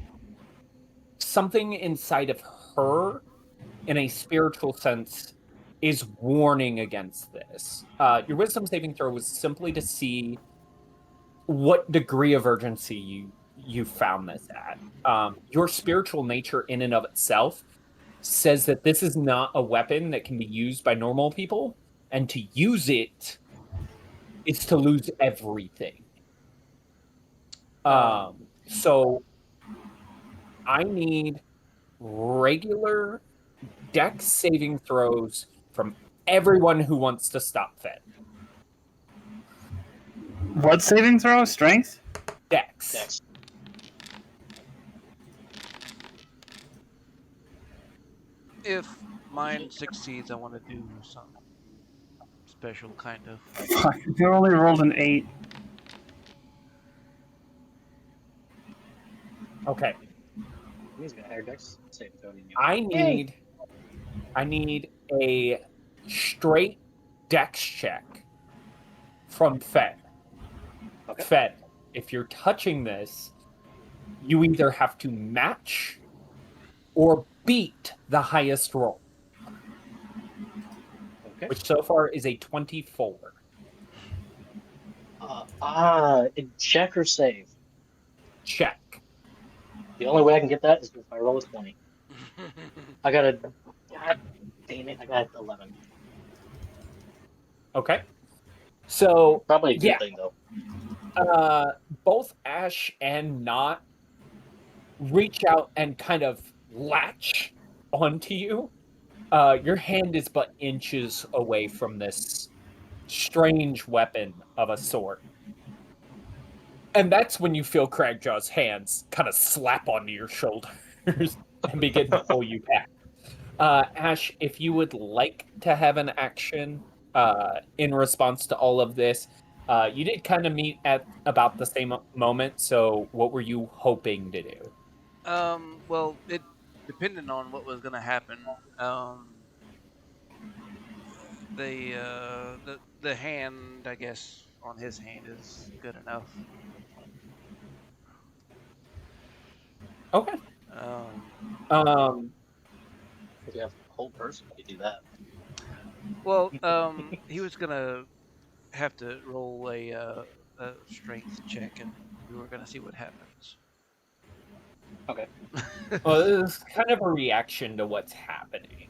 Something inside of her, in a spiritual sense, is warning against this. Your wisdom saving throw was simply to see what degree of urgency you found this at. Your spiritual nature in and of itself says that this is not a weapon that can be used by normal people, and to use it is to lose everything. So I need regular dex saving throws from everyone who wants to stop Fen. What saving throw? Strength? Dex. Next. If mine succeeds, I want to do some special kind of. Fuck, you only rolled an 8. Okay. He's got higher dex save throw than you. I need a straight dex check from Fed. Okay. Fed, if you're touching this, you either have to match or beat the highest roll, Okay. which so far is a 24. Check or save. Check. The only way I can get that is if I roll a 20. I got a. God damn it! I got 11. Okay. So, Probably a good yeah, thing though. both Ash and Not reach out and kind of latch onto you. Your hand is but inches away from this strange weapon of a sort. And that's when you feel Cragjaw's hands kind of slap onto your shoulders and begin to pull you back. Ash, if you would like to have an action in response to all of this, you did kind of meet at about the same moment. So, what were you hoping to do? Well, it depended on what was going to happen. The hand, I guess, on his hand is good enough. Okay. Um, If you have a whole person, you could do that. well, he was gonna have to roll a strength check, and we were gonna see what happens. Okay. Well, this is kind of a reaction to what's happening.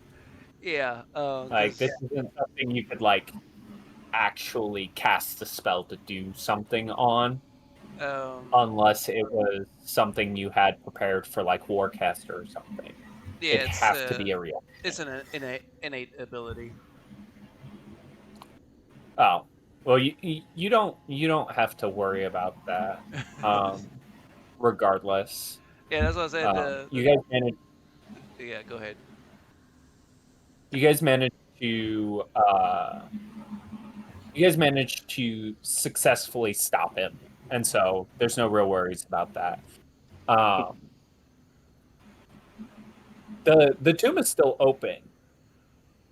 Yeah. Like, this isn't something you could, like, actually cast a spell to do something on, unless it was something you had prepared for, like, Warcaster or something. yeah, It'd have to be a reaction. It's an innate ability. Oh, well, you don't have to worry about that. Regardless, Yeah, that's what I said. you guys managed. Yeah, go ahead. You guys managed to. You guys managed to successfully stop him, and so there's no real worries about that. The tomb is still open,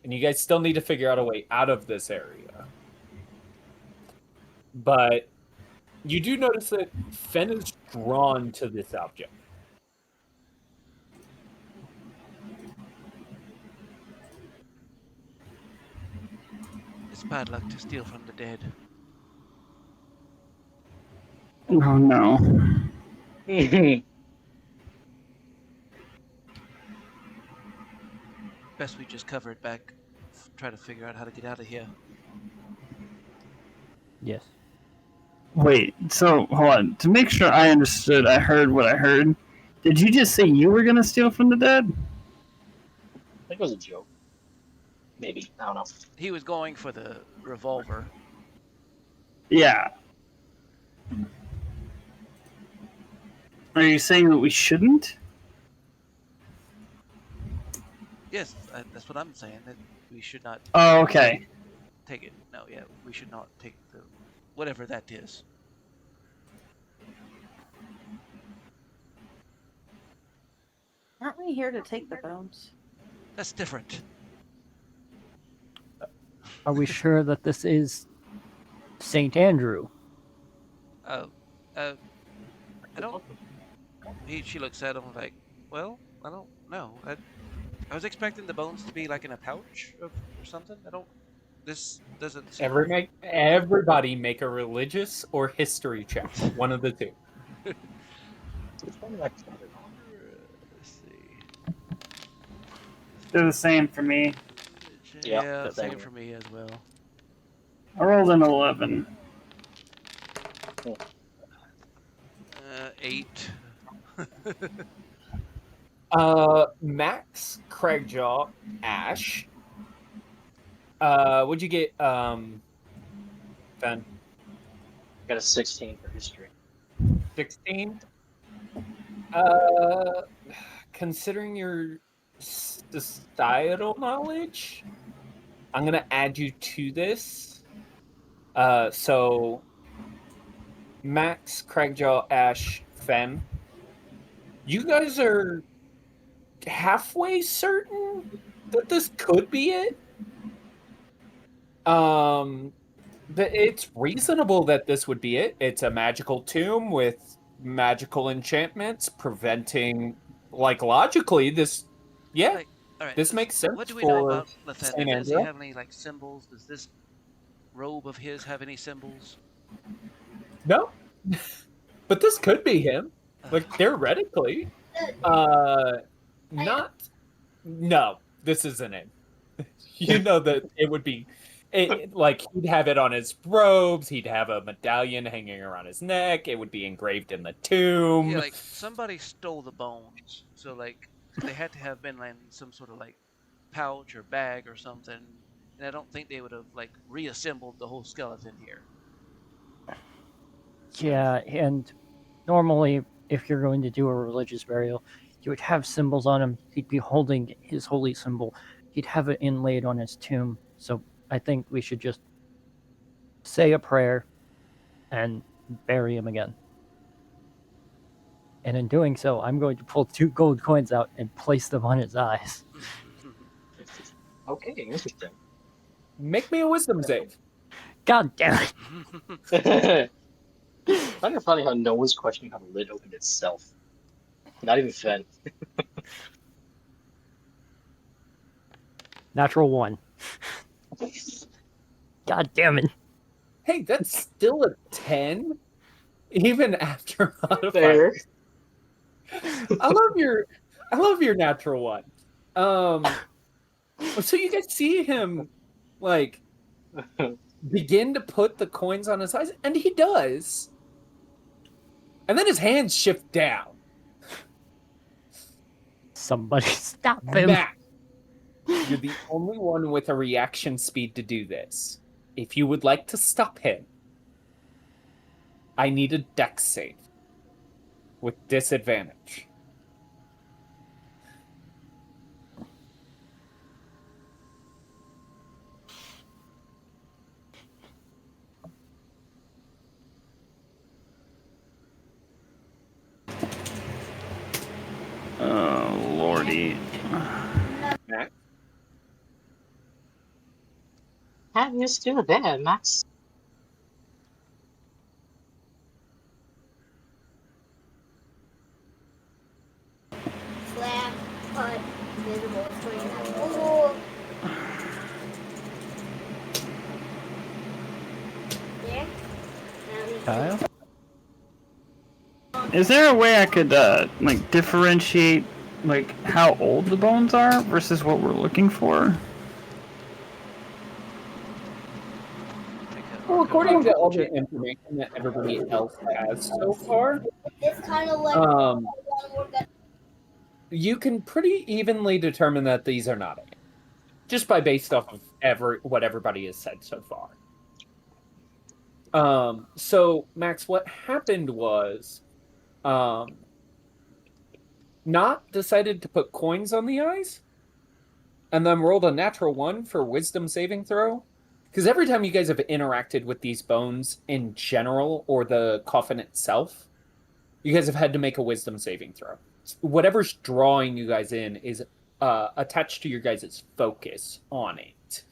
and you guys still need to figure out a way out of this area. But you do notice that Fen is drawn to this object. It's bad luck to steal from the dead. Oh no. Best we just cover it back. Try to figure out how to get out of here. Yes. Wait, so hold on. To make sure I understood, I heard what I heard. Did you just say you were gonna steal from the dead? I think it was a joke. Maybe. I don't know. He was going for the revolver. Yeah. Are you saying that we shouldn't? Yes, that's what I'm saying. That we should not Oh, okay. take it. No, yeah, we should not take the whatever that is. Aren't we here to take the bones? That's different. Are we sure that this is St. Andrew? I don't. She looks at him like, well, I don't know. I was expecting the bones to be like in a pouch or something. I don't. This doesn't seem. Everybody make a religious or history check. One of the two. Which one did I put it on? Let's see. They're the same for me. Yeah, the same same. for me as well. I rolled an 11. 8. Max, Craigjaw, Ash. What'd you get, Ben? Got a 16 for history. 16? Considering you're societal knowledge. I'm gonna add you to this. So Max, Craigjaw, Ash, Fen, you guys are halfway certain that this could be it. It's reasonable that this would be it. It's a magical tomb with magical enchantments preventing, like, logically, this. Yeah, Like, all right. this makes sense What do we know for about Lathander? Saint Does he Andrew. have any like symbols? Does this robe of his have any symbols? No, but this could be him. Like, theoretically. Not. No, this isn't it. You know that it would be. Like, he'd have it on his robes, he'd have a medallion hanging around his neck, it would be engraved in the tomb. Yeah, like somebody stole the bones, so like they had to have been in some sort of like pouch or bag or something. And I don't think they would have like reassembled the whole skeleton here. Yeah, and normally, if you're going to do a religious burial, you would have symbols on him. He'd be holding his holy symbol. He'd have it inlaid on his tomb. So I think we should just say a prayer and bury him again. And in doing so, I'm going to pull 2 gold coins out and place them on his eyes. Okay, interesting. Make me a wisdom save. God damn it! Kind of funny how no one's questioning how the lid opened itself. Not even Fen. Natural 1. God damn it. Hey, that's still a 10, even after modifier. Fair. I love your natural 1. So you guys see him, like, begin to put the coins on his eyes, and he does. And then his hands shift down. Somebody stop him. Matt, you're the only one with a reaction speed to do this. If you would like to stop him, I need a dex save with disadvantage. Oh, lordy. Matt? How you still there, Max? Slap, cut, visible, screen. Oh. There. Kyle? Is there a way I could like differentiate like how old the bones are versus what we're looking for? Well, according to all the information that everybody else has so far, It's kind of like you can pretty evenly determine that these are not it, just by based off of what everybody has said so far. So Max, what happened was, Not decided to put coins on the eyes, and then rolled a natural 1 for wisdom saving throw. Because every time you guys have interacted with these bones in general, or the coffin itself, you guys have had to make a wisdom saving throw. Whatever's drawing you guys in is attached to your guys' focus on it.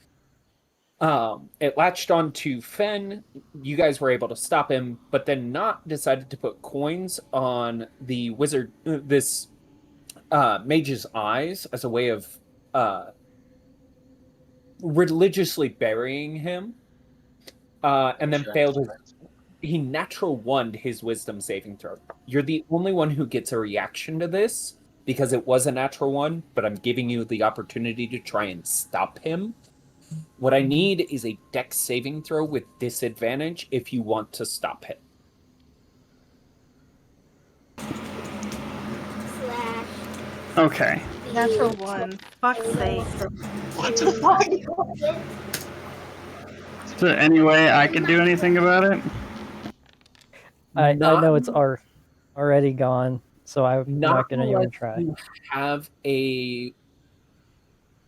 It latched onto Fen. You guys were able to stop him, but then Not decided to put coins on the wizard, this mage's eyes, as a way of religiously burying him, and then failed his. He natural 1'd his wisdom saving throw. You're the only one who gets a reaction to this because it was a natural 1, but I'm giving you the opportunity to try and stop him. What I need is a dex saving throw with disadvantage if you want to stop him. slash. Okay. Natural 1. Fuck's sake. What the fuck? Is there any way I can do anything about it? I know it's already gone, so I'm not going to even try. You have a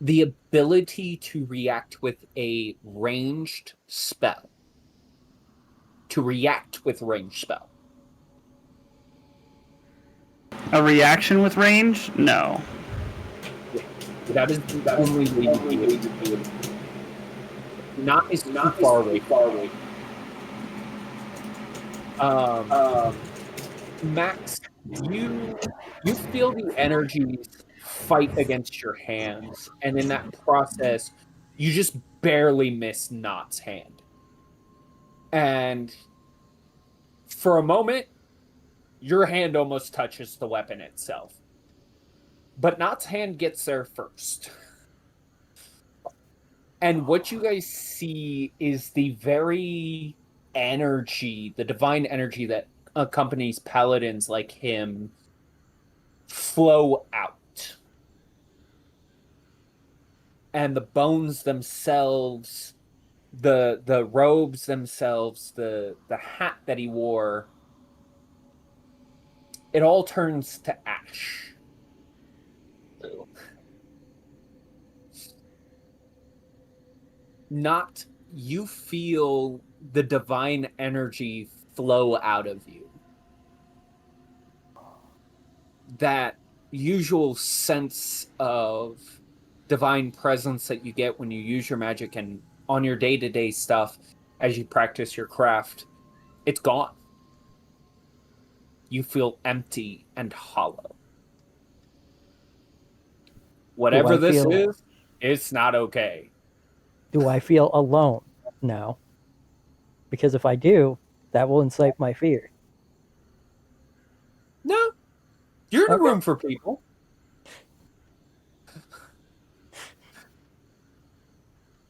the ability to react with a ranged spell. To react with ranged spell. A reaction with range? No. That is the only way to be able to do it. Not is too far away. Max, you feel the energies fight against your hands, and in that process, you just barely miss Knott's hand. And for a moment, your hand almost touches the weapon itself. But Knott's hand gets there first. And what you guys see is the very energy, the divine energy that accompanies paladins like him flow out. And the bones themselves, the robes themselves, the hat that he wore, it all turns to ash. Not you feel the divine energy flow out of you. That usual sense of divine presence that you get when you use your magic and on your day-to-day stuff as you practice your craft, it's gone. You feel empty and hollow. Whatever this is, it's not okay. Do I feel alone now? Because if I do, that will incite my fear. No. You're in a room for people.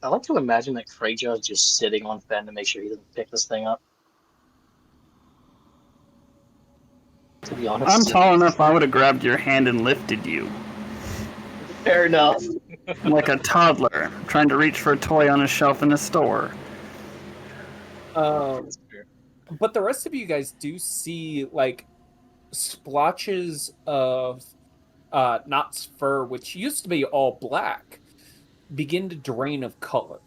I like to imagine that Kraja is just sitting on Fen to make sure he doesn't pick this thing up. To be honest. I'm tall enough, I would have grabbed your hand and lifted you. Fair enough. Like a toddler trying to reach for a toy on a shelf in a store. But the rest of you guys do see, like, splotches of Knott's fur, which used to be all black, begin to drain of color.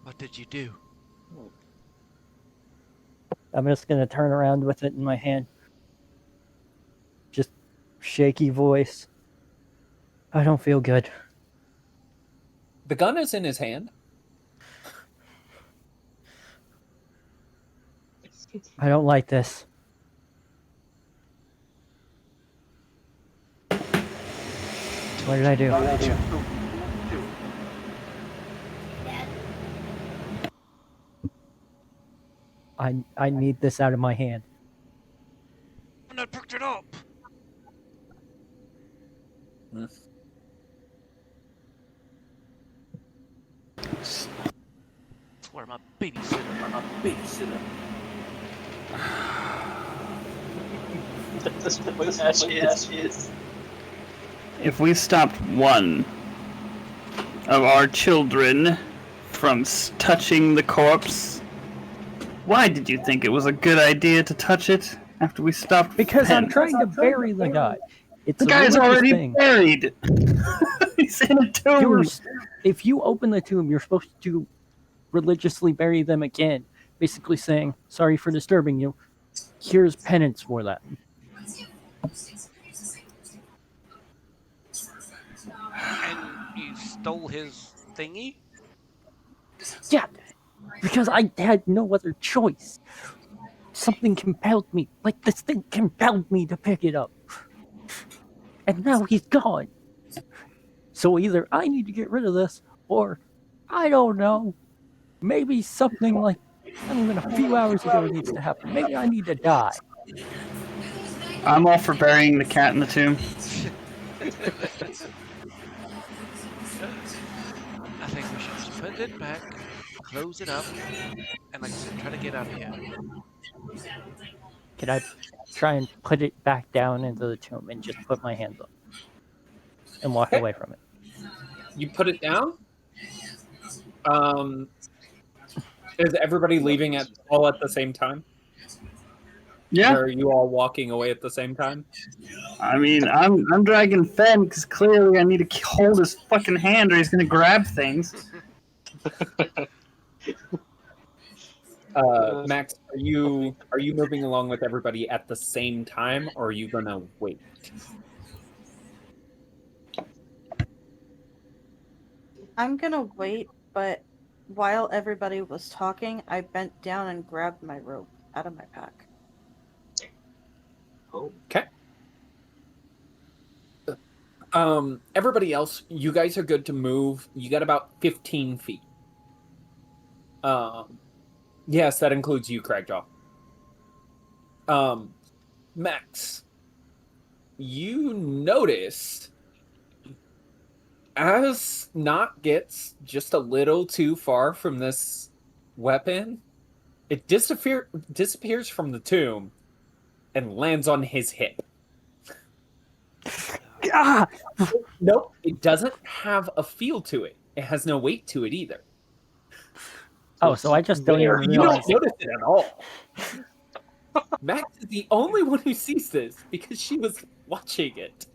What did you do? I'm just going to turn around with it in my hand. Just shaky voice. I don't feel good. The gun is in his hand. I don't like this. What did I do? I need this out of my hand. I'm not picked it up. Swear my babysitter. That's what that is. If we stopped one of our children from touching the corpse, why did you think it was a good idea to touch it after we stopped? Because Pen? I'm trying to bury the guy. It's The a guy's religious already thing. buried. He's in a tomb. If you open the tomb, you're supposed to religiously bury them again, basically saying, sorry for disturbing you. Here's penance for that. And you stole his thingy? Yeah, because I had no other choice. Something compelled me, like this thing compelled me to pick it up. And now he's gone. So either I need to get rid of this, or, I don't know, maybe something like, not even a few hours ago needs to happen. Maybe I need to die. I'm all for burying the cat in the tomb. I think we should just put it back, close it up, and like I said, try to get out of here. Can I try and put it back down into the tomb and just put my hands up and walk away from it? You put it down. Is everybody leaving all at the same time? Yeah. Or are you all walking away at the same time? I mean, I'm dragging Fen because clearly I need to hold his fucking hand or he's gonna grab things. Max, are you moving along with everybody at the same time, or are you gonna wait? I'm gonna wait, but while everybody was talking, I bent down and grabbed my rope out of my pack. Oh, Okay. Everybody else, you guys are good to move. You got about 15 feet. Yes, that includes you, Cragjaw. Max, you notice as Knot gets just a little too far from this weapon, it disappears from the tomb and lands on his hip. Ah! Nope, it doesn't have a feel to it. It has no weight to it either. Oh, so I just don't even You don't realize. notice it at all. Max is the only one who sees this because she was watching it.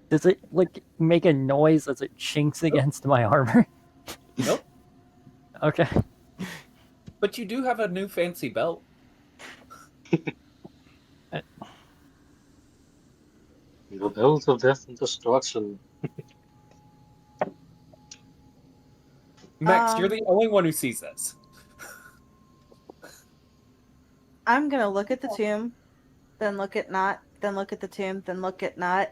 Does it like make a noise as it chinks against my armor? Nope. Okay. But you do have a new fancy belt. The belt of death and destruction. Max, you're the only one who sees this. I'm gonna look at the tomb, then look at Knot, then look at the tomb, then look at Knot,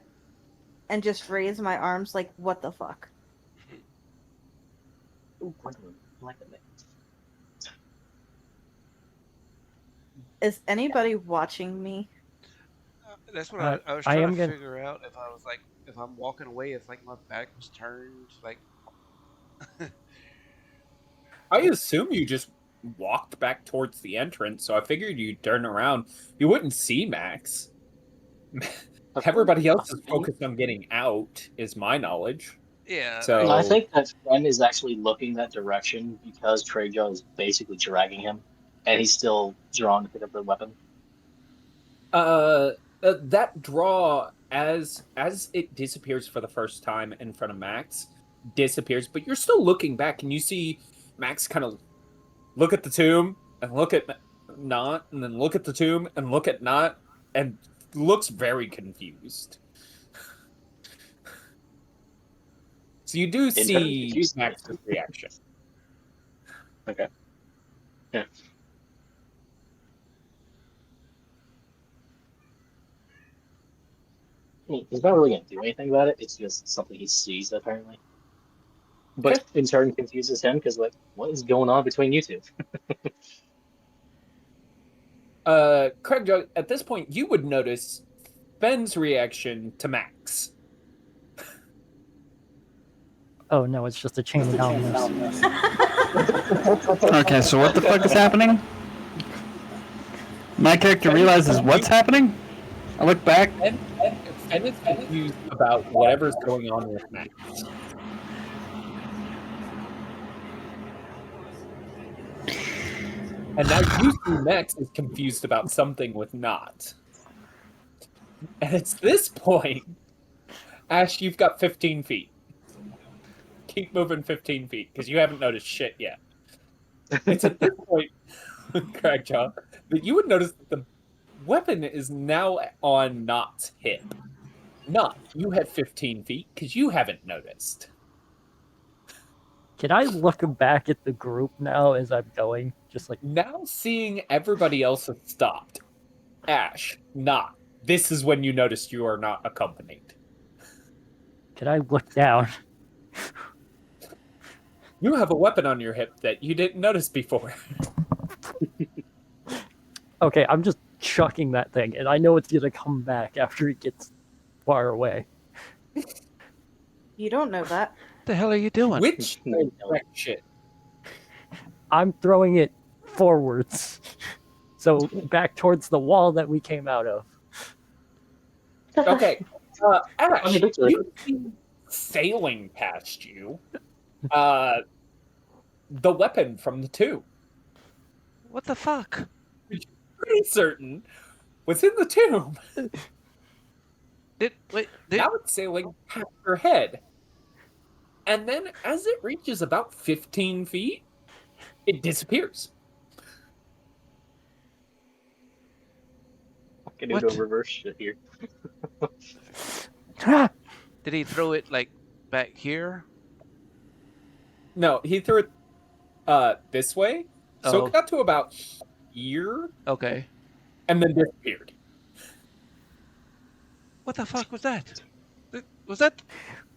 and just raise my arms like, what the fuck? Ooh, Gwendolyn, I like that name. Is anybody watching me? That's what I was I trying am to gonna- figure out. If I was like, if I'm walking away, if like my back was turned, like. I assume you just walked back towards the entrance, so I figured you'd turn around. You wouldn't see Max. Everybody else is focused on getting out, is my knowledge. Yeah. So No, I think that Fen is actually looking that direction because Trejo is basically dragging him, and he's still drawn to pick up the weapon. that draw as it disappears for the first time in front of Max disappears, but you're still looking back and you see Max kind of look at the tomb and look at Not, and then look at the tomb and look at Not, and looks very confused. So you do see confused. Max's reaction. Okay. Yeah. He's not really going to do anything about it. It's just something he sees, apparently. But in turn confuses him because, like, what is going on between you two? Craig, at this point, you would notice Ben's reaction to Max. Oh no, it's just a chain of dominoes. Okay, so what the fuck is happening? My character realizes what's happening? I look back. Ben is confused about whatever's going on with Max. And now you see Max is confused about something with Not. And it's this point, Ash, you've got 15 feet. Keep moving 15 feet, because you haven't noticed shit yet. It's at this point, Craigjaw, that you would notice that the weapon is now on Not's hip. Not, you have 15 feet, because you haven't noticed. Can I look back at the group now as I'm going? Just like, Now seeing everybody else has stopped. Ash, Not, this is when you notice you are not accompanied. can I look down? You have a weapon on your hip that you didn't notice before. Okay, I'm just chucking that thing, and I know it's gonna come back after it gets far away. You don't know that. What the hell are you doing? Which direction? I'm throwing it forwards. So back towards the wall that we came out of. Okay. Ash, Okay, victory. you see sailing past you the weapon from the tomb. What the fuck? Pretty certain was in the tomb. Did Now it's sailing past her head. And then as it reaches about 15 feet, it disappears. I can do What? no reverse shit here. Ah, Did he throw it like back here? No, he threw it this way. So Oh. it got to about here Okay. and then disappeared. What the fuck was that? Was that?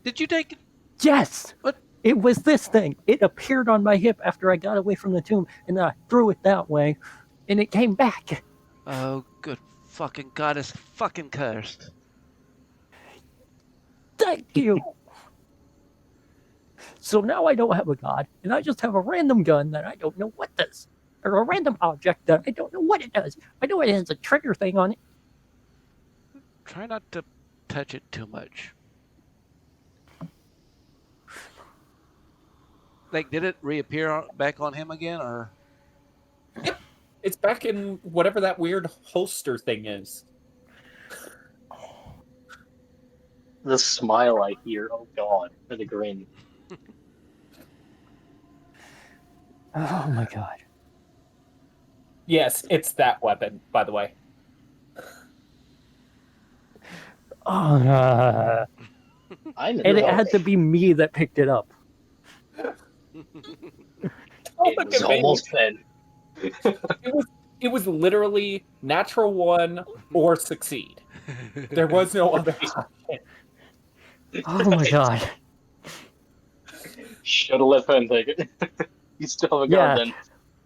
Did you take it? yes! What? It was this thing. It appeared on my hip after I got away from the tomb, and then I threw it that way, and it came back. Oh, good fucking god! It's fucking cursed. Thank you. So now I don't have a god, and I just have a random gun that I don't know what does. Or a random object that I don't know what it does. I know it has a trigger thing on it. Try not to touch it too much. Like, did it reappear back on him again, or? It's back in whatever that weird holster thing is. The smile I hear, oh god, or the grin. Oh my god. Yes, it's that weapon, by the way. Oh, I'm in and the it had to be me that picked it up. It was almost Ben. It was literally natural one or succeed. There was no other option. Oh my god. Should have let Ben take it. You still have a Yeah. gun then.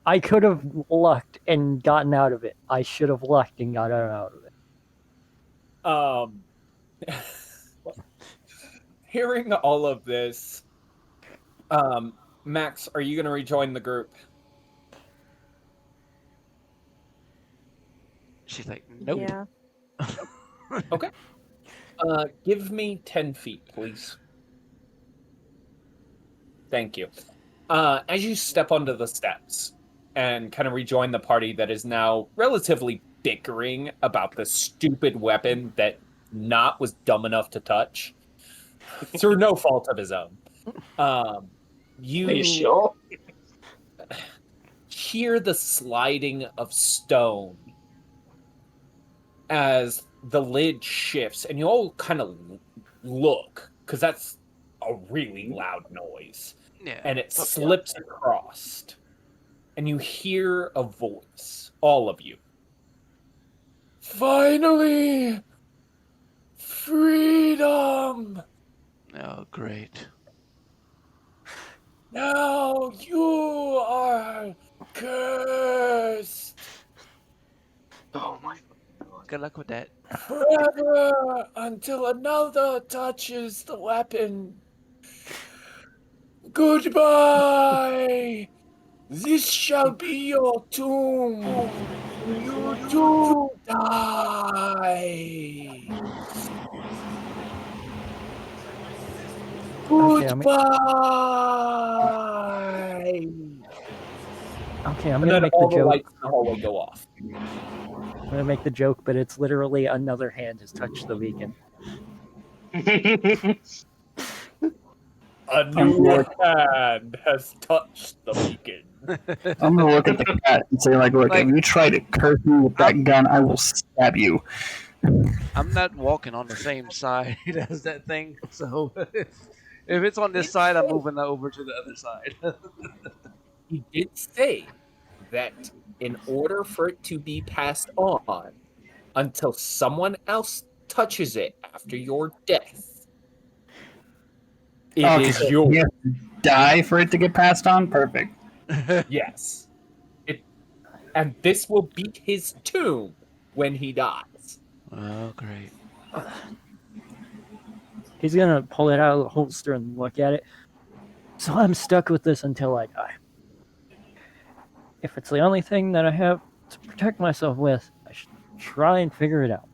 I could have lucked and gotten out of it. I should have lucked and got out of it. Hearing all of this, Max, are you going to rejoin the group? She's like, nope. Yeah. Okay. Give me 10 feet, please. Thank you. As you step onto the steps and kind of rejoin the party that is now relatively bickering about the stupid weapon that Not was dumb enough to touch through no fault of his own, you Are you sure? hear the sliding of stone as the lid shifts, and you all kind of look, because that's a really loud noise. Yeah. And it slips across. And you hear a voice, all of you. Finally! Freedom! Oh, great. Now you are cursed! Oh my god. Good luck with that. Forever until another touches the weapon. Goodbye! This shall be your tomb. You do die. Okay, Goodbye. Okay, I'm And gonna then make the all the joke. lights in the hallway go off. I'm gonna make the joke, but it's literally another hand has touched the beacon. A new hand has touched the beacon. I'm gonna look at the cat and say, like, look, Like- if you try to curse me with that gun, I will stab you. I'm not walking on the same side as that thing, so if it's on this side, I'm moving over to the other side. He did say that in order for it to be passed on until someone else touches it after your death, it is so yours. you have to die for it to get passed on? Perfect. Yes. And this will be his tomb when he dies. Oh, great. He's gonna pull it out of the holster and look at it. So I'm stuck with this until I die. If it's the only thing that I have to protect myself with, I should try and figure it out.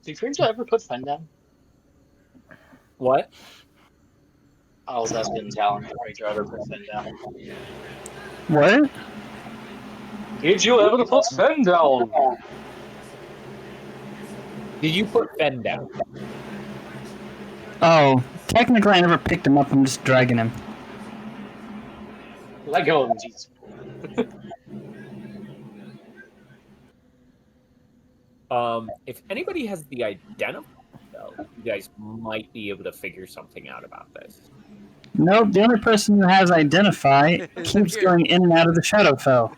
Did Cringe ever put Fen down? What? I was asking Talon if Ray Driver put Fen down. What? Did you ever put Fen down? Did you put Fen down? Oh, technically I never picked him up. I'm just dragging him. Let go of him, Jesus. If anybody has the identifier, though, you guys might be able to figure something out about this. Nope, the only person who has identify keeps Here. going in and out of the Shadowfell.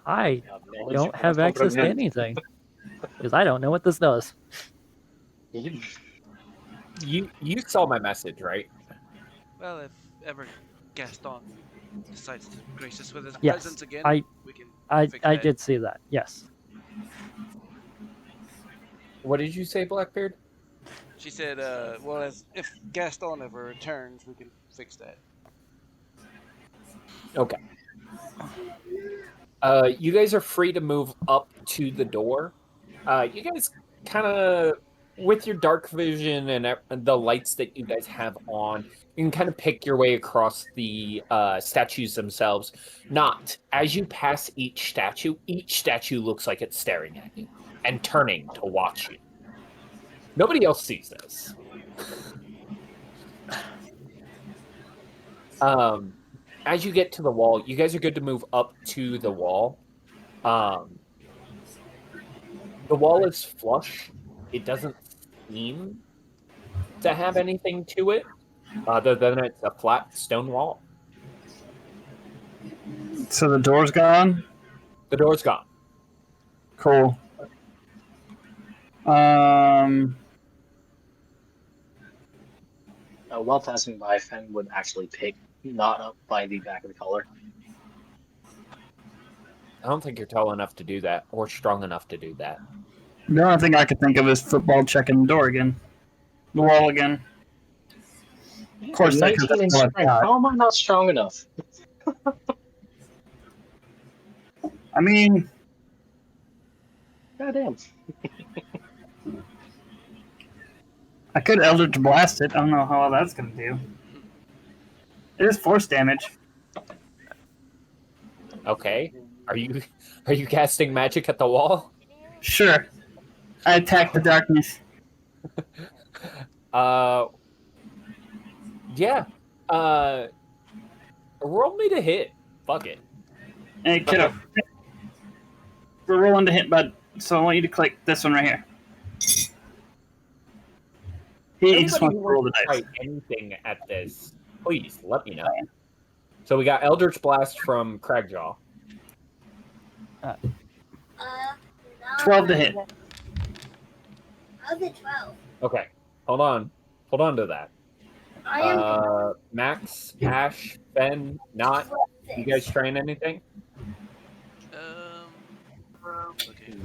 I Knowledge don't have of access to government. anything because I don't know what this does. You saw my message, right? Well, if ever Gaston decides to grace us with his Yes, presence again, I we can I fix I that. did see that. Yes. What did you say, Blackbeard? She said, well, if Gaston ever returns, we can fix that. Okay. You guys are free to move up to the door. You guys kind of, with your dark vision and the lights that you guys have on, you can kind of pick your way across the statues themselves. Not as you pass each statue looks like it's staring at you and turning to watch you. Nobody else sees this. As you get to the wall, you guys are good to move up to the wall. The wall is flush. It doesn't seem to have anything to it other than it's a flat stone wall. So the door's gone? The door's gone. Cool. While passing by, Fen would actually pick not up by the back of the collar. I don't think you're tall enough to do that or strong enough to do that. The only thing I could think of is football checking the door again. The wall again. Of course, that 19 in that's all I've strength. got. How am I not strong enough? I mean, Goddamn. I could Eldritch Blast it. I don't know how well that's going to do. It is force damage. Okay. Are you casting magic at the wall? Sure. I attack the darkness. Yeah. Roll me to hit. Fuck it. Hey, kiddo. We're rolling to hit, bud. So I want you to click this one right here. He just Anybody wants who to roll the wants to dice. try anything at this, please let me know. So we got Eldritch Blast from Cragjaw. 12 to hit. How's it 12? Okay. Hold on to that. I am Max, Ash, Ben, not. You guys trying anything? Okay.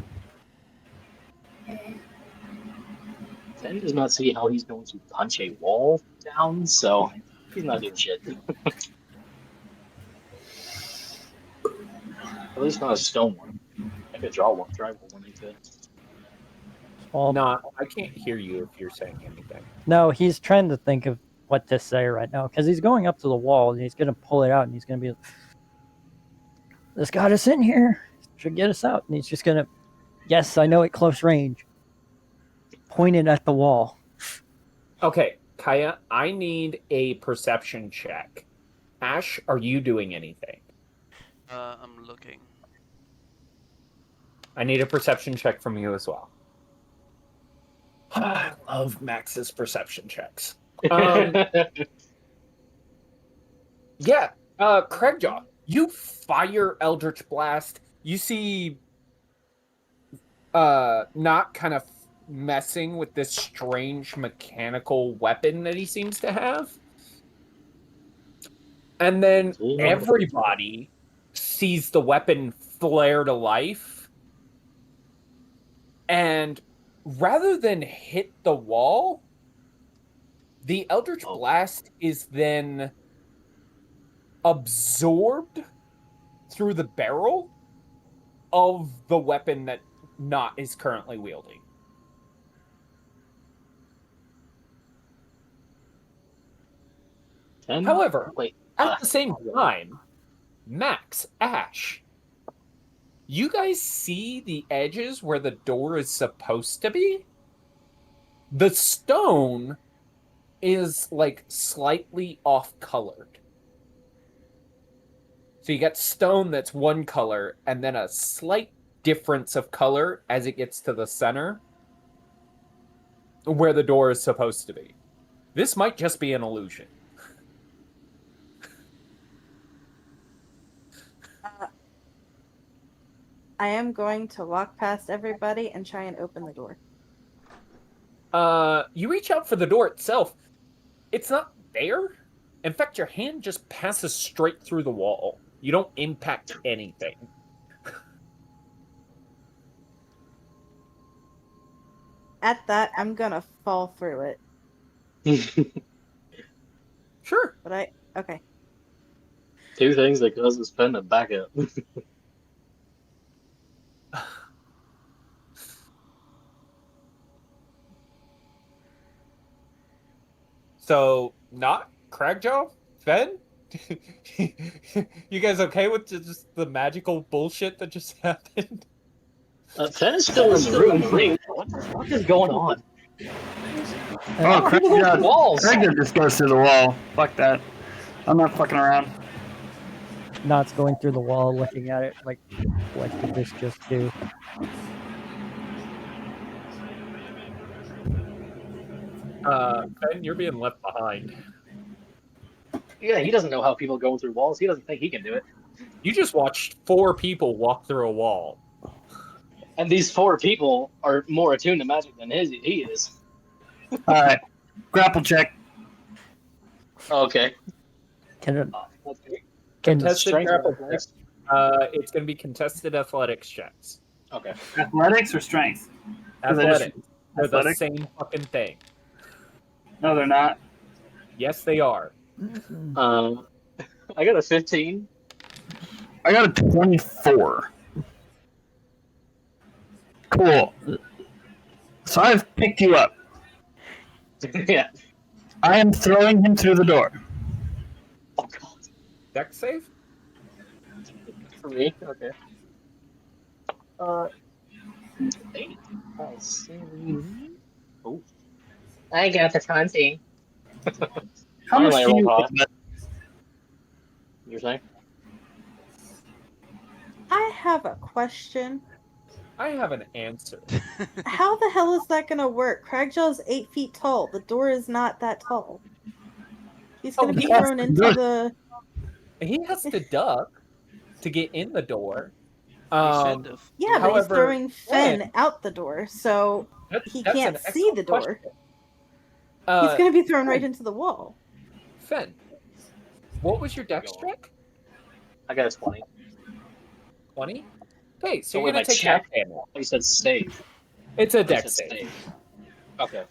Fen does not see how he's going to punch a wall down, so he's not doing shit. At least not a stone one. I could drive one into it. Well, No, I can't hear you if you're saying anything. no, he's trying to think of what to say right now because he's going up to the wall and he's going to pull it out and he's going to be, this got us in here. Should get us out. And he's just going to, yes, I know at close range. Pointed at the wall. Okay, Kaya, I need a perception check. Ash, are you doing anything? I'm looking. I need a perception check from you as well. I love Max's perception checks. Yeah, Craigjaw, you fire Eldritch Blast. You see not kind of messing with this strange mechanical weapon that he seems to have. And then everybody sees the weapon flare to life. And rather than hit the wall, the Eldritch Blast is then absorbed through the barrel of the weapon that Not is currently wielding. However, Wait. at the same time, Max, Ash, you guys see the edges where the door is supposed to be? The stone is like slightly off colored. So you got stone that's one color and then a slight difference of color as it gets to the center where the door is supposed to be. This might just be an illusion. I am going to walk past everybody and try and open the door. You reach out for the door itself. It's not there. In fact, your hand just passes straight through the wall. You don't impact anything. At that, I'm gonna fall through it. Sure. But okay. Two things that cause the spin to back up. So, not Cragjaw? Fen? You guys okay with just the magical bullshit that just happened? Fen is still in the room. Wait, what the fuck is going on? Oh, Craig Walls. just goes through the wall. Fuck that. I'm not fucking around. Knott's going through the wall, looking at it like, what did this just do? Ben, you're being left behind. Yeah, he doesn't know how people go through walls. He doesn't think he can do it. You just watched 4 people walk through a wall. And these 4 people are more attuned to magic than he is. Alright. Grapple check. Okay. Can Contested Strength grapple or checks. It's going to be contested athletics checks. Okay. Athletics or strength? Athletics. They're the Athletics? same fucking thing. No, they're not. Yes, they are. I got a 15. I got a 24. Cool. So I've picked you up. Yeah. I am throwing him through the door. Oh god. Dex save? For me? Okay. 8. I see. Oh. I got the 20. How much Finally, do you roll high. You're saying? I have a question. I have an answer. How the hell is that gonna work? Cragjaw's 8 feet tall. The door is not that tall. He's gonna be he has thrown to into duck. the. He has to duck to get in the door. Yeah, but he's However, throwing Fen Fen- out the door, so he that's can't an see the excellent door. question. He's gonna be thrown right into the wall. Fen, what was your dex check? I got a 20. 20? Okay, so So you're wait, going my to take check? half damage. You said save. It's a You dex said save. Okay.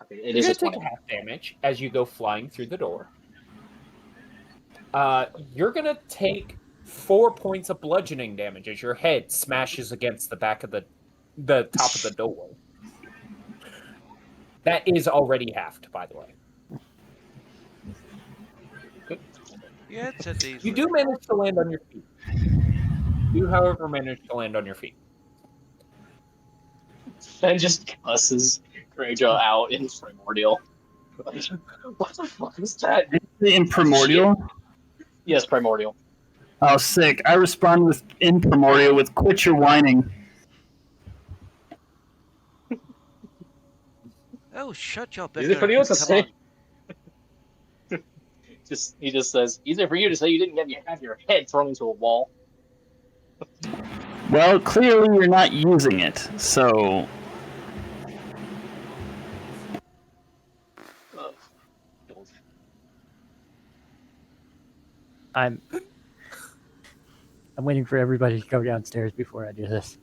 Okay, it You're is a going to take 20. half damage as you go flying through the door. You're going to take 4 points of bludgeoning damage as your head smashes against the back of the top of the door. That is already halved, by the way. Yeah, it's a decent. You do manage to land on your feet. You, however, manage to land on your feet. Fen just cusses Greyjaw out in Primordial. Like, what the fuck is that? In Primordial? Yes, Primordial. Oh, sick. I respond with in Primordial with quit your whining. Oh, shut your Easy for you to Come say. on. He just says, easier for you to say you didn't have your head thrown into a wall. Well, clearly you're not using it, so... I'm waiting for everybody to go downstairs before I do this.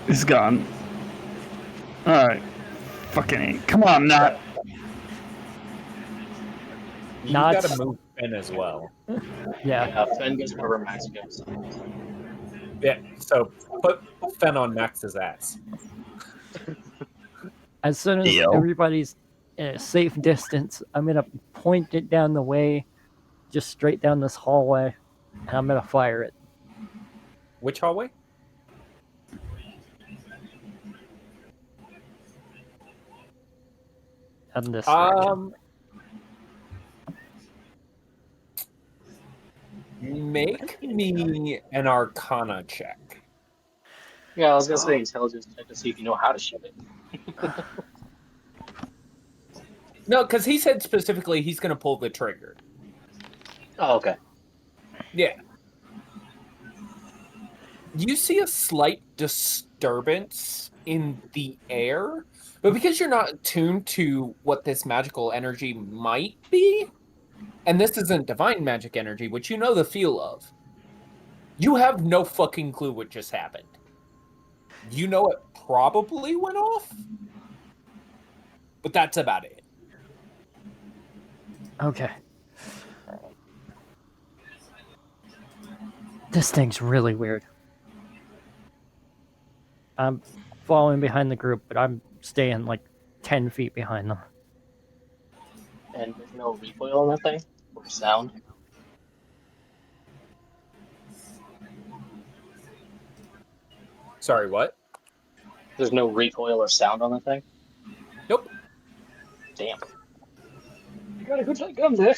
He's gone. Alright. Fucking come on, Not. You Not- got to move in as well. Yeah. Fen goes wherever Max goes. Yeah, so but Fen on Max's ass. As soon as Deal. everybody's in a safe distance, I'm gonna point it down the way, just straight down this hallway, and I'm gonna fire it. Which hallway? In this direction. Make me an Arcana check. Yeah, I was gonna say intelligence check to see if you know how to shoot it. No, because he said specifically he's going to pull the trigger. Oh, okay. Yeah. You see a slight disturbance in the air, but because you're not attuned to what this magical energy might be, and this isn't divine magic energy, which you know the feel of, you have no fucking clue what just happened. You know it probably went off, but that's about it. Okay. This thing's really weird. I'm following behind the group, but I'm staying like 10 feet behind them. And there's no recoil on that thing or sound. Sorry, what? There's no recoil or sound on that thing. Nope. Damn. You got a good tight gun there.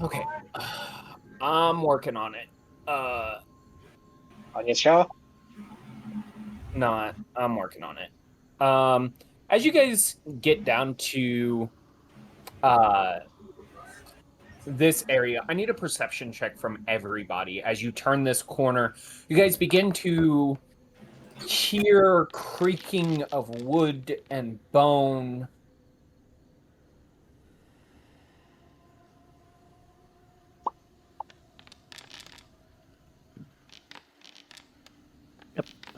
Okay. I'm working on it. On your show? Not. I'm working on it. As you guys get down to this area, I need a perception check from everybody. As you turn this corner, you guys begin to hear creaking of wood and bone.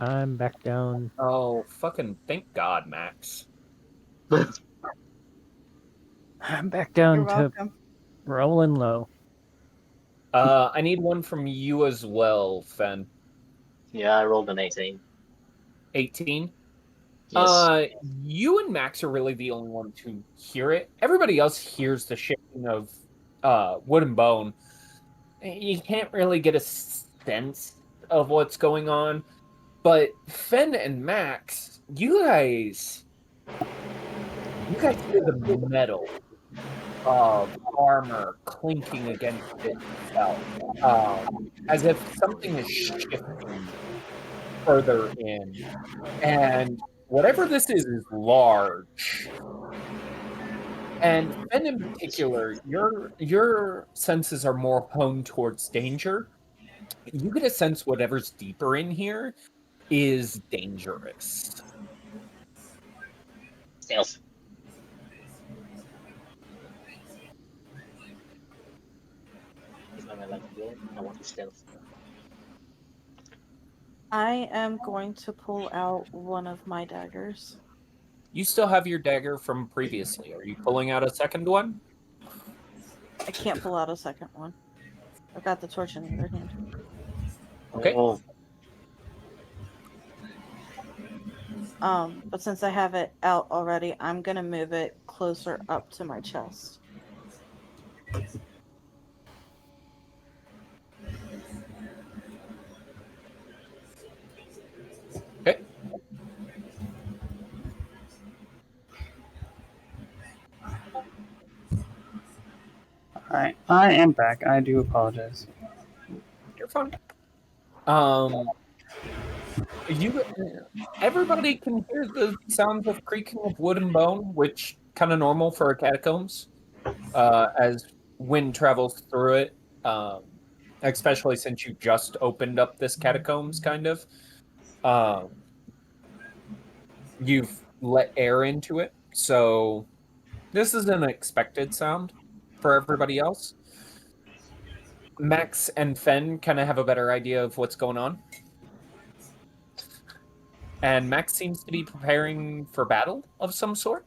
I'm back down. Oh, fucking thank God, Max. I'm back down You're to welcome. rolling low. I need one from you as well, Fen. Yeah, I rolled an 18. 18? Yes. You and Max are really the only ones who hear it. Everybody else hears the shifting of wood and bone. You can't really get a sense of what's going on. But Fen and Max, you guys hear the metal of armor clinking against itself, as if something is shifting further in. And whatever this is large. And Fen in particular, your senses are more honed towards danger. You get a sense whatever's deeper in here is dangerous. Stealth. Is what I like to do. I want to stealth. I am going to pull out one of my daggers. You still have your dagger from previously. Are you pulling out a second one? I can't pull out a second one. I've got the torch in the other hand. Okay. Oh, But since I have it out already, I'm gonna move it closer up to my chest. Okay. Alright, I am back. I do apologize. You're fine. Everybody can hear the sounds of creaking of wood and bone, which kind of normal for catacombs, as wind travels through it. Especially since you just opened up this catacombs, kind of. You've let air into it, so this is an expected sound for everybody else. Max and Fen kind of have a better idea of what's going on. And Max seems to be preparing for battle of some sort.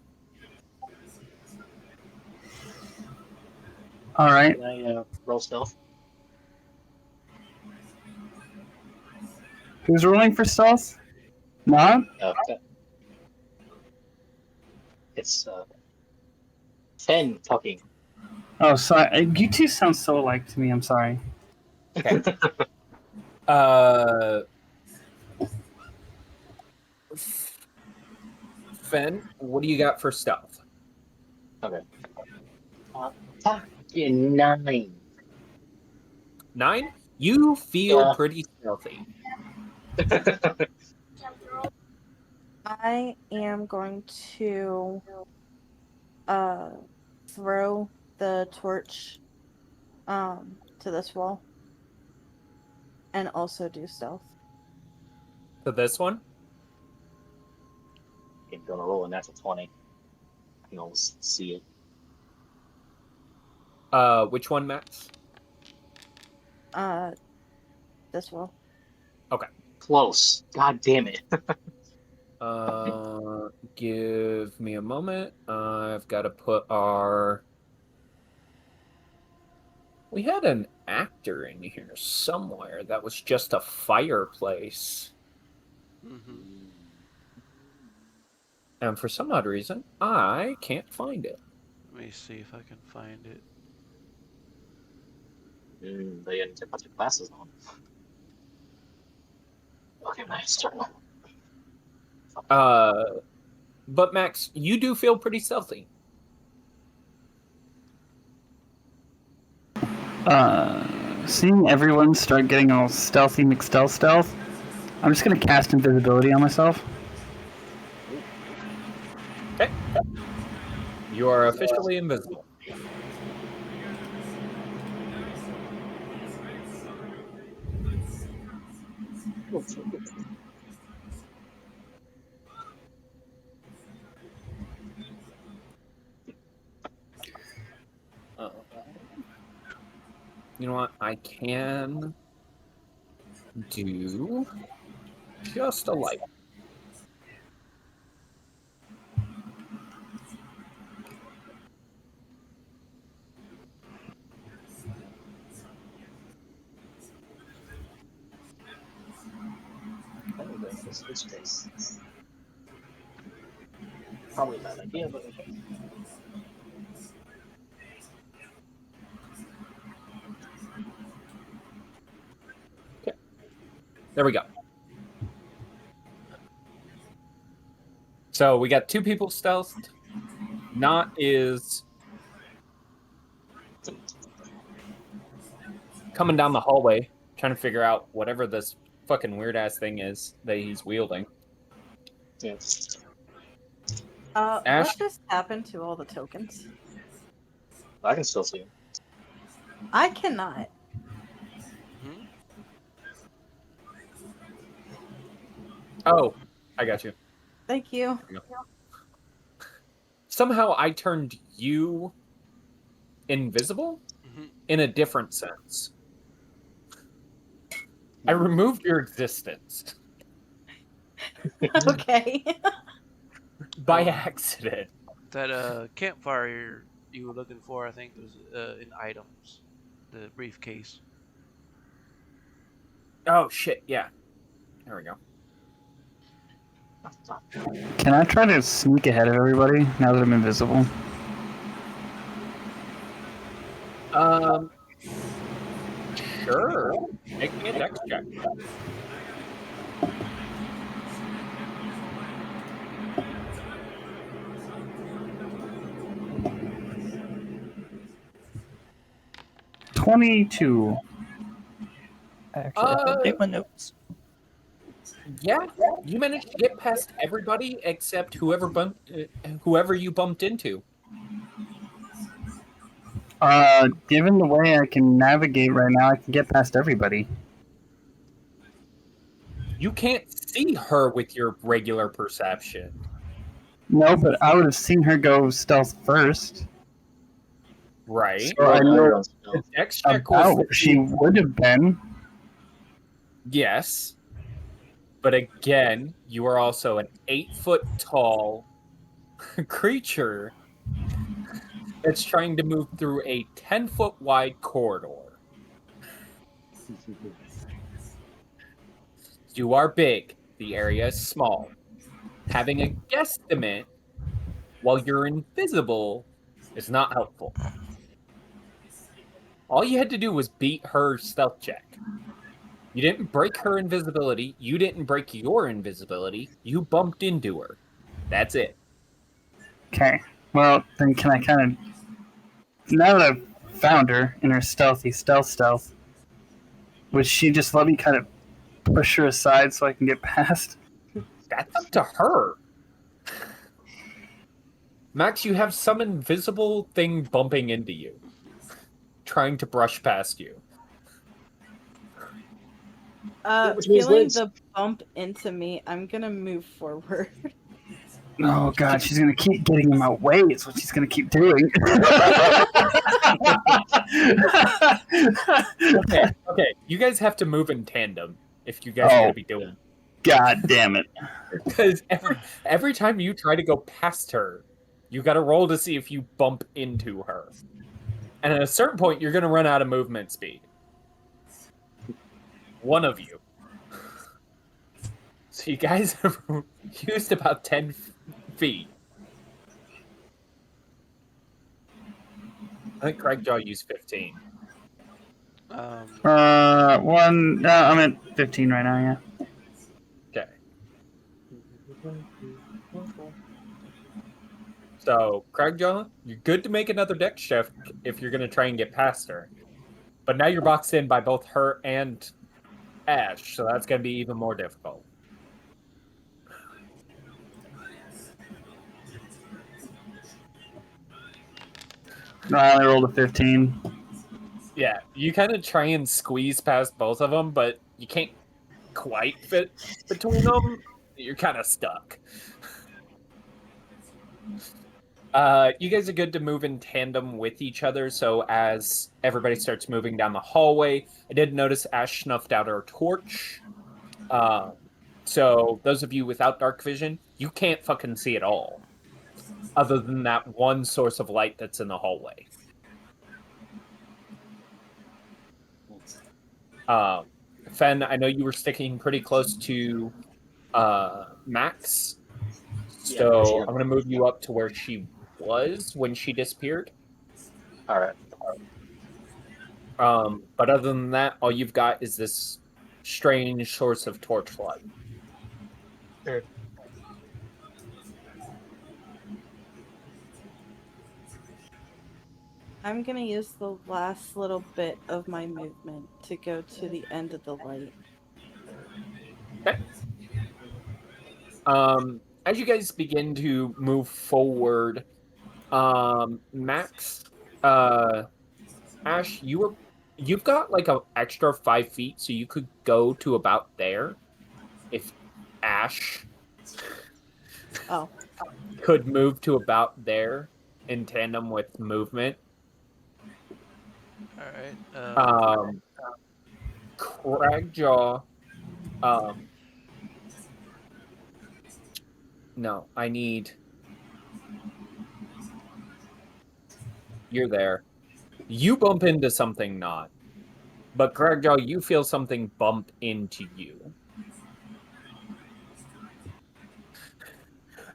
All right. Can I roll stealth? Who's rolling for stealth? Not? Okay. It's 10 talking. Oh, sorry. You two sound so alike to me. I'm sorry. Okay. Fen, what do you got for stealth? Okay. Fucking 9. 9? You feel Yeah. pretty stealthy. I am going to throw the torch to this wall and also do stealth. To this one? I'm gonna roll a natural 20. I can almost see it. Which one, Max? This wall. Okay. Close. God damn it. Give me a moment. I've got to put our... We had an actor in here somewhere that was just a fireplace. Mm-hmm. And for some odd reason, I can't find it. Let me see if I can find it. They didn't put your glasses on. Okay, nice turn. But Max, you do feel pretty stealthy. Seeing everyone start getting all stealthy McStealth, I'm just gonna cast invisibility on myself. Okay. You are officially invisible. You know what? I can do just a light. Switch case. Probably a bad idea, but okay. There we go. So we got 2 people stealthed. Not is coming down the hallway, trying to figure out whatever this fucking weird ass thing is that he's wielding. Yeah. Ash? What just happened to all the tokens? I can still see him. I cannot. Hmm? Oh, I got you. Thank you. Somehow I turned you invisible Mm-hmm. in a different sense. I removed your existence Okay. by accident. That campfire you were looking for, I think, was in items. The briefcase. Oh shit, yeah. There we go. Can I try to sneak ahead of everybody now that I'm invisible? Sure. Make me a dex check. $22. Actually, I have to update my notes. Yeah, you managed to get past everybody except whoever you bumped into. Given the way I can navigate right now, I can get past everybody. You can't see her with your regular perception. No, but I would have seen her go stealth first. Right. So I Roll better know on The stealth. dex check was about where she would have been. yes. But again, you are also an 8-foot tall creature that's trying to move through a 10-foot wide corridor. You are big. The area is small. Having a guesstimate while you're invisible is not helpful. All you had to do was beat her stealth check. You didn't break her invisibility. You didn't break your invisibility. You bumped into her. That's it. Okay. Well, then can I kind of now that I've found her in her stealth, would she just let me kind of push her aside so I can get past? That's up to her. Max, you have some invisible thing bumping into you, trying to brush past you. Which means Feeling Liz. the bump into me, I'm gonna move forward. Oh god, she's gonna keep getting in my way. Is what she's gonna keep doing. Okay. You guys have to move in tandem if you guys are going to be doing. God damn it! Because every time you try to go past her, you got to roll to see if you bump into her. And at a certain point, you're going to run out of movement speed. One of you. So you guys have used about 10 feet. I think Craigjaw used 15. One. No, I'm at 15 right now. Yeah. Okay. So, Craigjaw, you're good to make another dex check if you're going to try and get past her. But now you're boxed in by both her and Ash, so that's going to be even more difficult. No, I only rolled a 15. Yeah, you kind of try and squeeze past both of them, but you can't quite fit between them. You're kind of stuck. You guys are good to move in tandem with each other, so as everybody starts moving down the hallway, I did notice Ash snuffed out her torch. So those of you without dark vision, you can't fucking see at all, other than that one source of light that's in the hallway. Fen, I know you were sticking pretty close to Max, so I'm going to move you up to where she was when she disappeared. All right. But other than that, all you've got is this strange source of torchlight. Sure. I'm gonna use the last little bit of my movement to go to the end of the light. Okay. As you guys begin to move forward, Max, Ash, you've got like an extra 5 feet, so you could go to about there. If Ash could move to about there in tandem with movement. All right. Cragjaw. No, I need. You're there. You bump into something not. But Cragjaw, you feel something bump into you.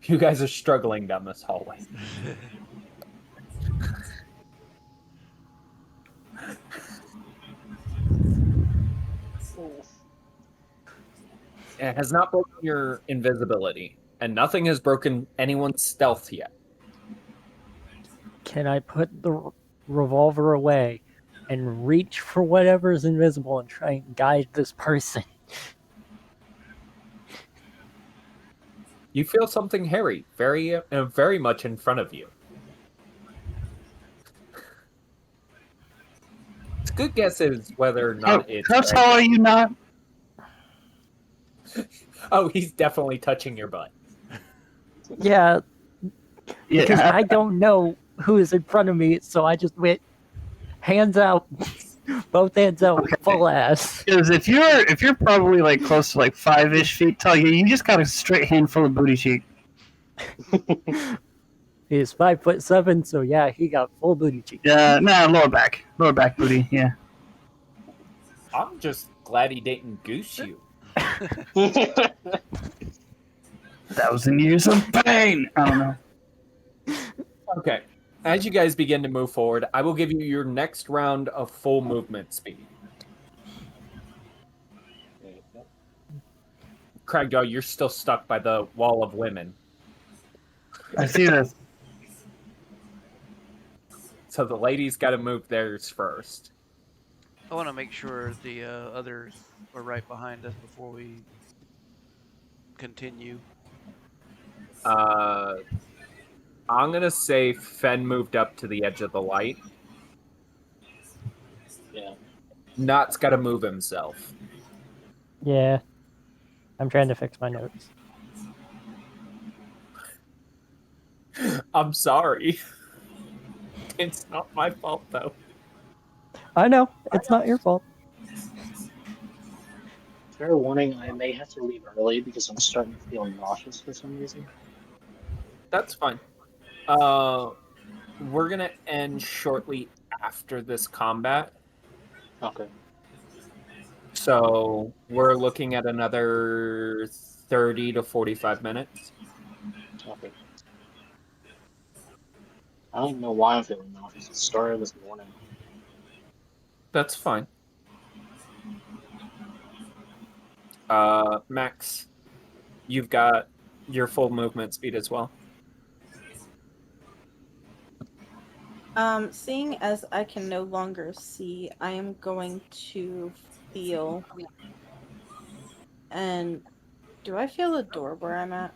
You guys are struggling down this hallway. It has not broken your invisibility, and nothing has broken anyone's stealth yet. Can I put the revolver away and reach for whatever's invisible and try and guide this person? You feel something hairy, very much in front of you. It's a good guess is whether or not it's. How tall are you not? Oh, he's definitely touching your butt. Yeah, because I don't know who is in front of me, so I just went hands out, both hands out, Okay. full ass. Because if you're probably like close to like 5-ish feet tall, you just got a straight handful of booty cheek. He's 5'7", so yeah, he got full booty cheek. Yeah, nah, lower back booty. Yeah. I'm just glad he didn't goose you. 1,000 years of pain. I don't know. Okay. As you guys begin to move forward, I will give you your next round of full movement speed. Cragjaw, you're still stuck by the wall of women. I see this. So the ladies got to move theirs first. I want to make sure the others are right behind us before we continue. I'm going to say Fen moved up to the edge of the light. Yeah. Not's got to move himself. Yeah. I'm trying to fix my notes. I'm sorry. It's not my fault, though. I know, it's not your fault. Fair warning, I may have to leave early because I'm starting to feel nauseous for some reason. That's fine. We're going to end shortly after this combat. Okay. So we're looking at another 30 to 45 minutes. Okay. I don't even know why I'm feeling nauseous. It started this morning. That's fine. Max, you've got your full movement speed as well. Seeing as I can no longer see, I am going to feel. And do I feel a door where I'm at?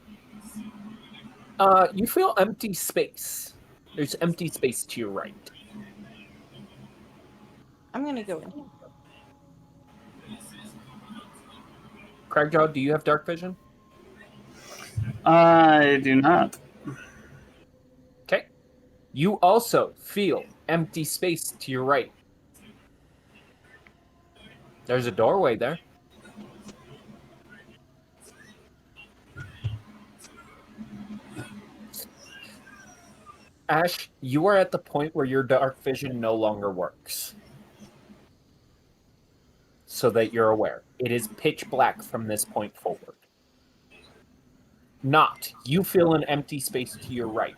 You feel empty space. There's empty space to your right. I'm gonna go in here. Cragjaw, do you have dark vision? I do not. Okay. You also feel empty space to your right. There's a doorway there. Ash, you are at the point where your dark vision no longer works. So that you're aware. It is pitch black from this point forward. Not. You feel an empty space to your right.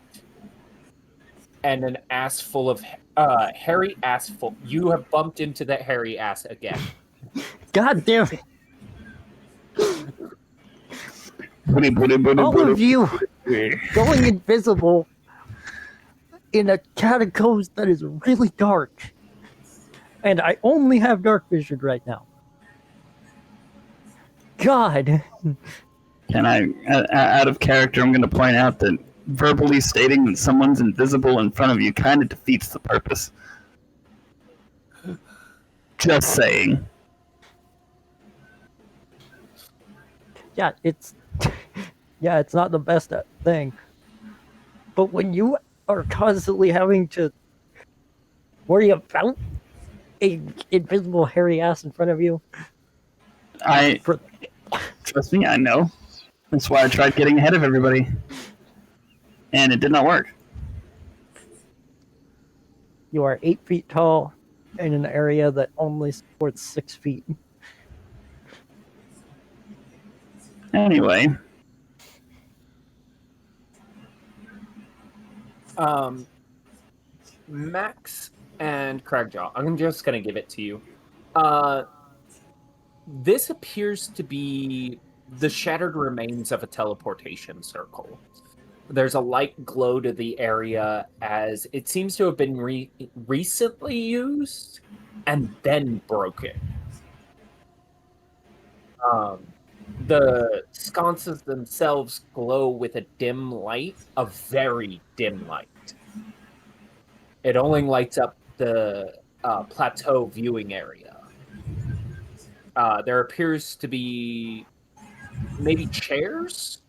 And an ass full of... hairy ass full... You have bumped into that hairy ass again. God damn it! Booty. All of you going invisible in a catacombs that is really dark. And I only have dark vision right now. God. Can I, out of character, I'm going to point out that verbally stating that someone's invisible in front of you kind of defeats the purpose. Just saying. Yeah, it's not the best thing. But when you are constantly having to worry about a invisible hairy ass in front of you, Trust me, I know. That's why I tried getting ahead of everybody. And it did not work. you are 8 feet tall in an area that only supports 6 feet. Anyway. Max and Cragjaw, I'm just going to give it to you. This appears to be the shattered remains of a teleportation circle. There's a light glow to the area as it seems to have been recently used and then broken. The sconces themselves glow with a dim light, a very dim light. It only lights up the plateau viewing area. There appears to be maybe chairs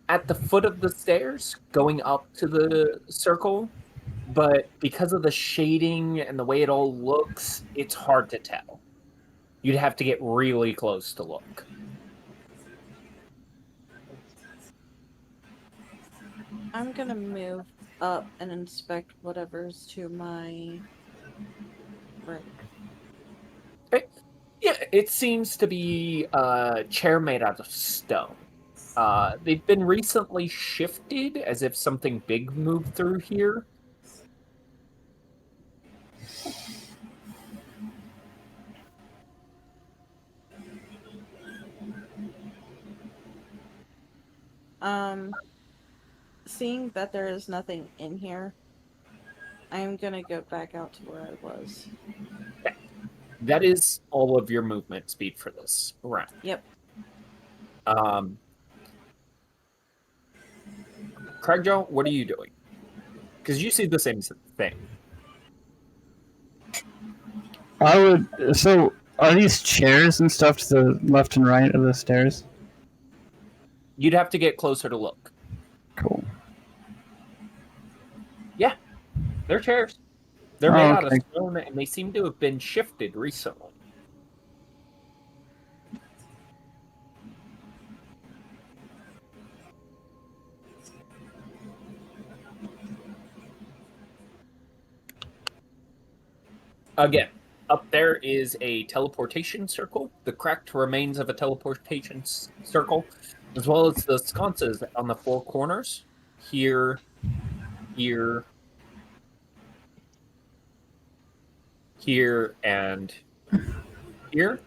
at the foot of the stairs, going up to the circle, but because of the shading and the way it all looks, it's hard to tell. You'd have to get really close to look. I'm gonna move up and inspect whatever's to my right. Okay. Yeah, it seems to be a chair made out of stone. They've been recently shifted as if something big moved through here. Seeing that there is nothing in here, I'm gonna go back out to where I was. That is all of your movement speed for this round. Yep. Craig Joe, what are you doing? Because you see the same thing. I would. So, are these chairs and stuff to the left and right of the stairs? You'd have to get closer to look. Cool. Yeah, they're chairs. They're made out of Okay. stone, and they seem to have been shifted recently. Again, up there is a teleportation circle, the cracked remains of a teleportation circle, as well as the sconces on the four corners. Here, here, here, and here.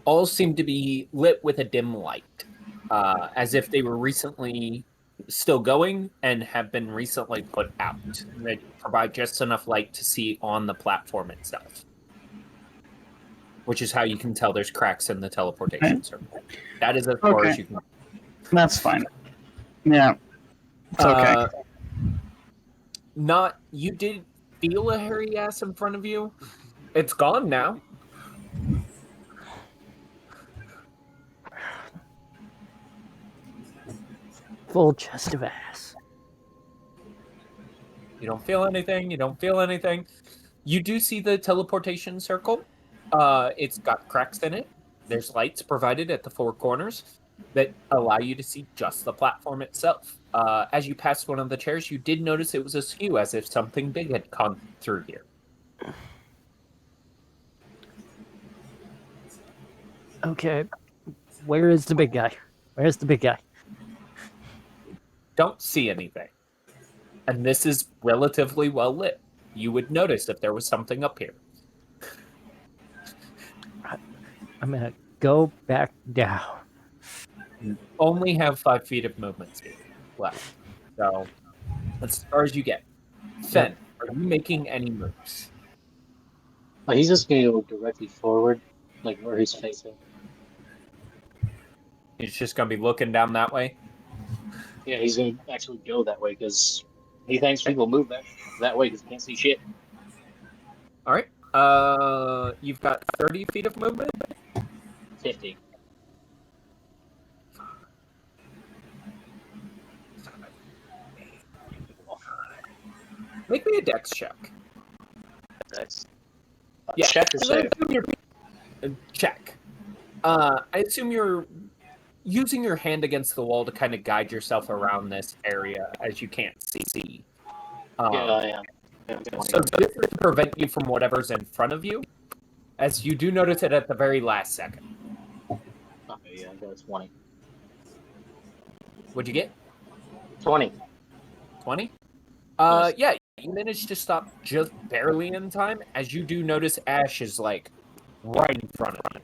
All seem to be lit with a dim light, as if they were recently still going and have been recently put out. They provide just enough light to see on the platform itself, which is how you can tell there's cracks in the teleportation circle. That is as far as you can. That's fine. Yeah. It's okay. Not you did feel a hairy ass in front of you. It's gone now. Full chest of ass. You don't feel anything. You don't feel anything. You do see the teleportation circle. It's got cracks in it. There's lights provided at the four corners that allow you to see just the platform itself. As you passed one of the chairs, you did notice it was askew, as if something big had gone through here. Okay. Where is the big guy? Where's the big guy? Don't see anything. And this is relatively well lit. You would notice if there was something up here. I'm gonna go back down. You only have 5 feet of movement speed left. So, that's as far as you get. Fen, are you making any moves? He's just gonna go directly forward, like where he's facing. He's just going to be looking down that way? Yeah, he's gonna actually go that way because he thinks people move that way because he can't see shit. All right. You've got 30 feet of movement? 50. Make me a dex check. That's Yeah. check or save. Check. I assume you're using your hand against the wall to kind of guide yourself around this area as you can't see. Yeah, I am. So this is to prevent you from whatever's in front of you, as you do notice it at the very last second. Okay, yeah, I got a 20. What'd you get? 20. 20? Yes. Yeah, you managed to stop just barely in time, as you do notice Ash is, like, right in front of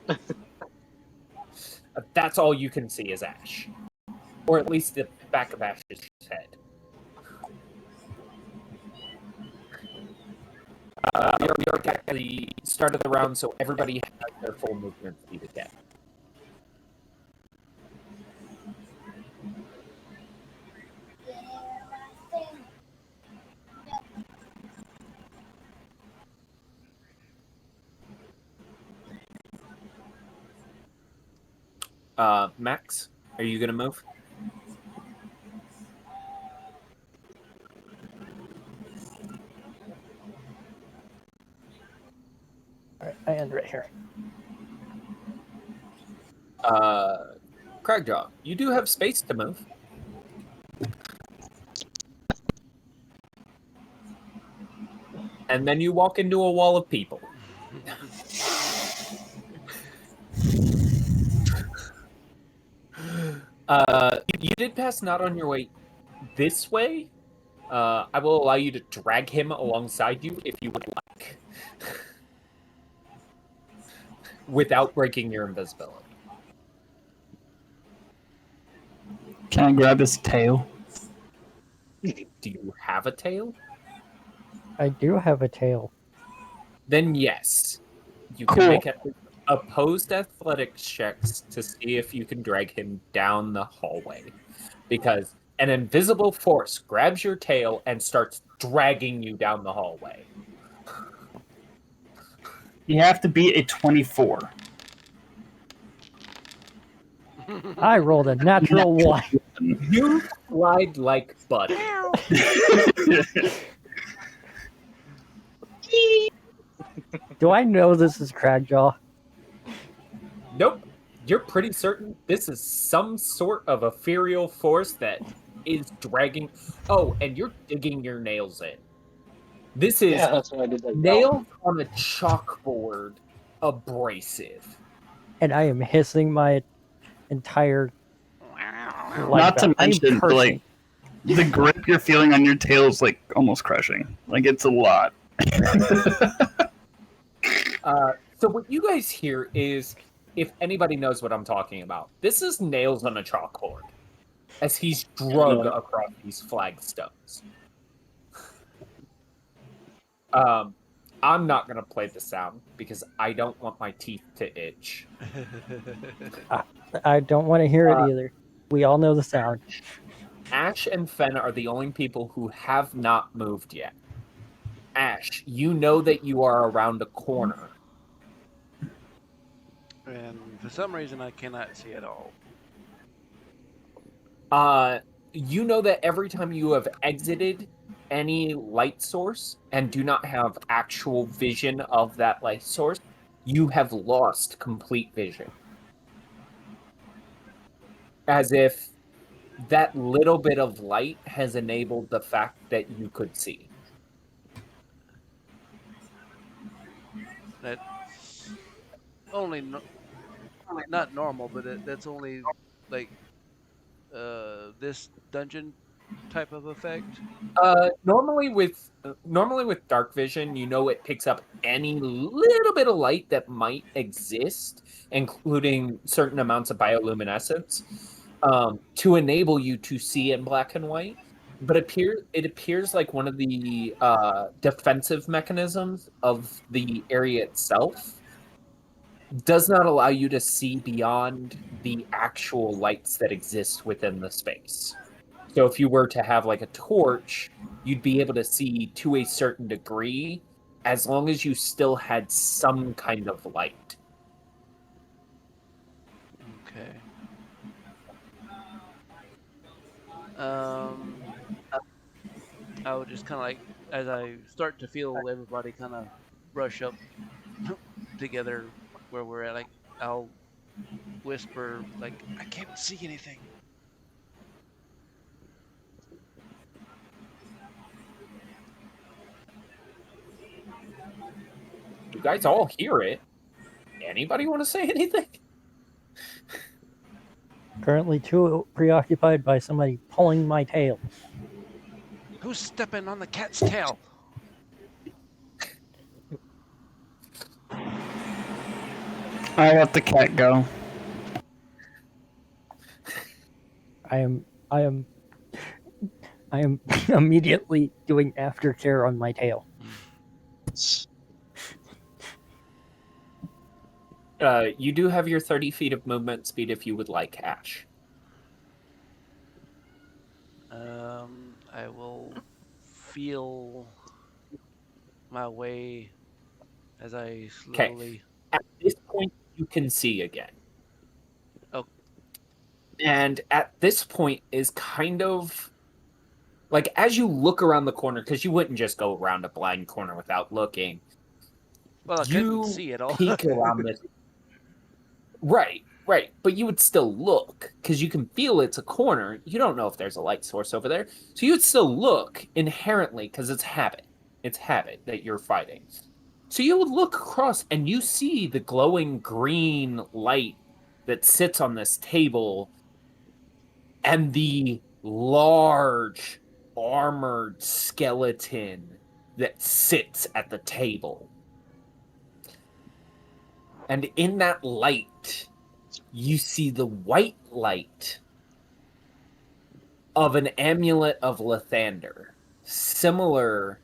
you. That's all you can see is Ash. Or at least the back of Ash's head. You're at the start of the round, so everybody has their full movement speed again. Max, Are you gonna move? Alright, I end right here. Cragjaw, you do have space to move. And then you walk into a wall of people. You did pass not on your way this way. I will allow you to drag him alongside you if you would like. Without breaking your invisibility. Can I grab his tail? Do you have a tail? I do have a tail. Then yes. You Cool. can make opposed athletics checks to see if you can drag him down the hallway. Because an invisible force grabs your tail and starts dragging you down the hallway. You have to beat a 24. I rolled a natural 1. You slide like butter. Do I know this is Cragjaw? Nope. You're pretty certain this is some sort of ethereal force that is dragging. Oh, and you're digging your nails in. This is Yeah, that's what I did. nails on a chalkboard abrasive. And I am hissing my entire Not to mention, cursing. like, the grip you're feeling on your tail is, like, almost crushing. Like, it's a lot. So what you guys hear is, if anybody knows what I'm talking about, this is nails on a chalkboard as he's drug across these flagstones. I'm not going to play the sound because I don't want my teeth to itch. I don't want to hear it either. We all know the sound. Ash and Fen are the only people who have not moved yet. Ash, you know that you are around a corner. And for some reason, I cannot see at all. You know that every time you have exited any light source and do not have actual vision of that light source, you have lost complete vision. As if that little bit of light has enabled the fact that you could see. That's only not normal, but that's only like this dungeon type of effect. Normally with dark vision, you know it picks up any little bit of light that might exist, including certain amounts of bioluminescence, to enable you to see in black and white. But it appears like one of the defensive mechanisms of the area itself does not allow you to see beyond the actual lights that exist within the space. So if you were to have like a torch, you'd be able to see to a certain degree as long as you still had some kind of light. Okay. I would just kind of like, as I start to feel everybody kind of rush up together where we're at, like, I'll whisper, like, I can't see anything. You guys all hear it. Anybody want to say anything? Currently too preoccupied by somebody pulling my tail. Who's stepping on the cat's tail? I let the cat go. I am immediately doing aftercare on my tail. You do have your 30 feet of movement speed if you would like, Ash. I will feel my way as I slowly. At this point, you can see again. Oh. And at this point is kind of like as you look around the corner, because you wouldn't just go around a blind corner without looking. Well, I couldn't You see at all. peek around this. Right, right. But you would still look because you can feel it's a corner. You don't know if there's a light source over there. So you would still look inherently because it's habit. It's habit that you're fighting. So you would look across and you see the glowing green light that sits on this table and the large armored skeleton that sits at the table. And in that light, you see the white light of an amulet of Lathander, similar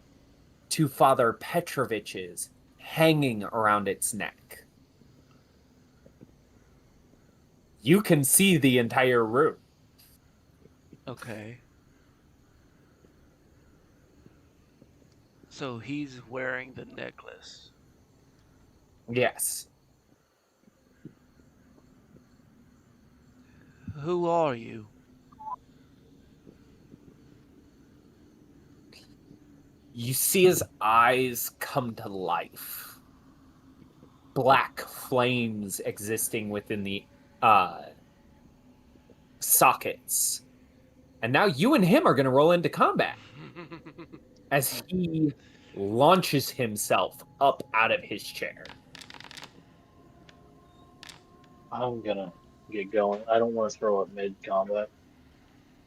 to Father Petrovich's, hanging around its neck. You can see the entire room. Okay. So he's wearing the necklace. Yes. Who are you? You see his eyes come to life. Black flames existing within the sockets. And now you and him are going to roll into combat as he launches himself up out of his chair. I'm gonna get going. I don't want to throw up mid combat.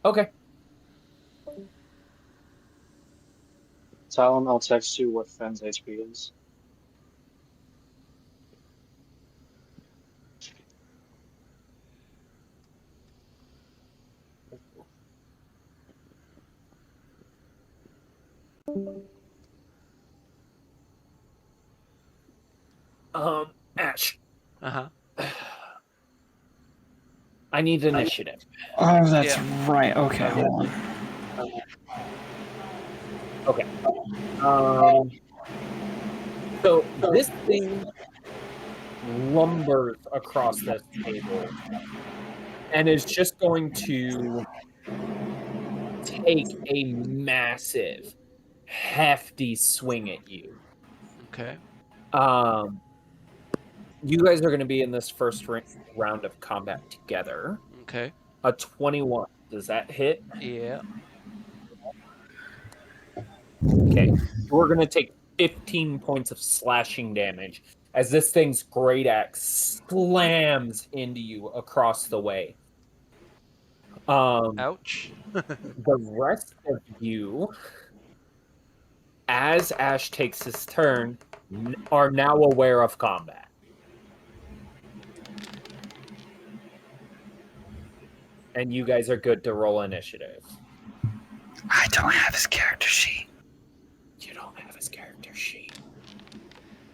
Okay. Talon, I'll text you what Fenn's HP is. Ash, Uh-huh. I need initiative. Oh, that's Yeah. right. Okay, hold on. Okay. So this thing lumbers across this table and is just going to take a massive, hefty swing at you. Okay. You guys are going to be in this first round of combat together. Okay. A 21. Does that hit? Yeah. Okay. We're going to take 15 points of slashing damage as this thing's great axe slams into you across the way. Ouch. The rest of you, as Ash takes his turn, are now aware of combat. And you guys are good to roll initiative. I don't have his character sheet. You don't have his character sheet.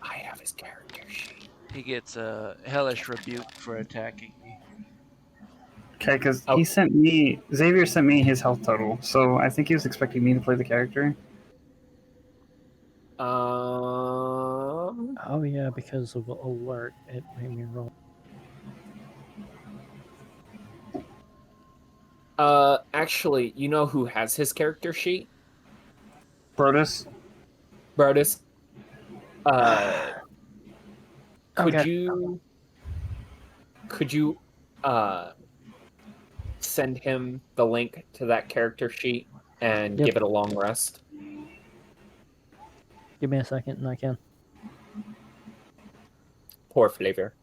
I have his character sheet. He gets a hellish rebuke for attacking me. Okay, because Xavier sent me his health total, so I think he was expecting me to play the character. Oh yeah, because of the alert, it made me roll. Actually, you know who has his character sheet? Brodus? Brodus. Could Okay. you send him the link to that character sheet and Yep. give it a long rest? Give me a second and I can. Poor flavor.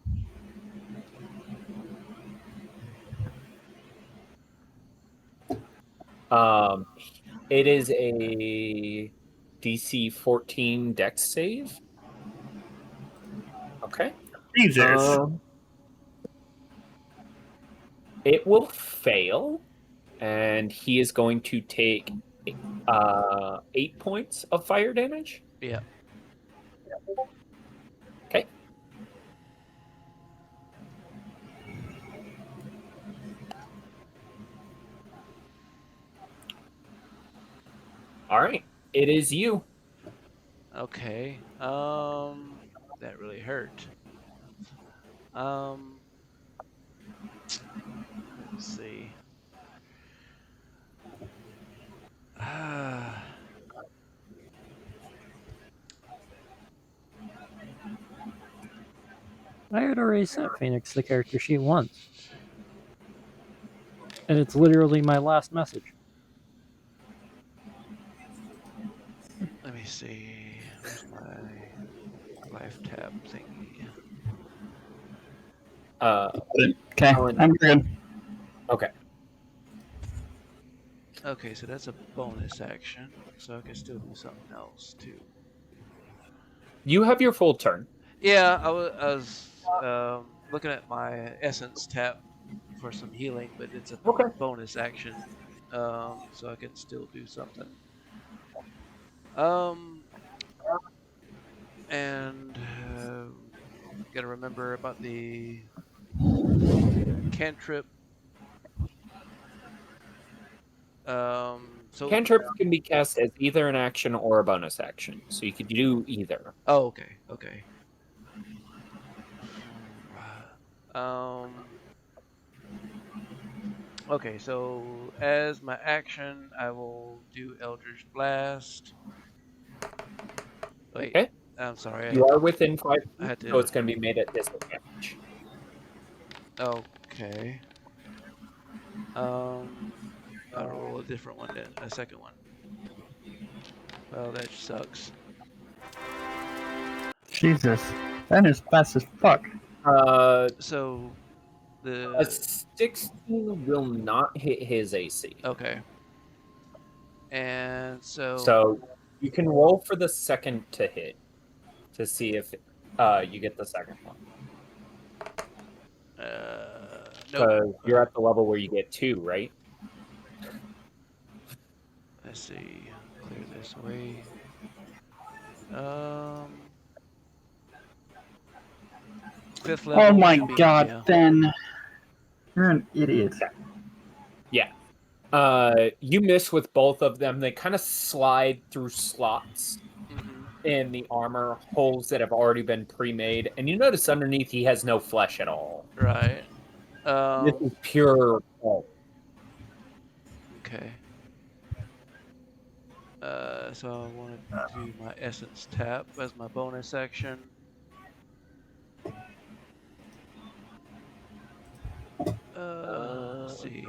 It is a DC 14 Dex save. Okay. Jesus. It will fail, and he is going to take 8 points of fire damage. Yeah. Okay. All right. It is you. Okay. That really hurt. Let's see. I had already sent Phoenix the character sheet once. And it's literally my last message. Let me see. Where's my life tab thingy? Okay, Alan. I'm good. Okay. Okay, so that's a bonus action, so I can still do something else too. You have your full turn. Yeah, I was looking at my essence tab for some healing, but it's a Okay. bonus action, so I can still do something. And gotta remember about the cantrip. So Cantrips can be cast as either an action or a bonus action, so you could do either. oh, okay. Okay, so as my action, I will do Eldritch Blast. Wait, Okay. I'm sorry. You are within 5 feet, I had to. so it's going to be made at disadvantage. Okay. I'll roll a different one then, a second one. Well, that sucks. Jesus, that is fast as fuck. So A the 16 will not hit his AC. okay, and So you can roll for the second to hit to see if you get the second one. nope. Because you're at the level where you get 2, right? Let's see. Clear this away. Fifth level. Oh my should be, god, yeah. Ben. You're an idiot. Yeah. You miss with both of them. They kind of slide through slots in the armor, holes that have already been pre-made, and you notice underneath he has no flesh at all. Right. This is pure bone. Okay. So I want to do my essence tap as my bonus action. Let's see.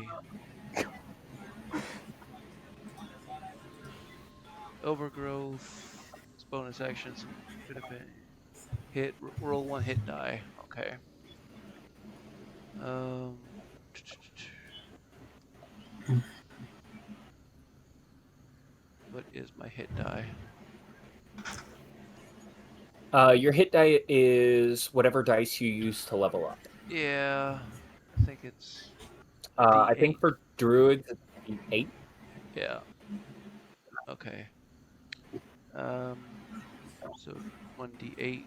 Overgrowth. It's bonus actions. Could have been hit. Roll 1 hit die. Okay. What is my hit die? Your hit die is whatever dice you use to level up. Yeah, I think it's. I think for druids it's 8. Yeah. Okay. So 1d8.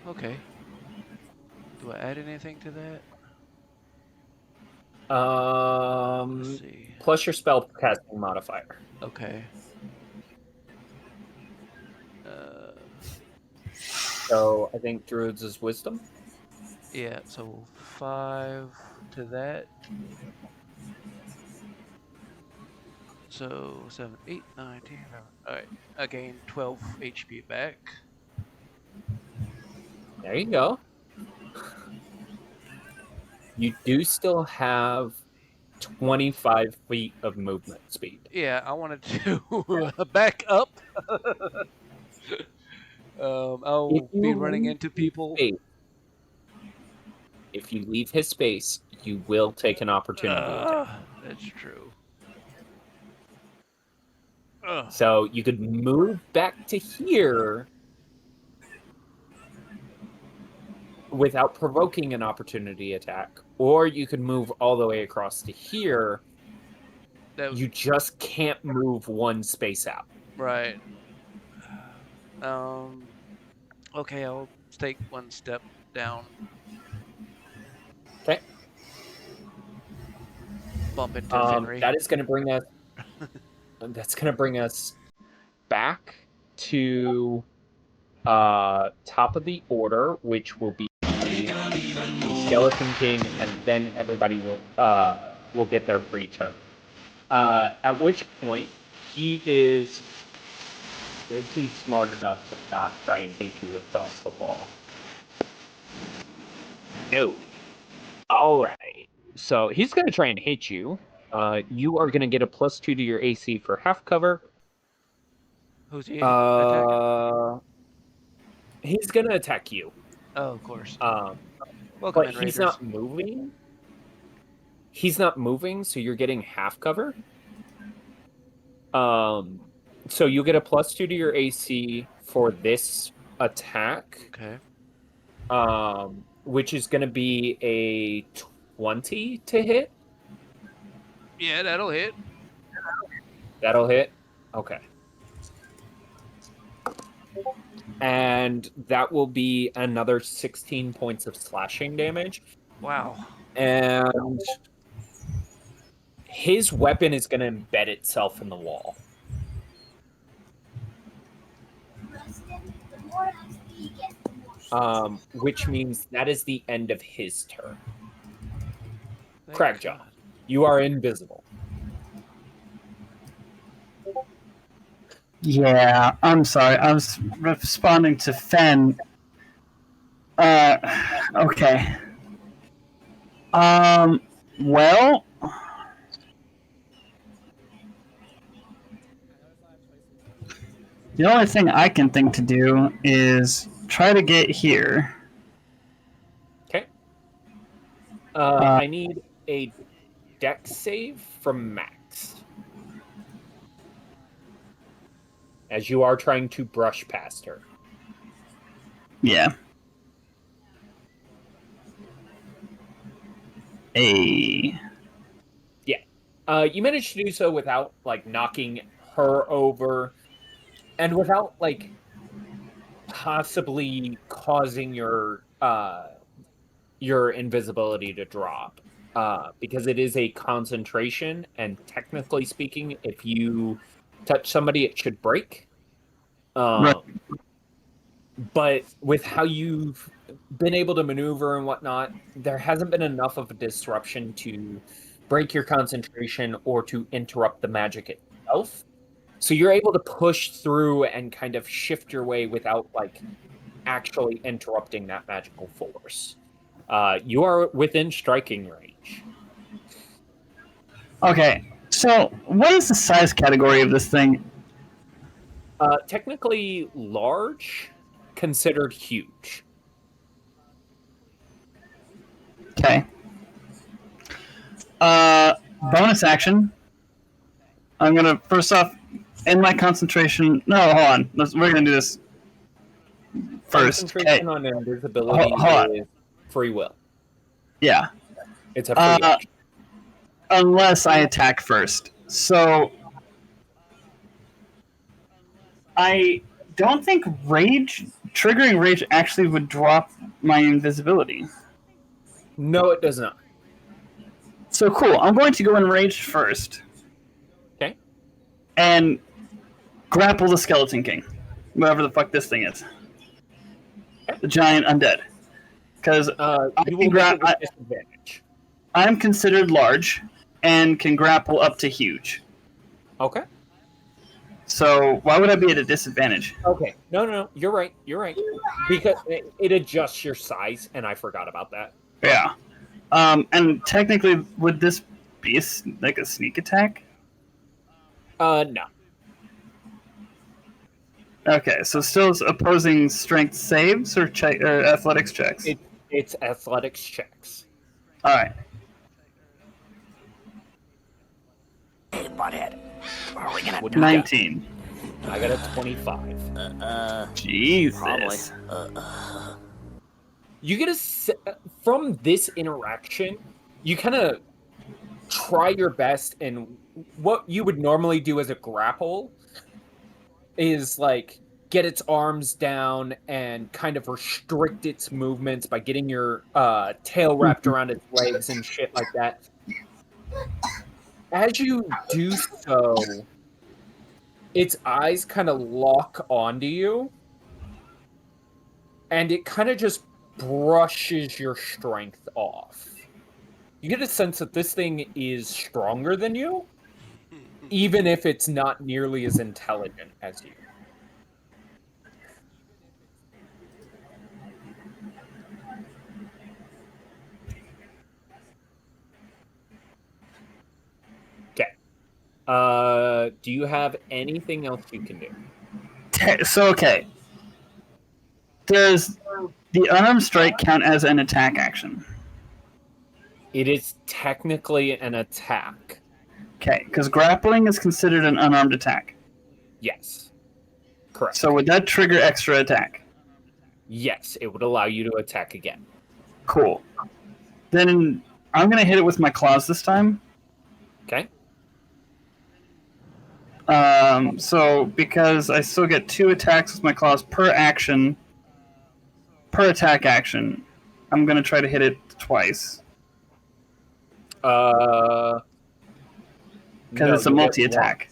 Okay. Do I add anything to that? Let's see. Plus your spell casting modifier. Okay. So I think druids is wisdom. Yeah, so 5 to that. So 7, 8, 9, 10, 11. Alright, I gain 12 HP back. There you go. You do still have 25 feet of movement speed. Yeah, I wanted to back up. I'll be running into people. If you leave his space, you will take an opportunity attack. That's true. So you could move back to here without provoking an opportunity attack, or you could move all the way across to here. You just can't move one space out. Right. Okay, I'll take one step down. Okay. Bump into Finry. That is going to bring us. That's going to bring us back to top of the order, which will be Skeleton King, and then everybody will get their free turn. At which point, he is smart enough to not try and hit you across the wall. No. All right. So he's going to try and hit you. You are going to get a +2 to your AC for half cover. Who's he attacking? He's going to attack you. Oh, of course. Welcome Welcome but in, he's Raiders. not moving. He's not moving, so you're getting half cover. So you get a +2 to your AC for this attack. Okay. Which is going to be a 20 to hit. Yeah, that'll hit. That'll hit? Okay. And that will be another 16 points of slashing damage. Wow. And his weapon is going to embed itself in the wall. Which means that is the end of his turn. Crackjaw, you are invisible. Yeah, I'm sorry. I was responding to Fen. Okay. Well, the only thing I can think to do is try to get here. Okay. I need a dex save from Max. As you are trying to brush past her. Yeah. Yeah. You managed to do so without, like, knocking her over, and without, like, possibly causing your invisibility to drop. Because it is a concentration, and technically speaking, if you touch somebody, it should break. Right. But with how you've been able to maneuver and whatnot, there hasn't been enough of a disruption to break your concentration or to interrupt the magic itself. So you're able to push through and kind of shift your way without, like, actually interrupting that magical force. You are within striking range. Okay, so what is the size category of this thing? Technically large, considered huge. Okay. Bonus action. I'm gonna first off end my concentration. No, hold on. We're gonna do this first. Concentration on invisibility Hold is free will. Yeah. It's a free action. Unless I attack first. So I don't think triggering rage actually would drop my invisibility. No, it does not. So cool. I'm going to go enraged first. Okay. And grapple the Skeleton King. Whatever the fuck this thing is. Okay. The giant undead. Because you will get a disadvantage. I'm considered large and can grapple up to huge. Okay. So why would I be at a disadvantage? Okay. No. You're right. Because it adjusts your size, and I forgot about that. Yeah. And technically, would this be like a sneak attack? No. Okay, so still opposing strength saves or athletics checks? It's athletics checks. All right. Hey, butthead. Are we gonna 19. I got a 25. Jesus. Probably. You get from this interaction, you kind of try your best, and what you would normally do as a grapple is, like, get its arms down and kind of restrict its movements by getting your tail wrapped around its legs and shit like that. As you do so, its eyes kind of lock onto you, and it kind of just brushes your strength off. You get a sense that this thing is stronger than you, even if it's not nearly as intelligent as you. Okay. Do you have anything else you can do? So, okay. Does the unarmed strike count as an attack action? It is technically an attack. Okay, because grappling is considered an unarmed attack. Yes. Correct. So would that trigger extra attack? Yes, it would allow you to attack again. Cool. Then I'm going to hit it with my claws this time. Okay. So because I still get 2 attacks with my claws per action, per attack action, I'm going to try to hit it twice. Because it's a multi-attack.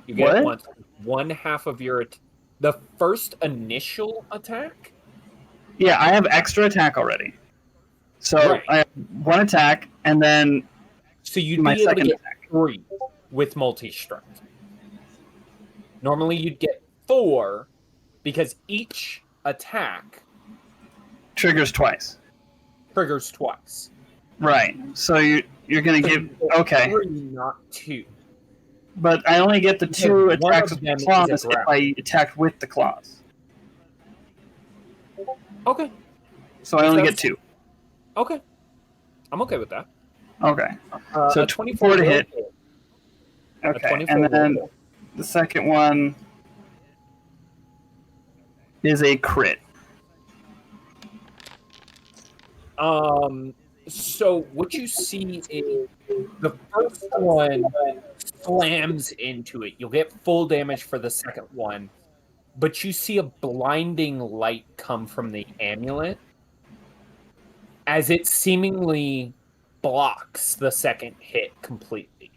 You get What? one half of your... The first initial attack? Yeah, I have extra attack already. So Right. I have 1 attack, and then So you'd my be able to second get attack. 3 with multi-strength. Normally you'd get 4, because each attack Triggers twice. triggers twice. Right. So you're going to So give... you get Okay. 3, not 2. But I only get the Because 2 one attacks of with them the is a claws if grapple. I attack with the claws. Okay. So I only get That's- 2. Okay. I'm okay with that. Okay. So a 24 to will hit. Okay. 24 And will then hit. the second one is a crit. So what you see is the first one slams into it. You'll get full damage for the second one, but you see a blinding light come from the amulet as it seemingly blocks the second hit completely.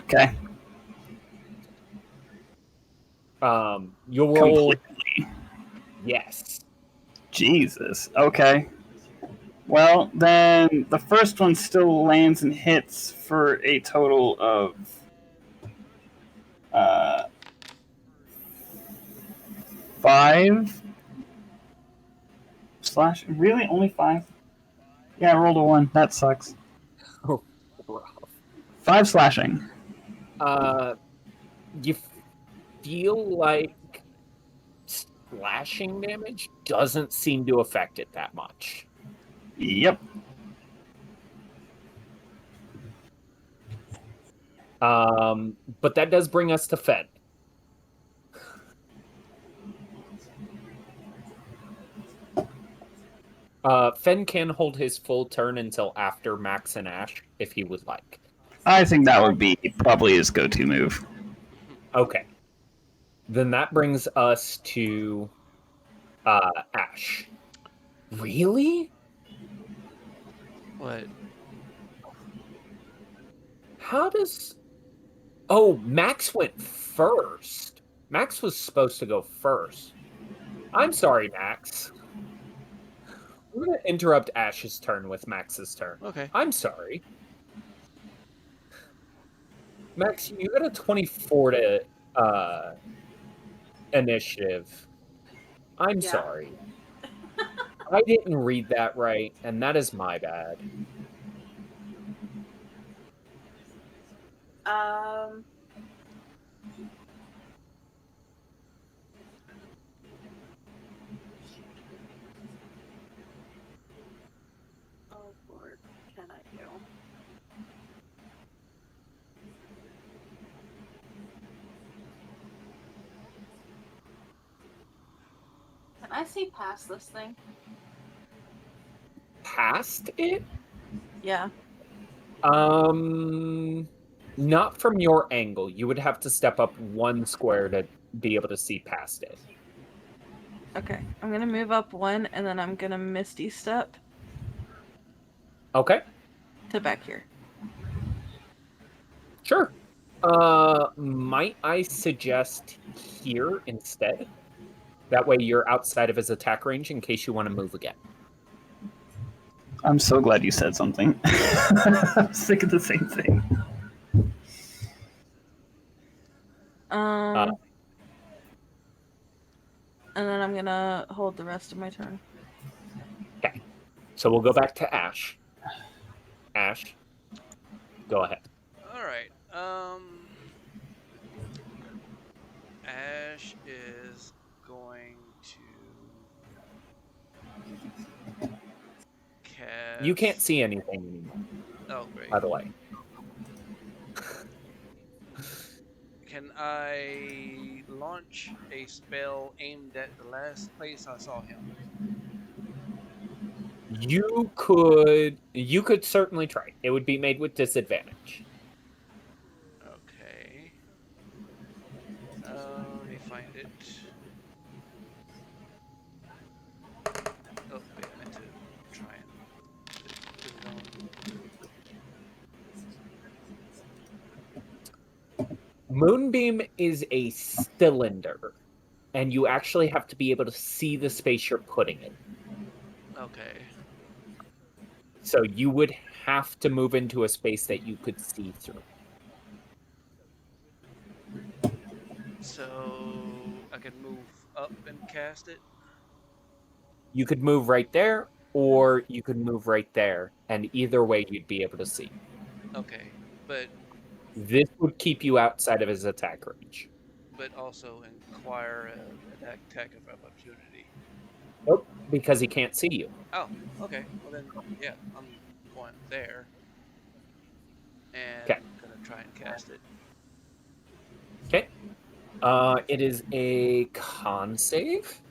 Okay. You'll roll. Completely. Yes. Jesus. Okay. Well, then the first one still lands and hits for a total of 5 slash. Really, only 5? Yeah, I rolled a 1. That sucks. Oh, rough. 5 slashing. You feel like slashing damage doesn't seem to affect it that much. Yep. But that does bring us to Fed. Fen can hold his full turn until after Max and Ash, if he would like. I think that would be probably his go-to move. Okay. Then that brings us to Ash. Really? What? How does... Oh, Max went first. Max was supposed to go first. I'm sorry, Max. We're going to interrupt Ash's turn with Max's turn. Okay. I'm sorry. Max, you got a 24 to initiative. I'm Yeah. sorry. I didn't read that right, and that is my bad. Oh Lord, can I do? Can I see past this thing? Past it? Yeah. Not from your angle. You would have to step up 1 square to be able to see past it. Okay. I'm gonna move up 1, and then I'm gonna Misty Step Okay, to back here. sure. Might I suggest here instead? That way you're outside of his attack range in case you want to move again. I'm so glad you said something. I'm sick of the same thing. Uh, And then I'm gonna hold the rest of my turn. Okay. So we'll go back to Ash. Ash, go ahead. All right. Ash is going to cast. You can't see anything anymore, Oh, great. by the way. Can I launch a spell aimed at the last place I saw him? You could certainly try. It would be made with disadvantage. Okay. Let me find it. Oh, wait, I meant to try and put it on. Moonbeam is a cylinder, and you actually have to be able to see the space you're putting it. Okay. So you would have to move into a space that you could see through. So I can move up and cast it? You could move right there, or you could move right there, and either way you'd be able to see. Okay. But This would keep you outside of his attack range. also inquire an attack of opportunity. Nope, because he can't see you. Oh, okay. Well then, yeah, I'm going there. And Okay. I'm gonna try and cast it. Okay. It is a con save.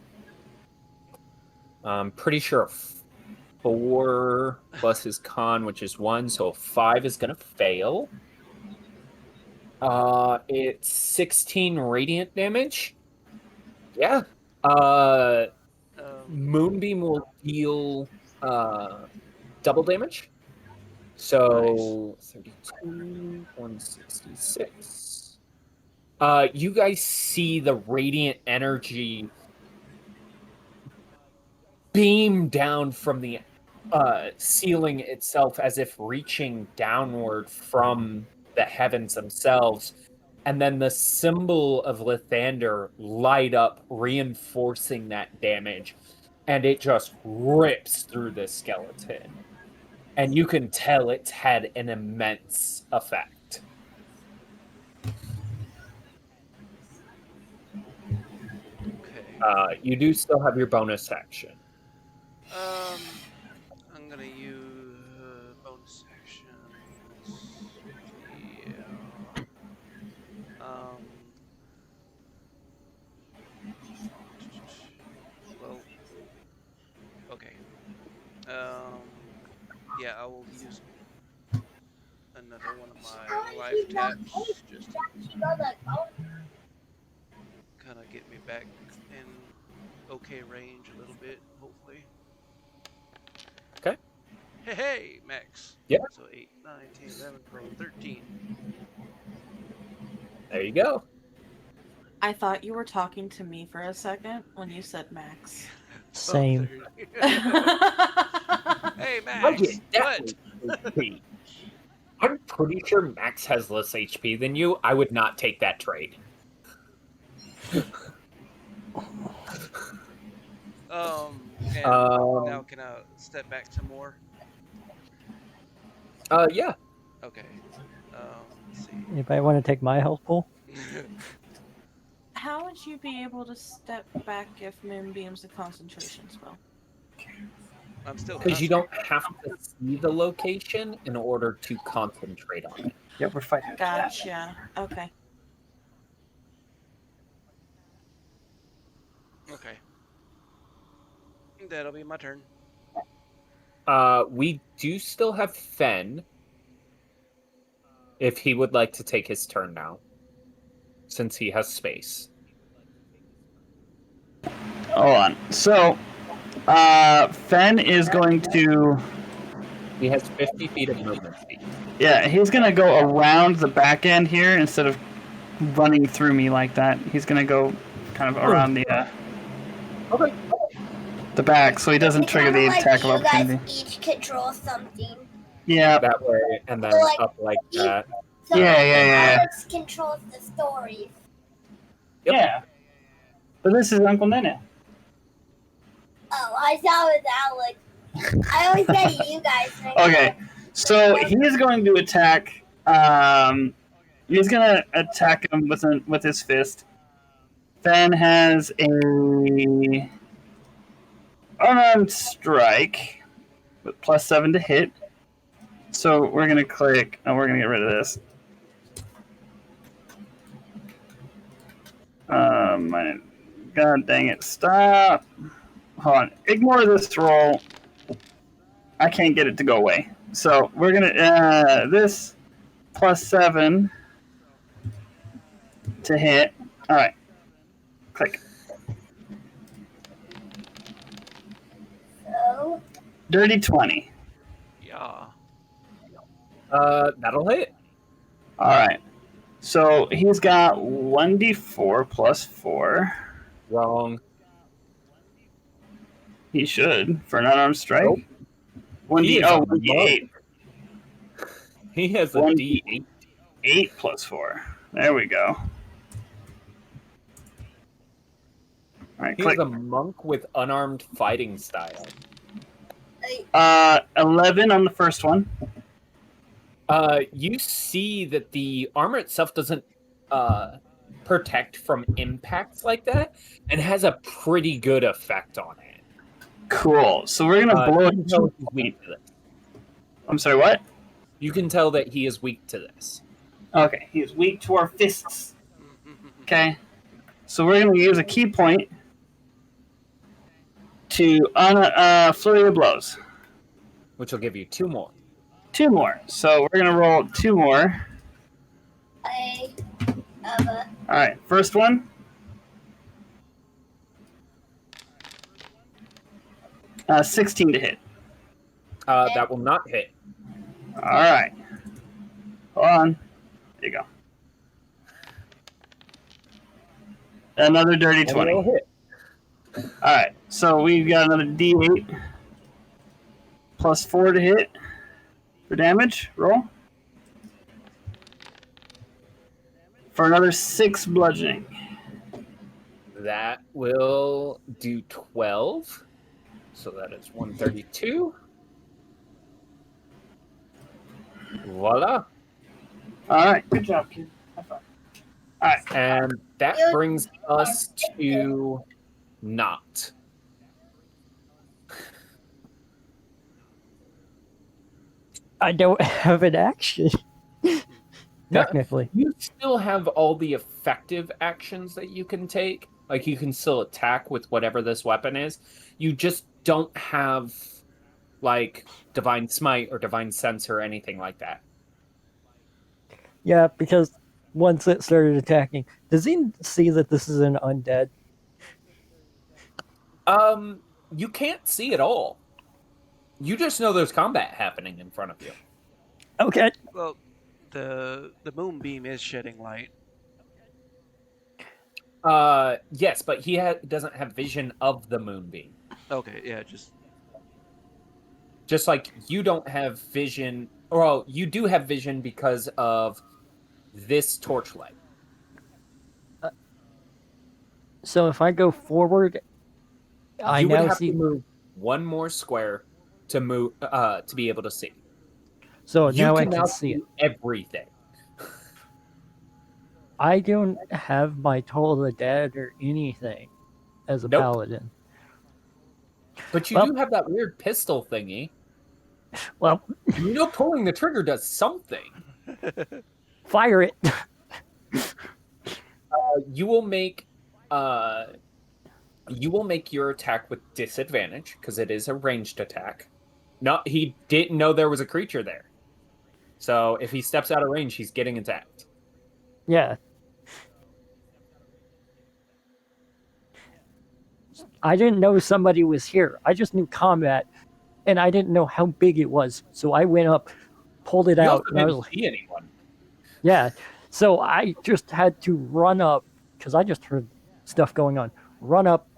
I'm pretty sure 4 plus his con, which is 1, so 5 is going to fail. It's 16 radiant damage. Yeah. Moonbeam will deal double damage. So nice. 32, 166. You guys see the radiant energy beam down from the ceiling itself as if reaching downward from the heavens themselves. And then the symbol of Lathander light up, reinforcing that damage. And it just rips through the skeleton. And you can tell it's had an immense effect. Okay. You do still have your bonus action. I'm gonna use bonus actions. Yeah. Well. Okay. Yeah, I will use another one of my life taps just to kind of get me back in okay range a little bit, hopefully. Okay. Hey, max. Yeah. So 8, 9, 10, 11, 12, 13. There you go. I thought you were talking to me for a second when you said Max. Same. Hey, Max. What? I'm pretty sure Max has less HP than you. I would not take that trade. And now can I step back some more? Yeah. Okay. Let's see. Anybody want to take my health pool? How would you be able to step back if Moonbeam's a concentration spell? I'm still because you don't have to see the location in order to concentrate on it. Yeah, we're fighting. Gotcha. Okay. Okay. That'll be my turn. We do still have Fen, if he would like to take his turn now, since he has space. Hold on. So, Fen is going to... He has 50 feet of movement speed. Yeah, he's gonna go around the back end here instead of running through me like that. He's gonna go kind of around the back, so he doesn't trigger the attack of opportunity. You guys each control something. Yeah. That way, and then So, like, up like that. So Yeah. Alex controls the stories. Yep. Yeah. But this is Uncle Nene. Oh, I thought it was Alex. I always get you guys. Okay, so he is going to attack. He's gonna attack him with his fist. Then has a unarmed strike with +7 to hit. So we're gonna click. Oh, we're gonna get rid of this. God dang it! Stop. Hold on. Ignore this roll. I can't get it to go away. So we're gonna this +7 to hit. All right. Click. So Dirty 20. Yeah. That'll hit. All right. So he's got 1d4 +4. Wrong. He should for an unarmed strike. Nope. 1d8. He has a 1d8. D8. 8 +4. There we go. All right, He's click. a monk with unarmed fighting style. 11 on the first one. You see that the armor itself doesn't protect from impacts like that, and has a pretty good effect on it. Cool. So we're gonna blow You it. can tell he's weak to this. I'm sorry. What? You can tell that he is weak to this. Okay, he's weak to our fists. Okay, so we're gonna use a key point to flurry of blows. Which will give you 2 more. 2 more. So we're gonna roll 2 more. All right, first one. Uh, 16 to hit. That will not hit. All right. Hold on. There you go. Another dirty 20. Will hit. All right, so we've got another D8 +4 to hit for damage. Roll for another 6 bludgeoning. That will do 12. So that is 132. Voila. All right, good job, kid. High five. All right, And that brings us to not. I don't have an action. Technically. You still have all the effective actions that you can take. Like, you can still attack with whatever this weapon is. You just don't have, like, Divine Smite or Divine Sense or anything like that. Yeah, because once it started attacking, does he see that this is an undead? You can't see it all. You just know there's combat happening in front of you. Okay. Well, the moonbeam is shedding light. Yes, but he doesn't have vision of the moonbeam. Okay, yeah, Just like you don't have vision, well, you do have vision because of this torchlight. So if I go forward, I You would now have see. to move one more square to move to be able to see. So You now I now can see it. everything. I don't have my Toll of the Dead or anything as a Nope. paladin. But you Well- do have that weird pistol thingy. Well, You know, pulling the trigger does something. fire it. You will make your attack with disadvantage because it is a ranged attack. No, he didn't know there was a creature there. So if he steps out of range, he's getting attacked. Yeah. I didn't know somebody was here. I just knew combat, and I didn't know how big it was. So I went up pulled it You out, also and I was didn't like, see anyone. yeah. So I just had to run up because I just heard stuff going on. Run up.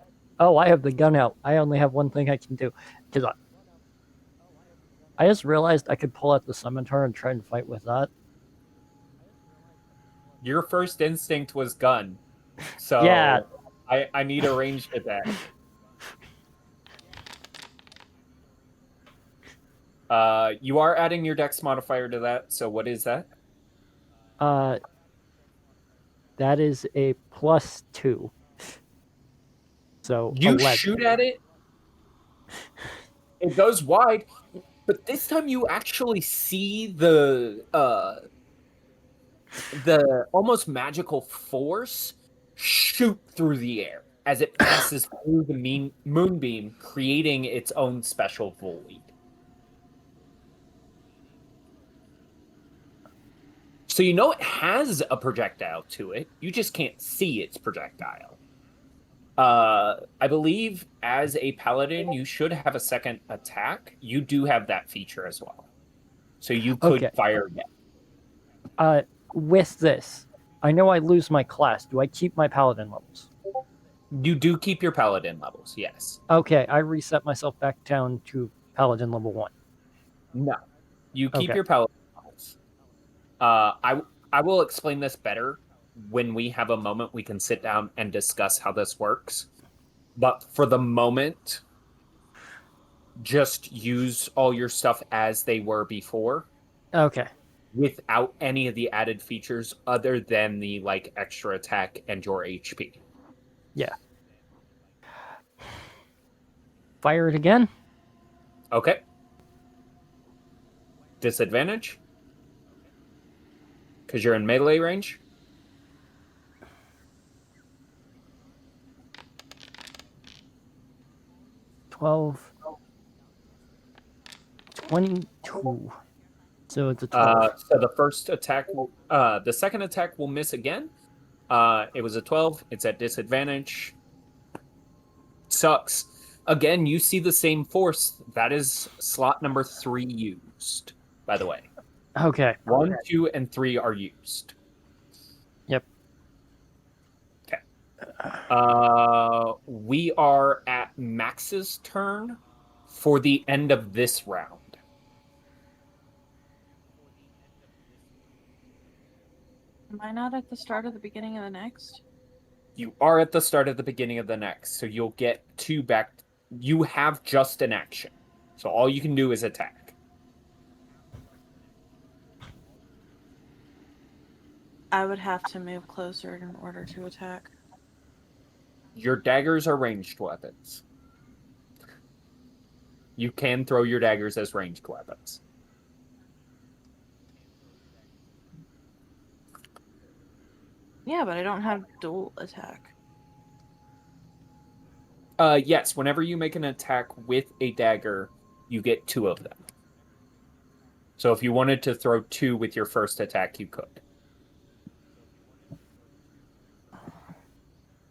Oh, I have the gun out. I only have one thing I can do because I just realized I could pull out the scimitar and try and fight with that. Your first instinct was gun. So Yeah. I need a ranged attack. You are adding your dex modifier to that, so what is that? Uh, that is a +2. So You 11. shoot at it, it goes wide, but this time you actually see the almost magical force shoot through the air as it passes through the moonbeam, creating its own special void. So you know it has a projectile to it. You just can't see its projectile. I believe as a paladin, you should have a second attack. You do have that feature as well. So you could Okay. fire again. With this, I know I lose my class. Do I keep my paladin levels? You do keep your paladin levels, yes. Okay, I reset myself back down to paladin level 1. No. You keep Okay. your paladin levels. I will explain this better when we have a moment we can sit down and discuss how this works. But for the moment, just use all your stuff as they were before Okay. without any of the added features other than the like extra attack and your HP. Yeah. Fire it again. Okay. Disadvantage? Because you're in melee range? $12. 22. So it's a 12. So the first attack, the second attack will miss again. It was a 12. It's at disadvantage. Sucks. Again, you see the same force. That is slot number 3 used, by the way. Okay. 1, 2, and 3 are used. Yep. Okay. We are at Max's turn for the end of this round. Am I not at the start of the beginning of the next? You are at the start of the beginning of the next, so you'll get 2 back. You have just an action, so all you can do is attack. I would have to move closer in order to attack. Your daggers are ranged weapons. You can throw your daggers as ranged weapons. Yeah, but I don't have dual attack. Yes, whenever you make an attack with a dagger, you get 2 of them. So if you wanted to throw 2 with your first attack, you could.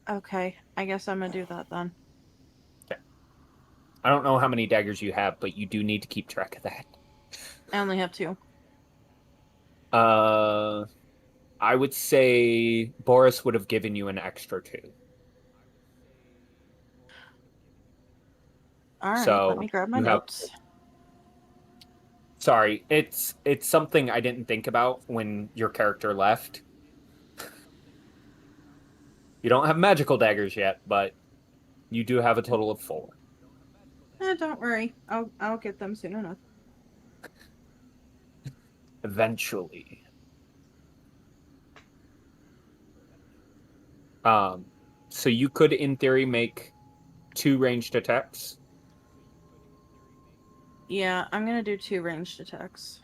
Okay, I guess I'm gonna do that then. Okay. I don't know how many daggers you have, but you do need to keep track of that. I only have 2. I would say Boris would have given you an extra 2. All right, So let me grab my you have- notes. Sorry, it's something I didn't think about when your character left. You don't have magical daggers yet, but you do have a total of 4. Don't worry, I'll get them soon enough. Eventually. So you could, in theory, make 2 ranged attacks. Yeah, I'm gonna do 2 ranged attacks.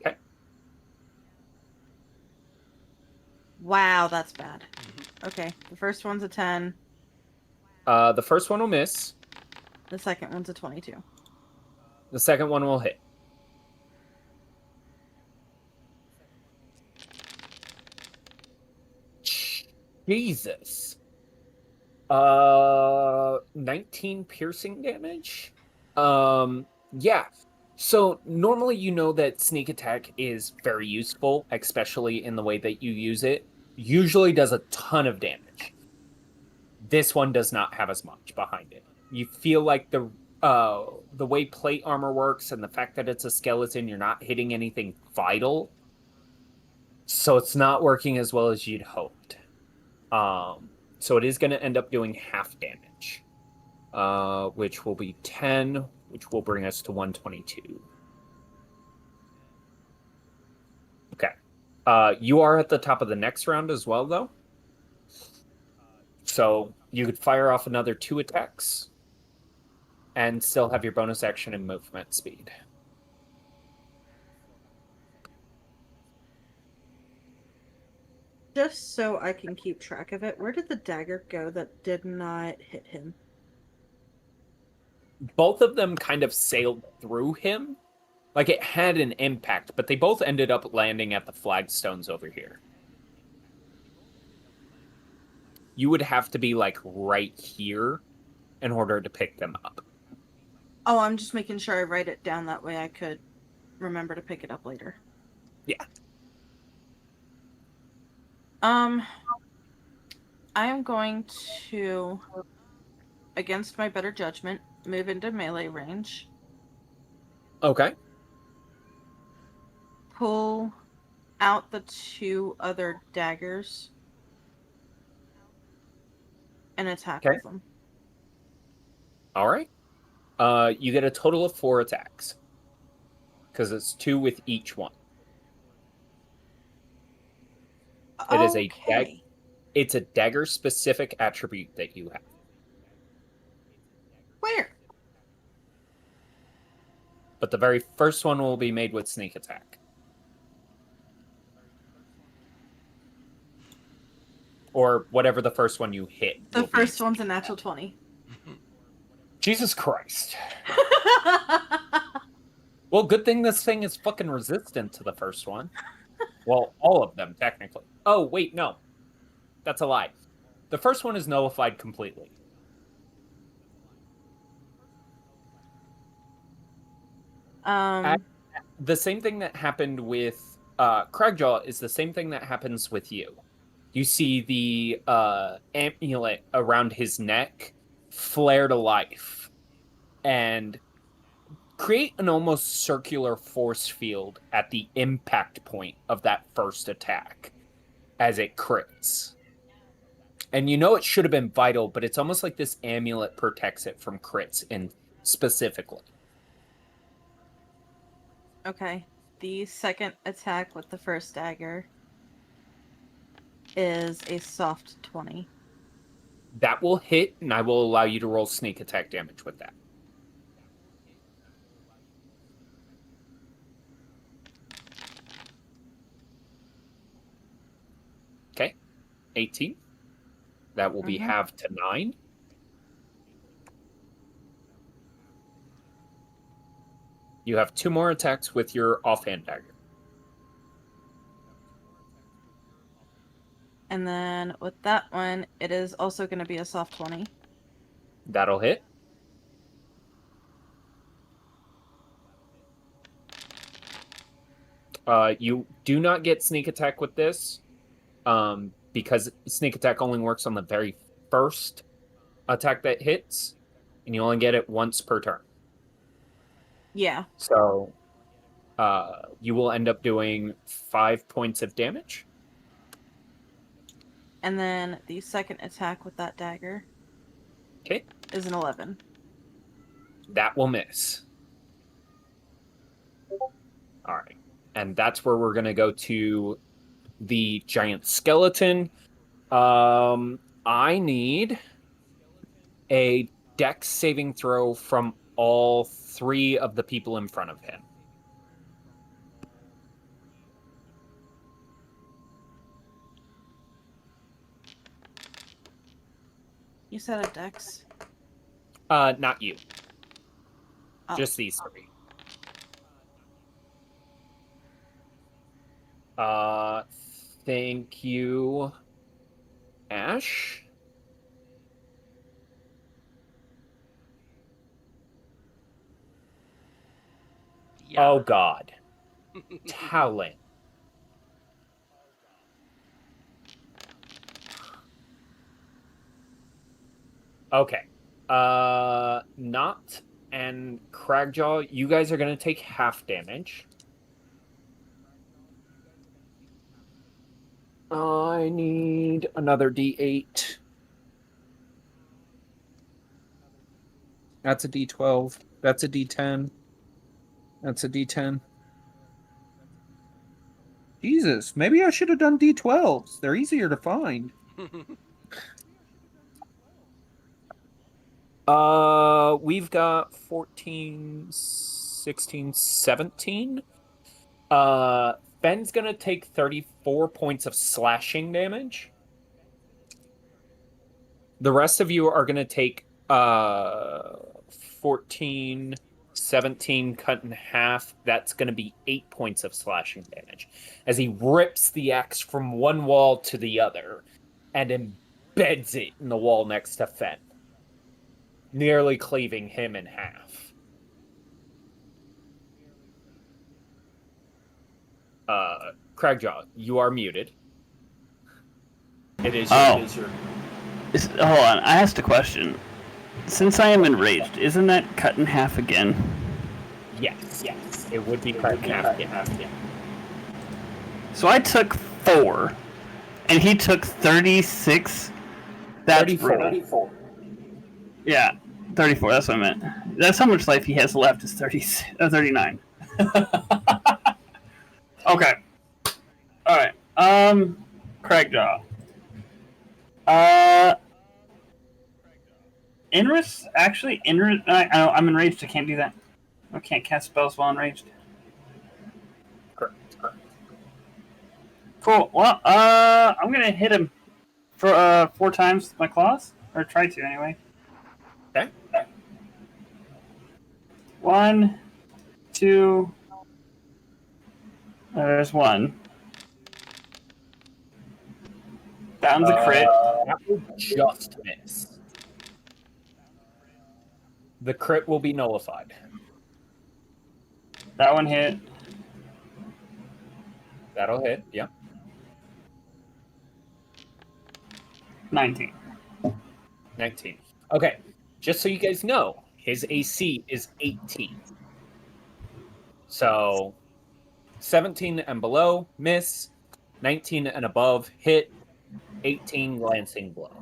Okay. Wow, that's bad. Okay, the first one's a 10. The first one will miss. The second one's a 22. The second one will hit. Jesus. 19 piercing damage. Yeah. So normally you know that sneak attack is very useful, especially in the way that you use it. Usually does a ton of damage. This one does not have as much behind it. You feel like the way plate armor works and the fact that it's a skeleton, you're not hitting anything vital. So it's not working as well as you'd hoped. So it is going to end up doing half damage, which will be 10, which will bring us to 122. Okay. You are at the top of the next round as well, though. So you could fire off another 2 attacks and still have your bonus action and movement speed. Just so I can keep track of it, where did the dagger go that did not hit him? Both of them kind of sailed through him. Like it had an impact, but they both ended up landing at the flagstones over here. You would have to be like right here in order to pick them up. Oh, I'm just making sure I write it down, that way I could remember to pick it up later. Yeah. I am going to, against my better judgment, move into melee range. Okay. Pull out the 2 other daggers and attack Okay. with them. All right. You get a total of 4 attacks because it's 2 with each one. It is it's a dagger specific attribute that you have. Where? But the very first one will be made with sneak attack. Or whatever the first one you hit. The first one's a natural 20. Jesus Christ. Well, good thing this thing is fucking resistant to the first one. Well, all of them, technically. Oh, wait, no. That's a lie. The first one is nullified completely. The same thing that happened with Cragjaw is the same thing that happens with you. You see the amulet around his neck flare to life and create an almost circular force field at the impact point of that first attack as it crits. And you know it should have been vital, but it's almost like this amulet protects it from crits in specifically. Okay. The second attack with the first dagger is a soft 20. That will hit, and I will allow you to roll sneak attack damage with that. Okay. 18. That will be halved to 9. You have 2 more attacks with your offhand dagger. And then with that one, it is also going to be a soft 20. That'll hit. You do not get sneak attack with this, because sneak attack only works on the very first attack that hits, and you only get it once per turn. Yeah. So you will end up doing 5 points of damage. And then the second attack with that dagger is an 11. That will miss. All right. And that's where we're going to go to the giant skeleton. I need a dex saving throw from all 3 of the people in front of him. You said a dex? Not you. Oh. Just these 3. Thank you, Ash. Yeah. Oh God. Talon. Okay. Not and Cragjaw, you guys are gonna take half damage. I need another D8. That's a D12. That's a D10. That's a D10. Jesus, maybe I should have done D12s. They're easier to find. We've got 14, 16, 17. Ben's gonna take 34 points of slashing damage. The rest of you are gonna take 14, 17 cut in half. That's gonna be 8 points of slashing damage as he rips the axe from one wall to the other and embeds it in the wall next to Fen, nearly cleaving him in half. Cragjaw, you are muted. It is your Hold on, I asked a question. Since I am enraged, isn't that cut in half again? Yes. It would be cut in half again. So I took 4, and he took 36. That's 34. brutal. Yeah, 34, that's what I meant. That's how much life he has left, is 39. Okay. Alright. Cragjaw. Inris? Actually, I'm enraged, I can't do that. I can't cast spells while enraged. Correct. Cool. Well, I'm gonna hit him for 4 times with my claws. Or try to, anyway. Okay. 1, 2... there's 1. That one's a crit. That will just miss. The crit will be nullified. That one hit. That'll hit, yeah. 19. 19. Okay, just so you guys know, his AC is 18. So, 17 and below, miss. 19 and above, hit. 18, glancing blow.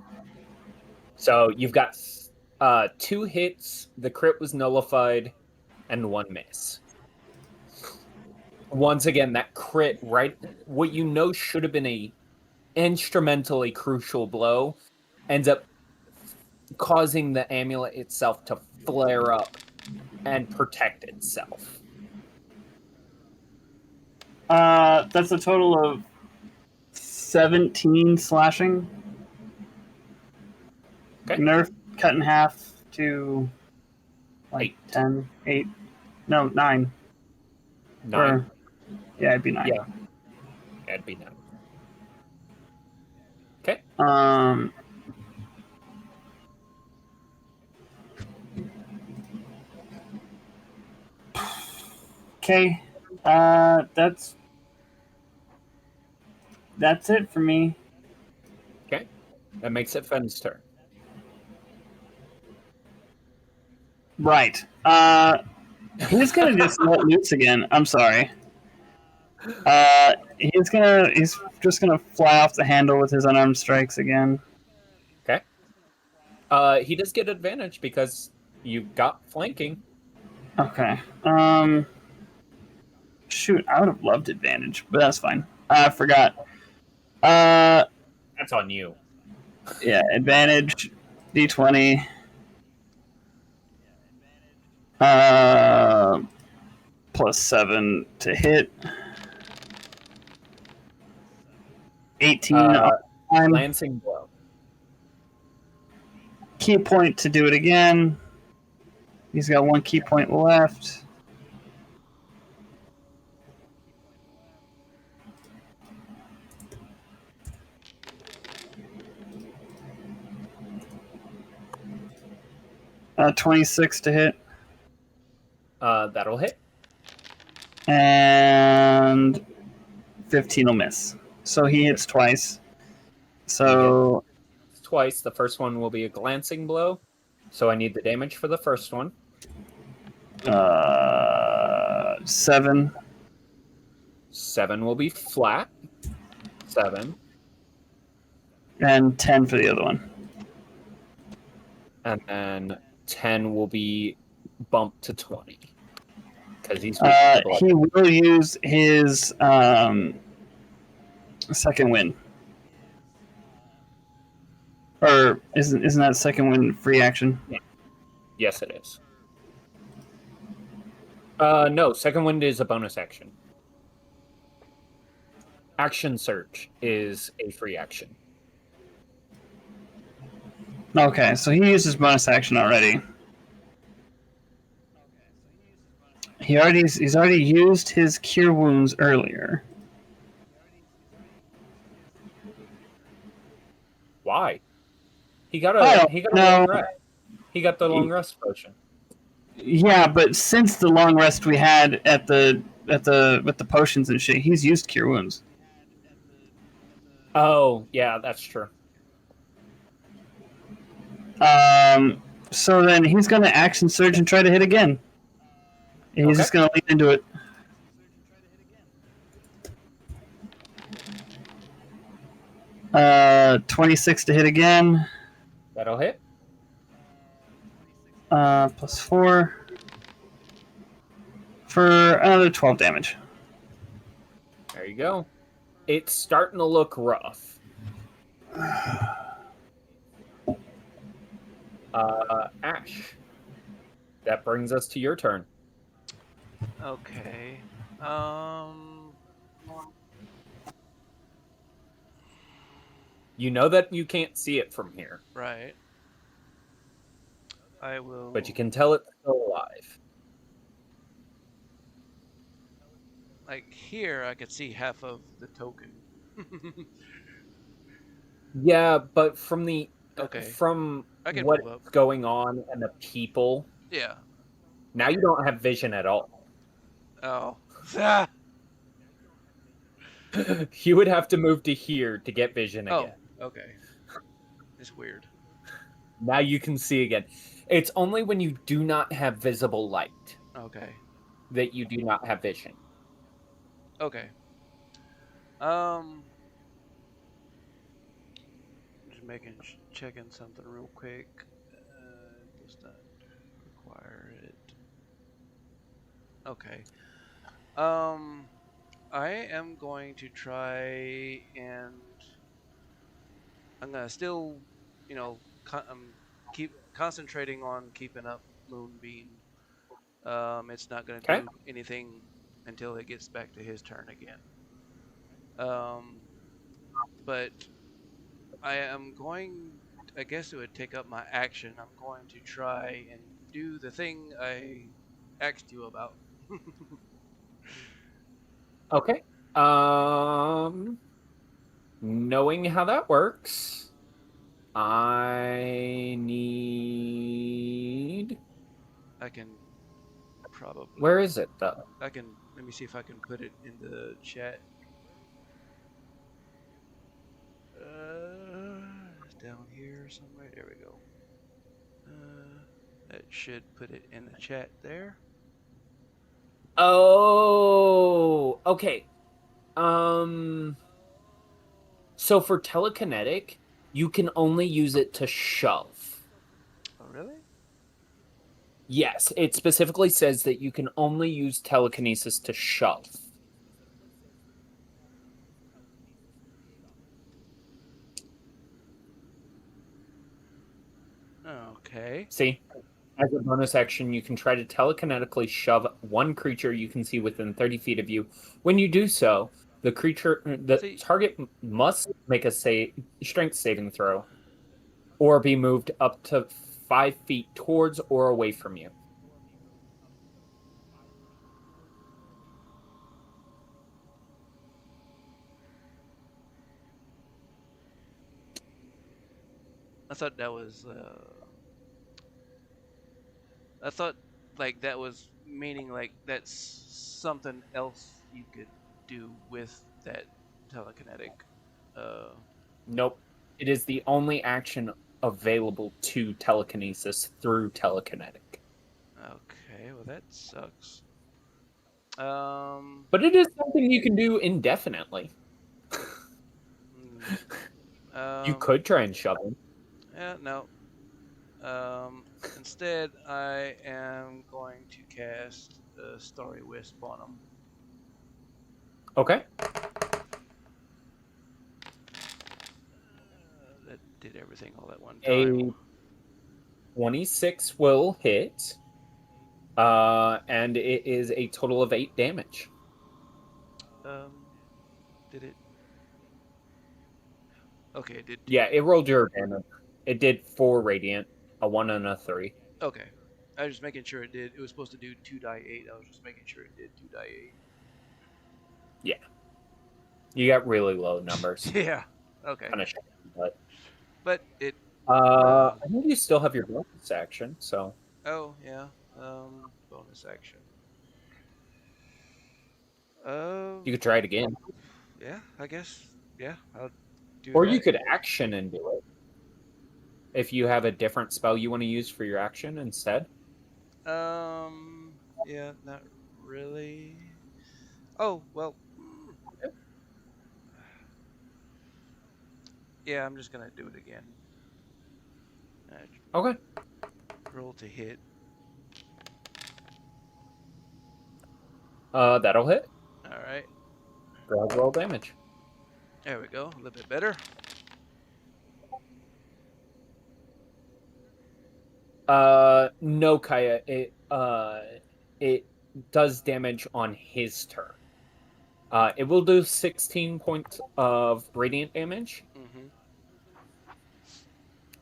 So, you've got 2 hits, the crit was nullified, and 1 miss. Once again, that crit, right, what you know should have been a instrumentally crucial blow, ends up causing the amulet itself to flare up and protect itself. That's a total of 17 slashing. Okay. Nerf cut in half to like 8. 10, 8. No, 9. 9. Or, yeah, it'd be 9. Yeah. That'd be 9. Okay. Okay. That's it for me. Okay. That makes it Fenn's turn. Right. He's gonna just let loose again. I'm sorry. He's just gonna fly off the handle with his unarmed strikes again. Okay. He does get advantage because you got flanking. Okay. Shoot, I would have loved advantage, but that's fine. I forgot. That's on you. Yeah, advantage, D20. Plus 7 to hit. 18 on Lancing blow. key point to do it again. He's got 1 key point left. Uh, 26 to hit. That'll hit. And 15 will miss. So he hits twice. So Twice. The first one will be a glancing blow. So I need the damage for the first one. 7. 7 will be flat. 7. And 10 for the other one. And then 10 will be bumped to 20. Because he's he will use his second wind. Or isn't that second wind free action? Yeah. Yes, it is. No, second wind is a bonus action. Action Surge is a free action. Okay, so he used his bonus action already. He's already used his cure wounds earlier. Why? He got a long rest. He got the long rest potion. Yeah, but since the long rest we had with the potions and shit, he's used cure wounds. Oh, yeah, that's true. So then he's going to action surge and try to hit again. And he's just going to lean into it. Uh, 26 to hit again. That'll hit. Plus 4 for another 12 damage. There you go. It's starting to look rough. Ash. That brings us to your turn. Okay. You know that you can't see it from here. Right. I will. But you can tell it's still alive. Like here, I could see half of the token. Yeah, but from the I can what's move up. going on and the people, Yeah. now you don't have vision at all. Oh. Ah! You would have to move to here to get vision again. Oh, okay. It's weird. Now you can see again. It's only when you do not have visible light Okay. that you do not have vision. Okay. Just checking something real quick. Does not require it. Okay. I am going to try and I'm gonna still, keep concentrating on keeping up Moonbeam. It's not gonna do anything until it gets back to his turn again. But I am going. I guess it would take up my action. I'm going to try and do the thing I asked you about. Okay. Knowing how that works, I need. I can probably. Where is it though? I can. Let me see if I can put it in the chat. It's down here somewhere. There we go. That should put it in the chat there. Oh, okay. So for telekinetic, you can only use it to shove. Oh, really? Yes, it specifically says that you can only use telekinesis to shove. Okay. See? As a bonus action, you can try to telekinetically shove one creature you can see within 30 feet of you. When you do so, the target must make a strength saving throw or be moved up to 5 feet towards or away from you. I thought that was. I thought like that was meaning like that's something else you could do with that telekinetic. Nope. It is the only action available to telekinesis through telekinetic. Okay, well that sucks. But it is something you can do indefinitely. You could try and shove him. Yeah, no. Instead, I am going to cast Starry Wisp on him. Okay. That did everything all at one A time. 26 will hit. And it is a total of 8 damage. Did it? Okay, it did. Yeah, it rolled your damage. It did 4 radiant, a 1 and a 3. Okay. I was just making sure it did. It was supposed to do 2 die 8. I was just making sure it did 2 die 8. Yeah. You got really low numbers. Yeah. Okay. Kind of shocking, but it. I think you still have your bonus action, so. Oh yeah. Bonus action. You could try it again. Yeah, I guess. Yeah, I'll do or that. you could action and do it. If you have a different spell you want to use for your action instead. Yeah, not really. Oh, well. Yeah, I'm just gonna do it again. Okay. Roll to hit. That'll hit. Alright. Roll damage. There we go. A little bit better. No, Kaya. It does damage on his turn. It will do 16 points of radiant damage.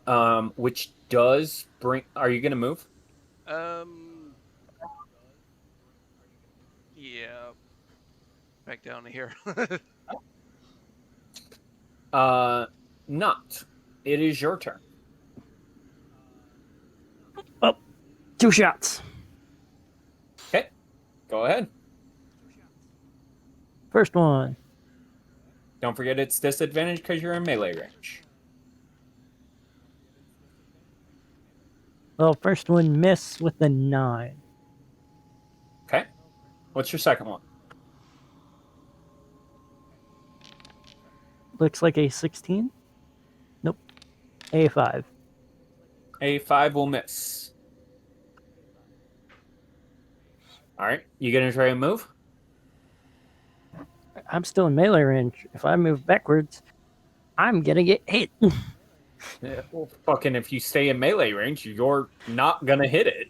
Mm-hmm. Which does bring. Are you gonna move? Yeah. Back down to here. Not. It is your turn. Oh, 2 shots. Okay. Go ahead. First one. Don't forget it's disadvantage because you're in melee range. Well, first one miss with a 9. Okay. What's your second one? Looks like a 16. Nope. A5. A5 will miss. Alright. You gonna try and move? I'm still in melee range. If I move backwards, I'm gonna get hit. Yeah, well, fucking if you stay in melee range, you're not gonna hit it.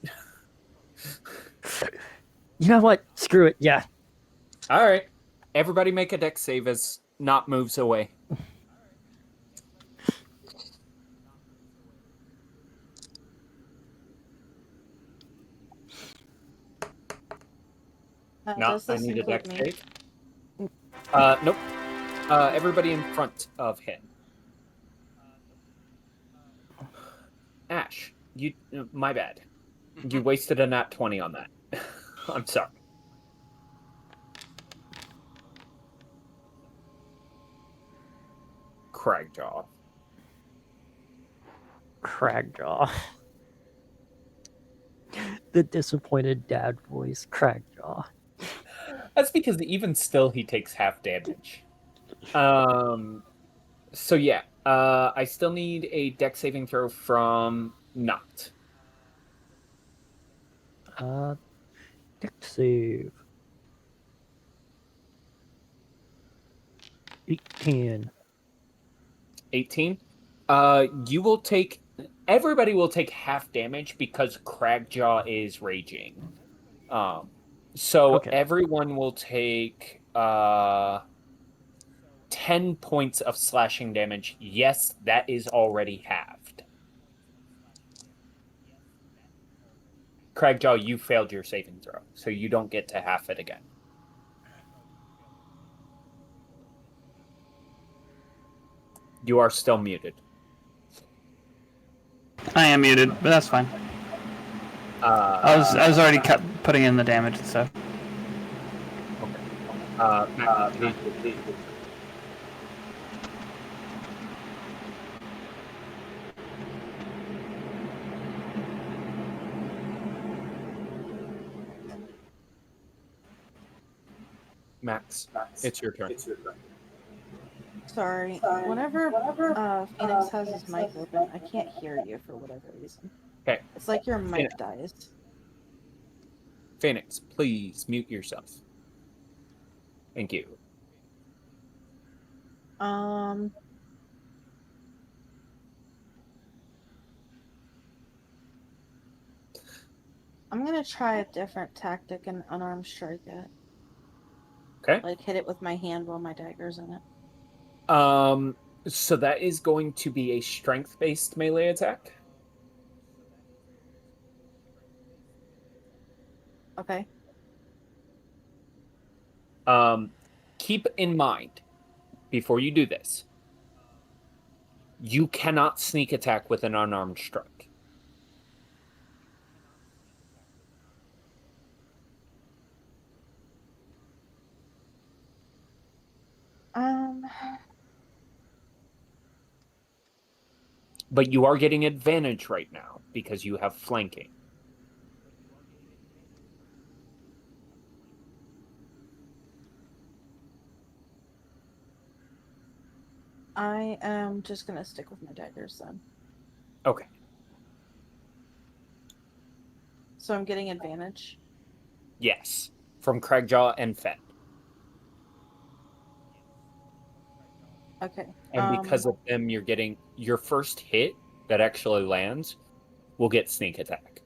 You know what? Screw it. Yeah. Alright. Everybody make a dex save as not moves away. No, Does I this need a include dex me? save. Nope. Everybody in front of him. Ash, you. My bad. You wasted a nat 20 on that. I'm sorry. Cragjaw. Cragjaw. The disappointed dad voice. Cragjaw. That's because even still he takes half damage. So yeah, I still need a dex saving throw from Not. Dex save. 18. 18. You will take. Everybody will take half damage because Cragjaw is raging. So Okay. everyone will take 10 points of slashing damage. Yes, that is already halved. Cragjaw, you failed your saving throw, so you don't get to half it again. You are still muted. I am muted, but that's fine. I was already putting in the damage and stuff. Max, please. Max, it's your turn. Sorry. Whenever Phoenix has his mic open, I can't hear you for whatever reason. Okay. It's like your mic dies. Phoenix, please mute yourself. Thank you. I'm gonna try a different tactic and unarmed strike it. Okay. Like hit it with my hand while my dagger's in it. So that is going to be a strength-based melee attack. Okay. Keep in mind, before you do this, you cannot sneak attack with an unarmed strike. But you are getting advantage right now because you have flanking. I am just gonna stick with my daggers then. Okay. So I'm getting advantage. Yes. From Cragjaw and Fed. Okay. And because of them, you're getting your first hit that actually lands will get sneak attack.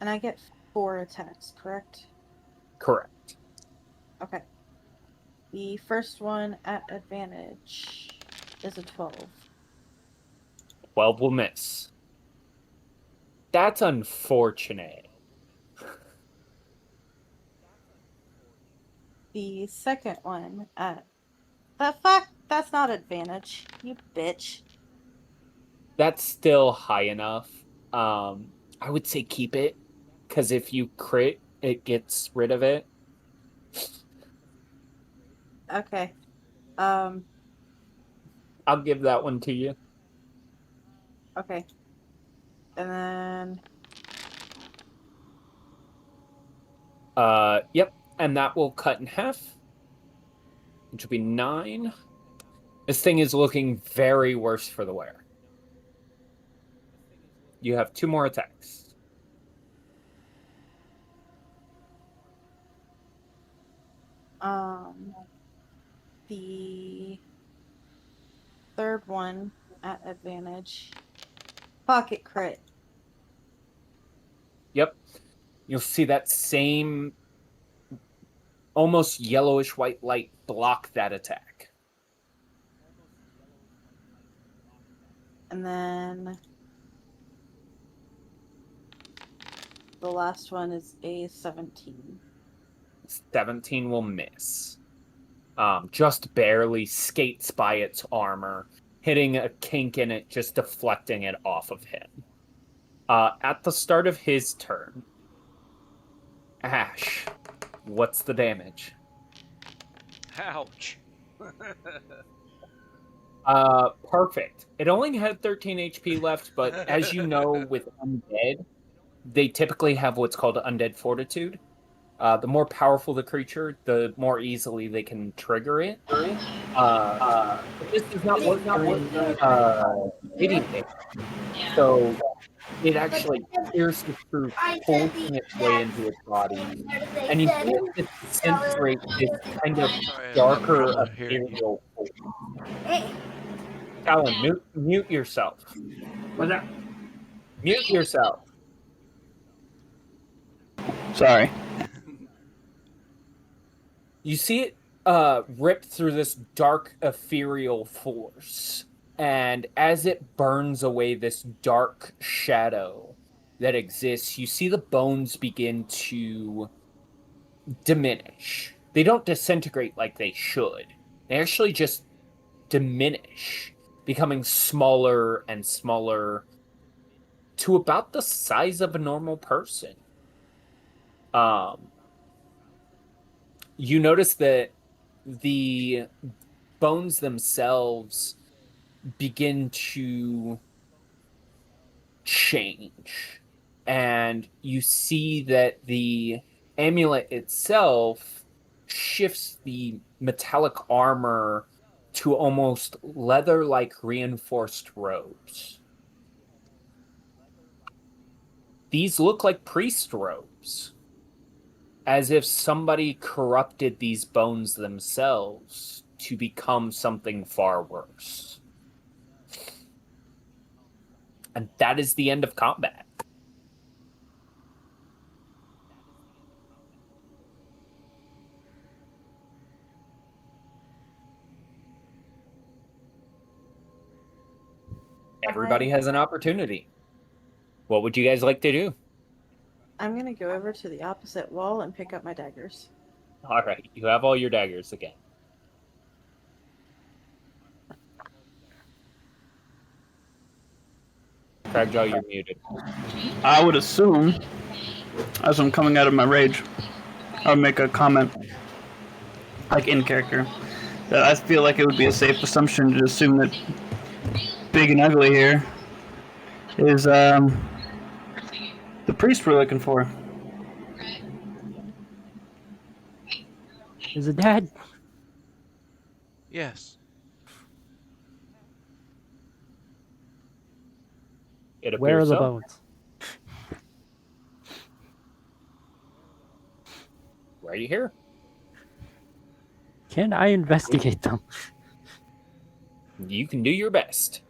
And I get 4 attacks, correct? Correct. Okay. The first one at advantage is a 12. 12 will miss. That's unfortunate. The second one at... The fuck? That's not advantage, you bitch. That's still high enough. I would say keep it, because if you crit, it gets rid of it. Okay. I'll give that one to you. Okay. And then... Yep. And that will cut in half, which will be 9. This thing is looking very worse for the wear. You have 2 more attacks. The third one at advantage. Pocket crit. Yep. You'll see that same almost yellowish white light block that attack. And then the last one is a 17. 17 will miss. Just barely skates by its armor, hitting a kink in it, just deflecting it off of him. At the start of his turn, Ash, what's the damage? Ouch. Perfect. It only had 13 HP left, but as you know, with undead, they typically have what's called undead fortitude. The more powerful the creature, the more easily they can trigger it. This does not work during hitting it. So it actually pierces through, forcing its way into its body. And you see it disintegrate this kind of darker ethereal force. Alan, mute yourself. What's that? Mute yourself. Sorry. You see it rip through this dark ethereal force. And as it burns away this dark shadow that exists, you see the bones begin to diminish. They don't disintegrate like they should. They actually just diminish. becoming smaller and smaller to about the size of a normal person. You notice that the bones themselves begin to change, and you see that the amulet itself shifts the metallic armor to almost leather-like reinforced robes. These look like priest robes, as if somebody corrupted these bones themselves to become something far worse. And that is the end of combat. Everybody has an opportunity. What would you guys like to do? I'm gonna go over to the opposite wall and pick up my daggers. All right, you have all your daggers again. Cragjaw, you're muted. I would assume, as I'm coming out of my rage, I would make a comment, like in character, that I feel like it would be a safe assumption to assume that Big and Ugly here is the priest we're looking for. Is it Dad? Yes. It Where are appears the so. bones? Right here. Can I investigate them? You can do your best.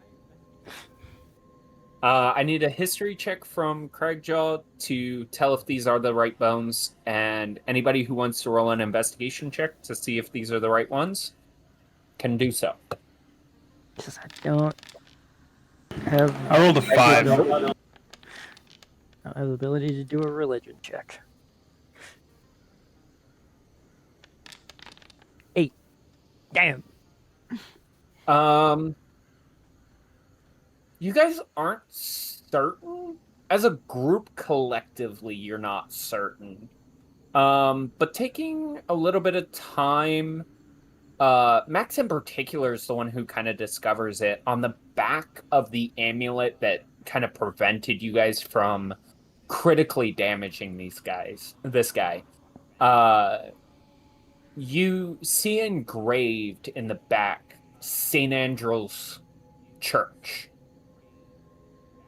I need a history check from Cragjaw to tell if these are the right bones, and anybody who wants to roll an investigation check to see if these are the right ones can do so. Because I don't have. I rolled a 5. I don't have the ability to do a religion check. 8. Damn. You guys aren't certain. As a group, collectively, you're not certain. But taking a little bit of time, Max in particular is the one who kind of discovers it on the back of the amulet that kind of prevented you guys from critically damaging this guy. You see engraved in the back St. Andrew's Church.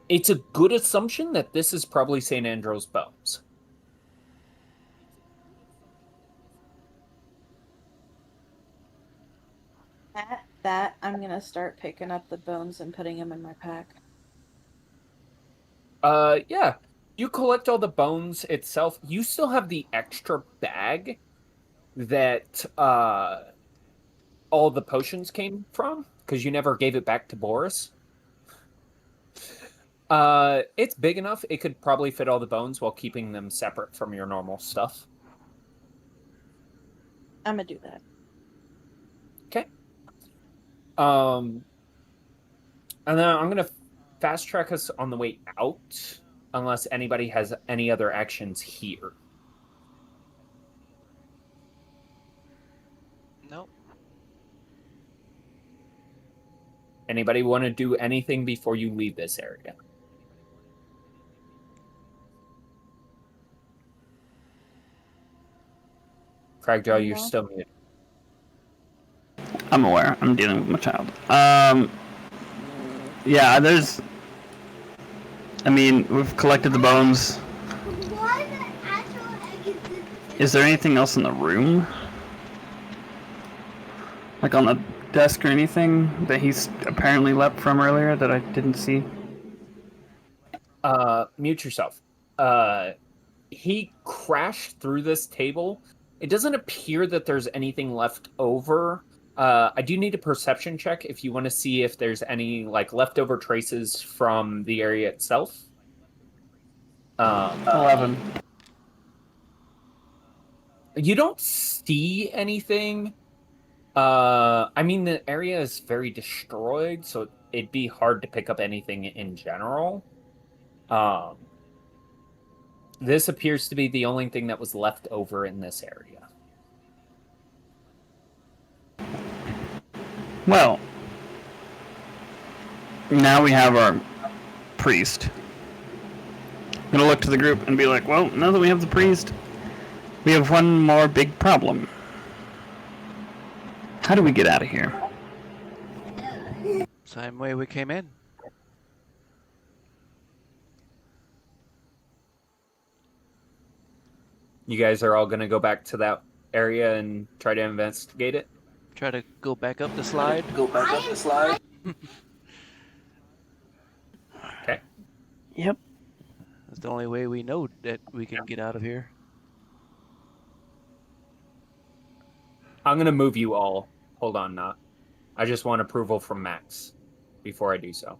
It's a good assumption that this is probably St. Andrew's bones. At that, I'm gonna start picking up the bones and putting them in my pack. Yeah. You collect all the bones itself. You still have the extra bag that all the potions came from, because you never gave it back to Boris. It's big enough. It could probably fit all the bones while keeping them separate from your normal stuff. I'm gonna do that. Okay. And then I'm gonna fast track us on the way out, unless anybody has any other actions here. Nope. Anybody want to do anything before you leave this area? Cragjaw, you're still muted. I'm aware. I'm dealing with my child. Yeah, there's... I mean, we've collected the bones. Why the actual egg is this? Is there anything else in the room? Like on the desk or anything that he's apparently leapt from earlier that I didn't see? Mute yourself. He crashed through this table. It doesn't appear that there's anything left over. I do need a perception check if you want to see if there's any like leftover traces from the area itself. 11. You don't see anything. I mean, the area is very destroyed, so it'd be hard to pick up anything in general. This appears to be the only thing that was left over in this area. Well, now we have our priest. I'm gonna look to the group and be like, well, now that we have the priest, we have one more big problem. How do we get out of here? Same way we came in. You guys are all going to go back to that area and try to investigate it? Try to go back up the slide. Okay. Yep. That's the only way we know that we can get out of here. I'm going to move you all. Hold on, not. I just want approval from Max before I do so.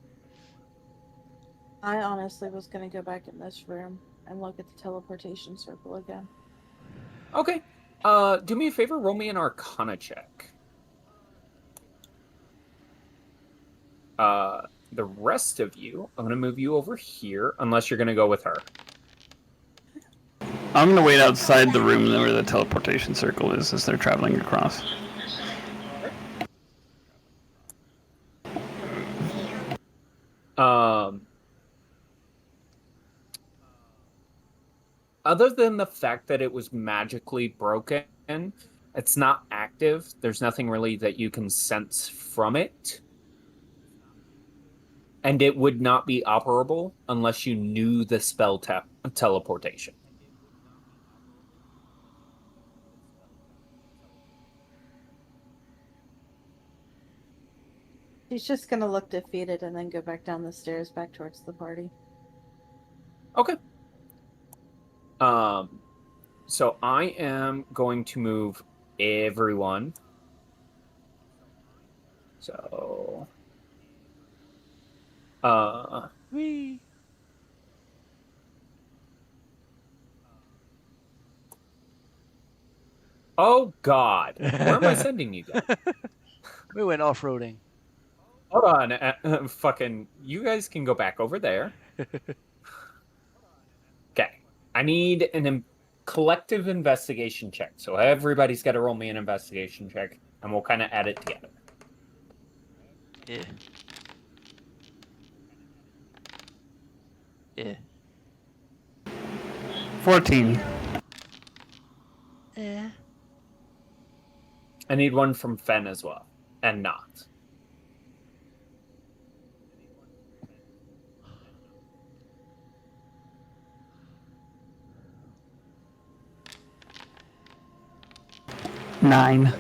I honestly was gonna go back in this room and look at the teleportation circle again. Okay. Do me a favor, roll me an Arcana check. The rest of you, I'm gonna move you over here, unless you're gonna go with her. I'm gonna wait outside the room where the teleportation circle is as they're traveling across. Other than the fact that it was magically broken, it's not active. There's nothing really that you can sense from it. And it would not be operable unless you knew the spell teleportation. She's just gonna look defeated and then go back down the stairs back towards the party. Okay. So I am going to move everyone. So Whee! oh God, where am I sending you guys? We went off-roading. Hold on, fucking, you guys can go back over there. Okay, I need an collective investigation check. So everybody's got to roll me an investigation check, and we'll kind of add it together. Yeah. Yeah. 14. Yeah. I need one from Fen as well, and not. Nine.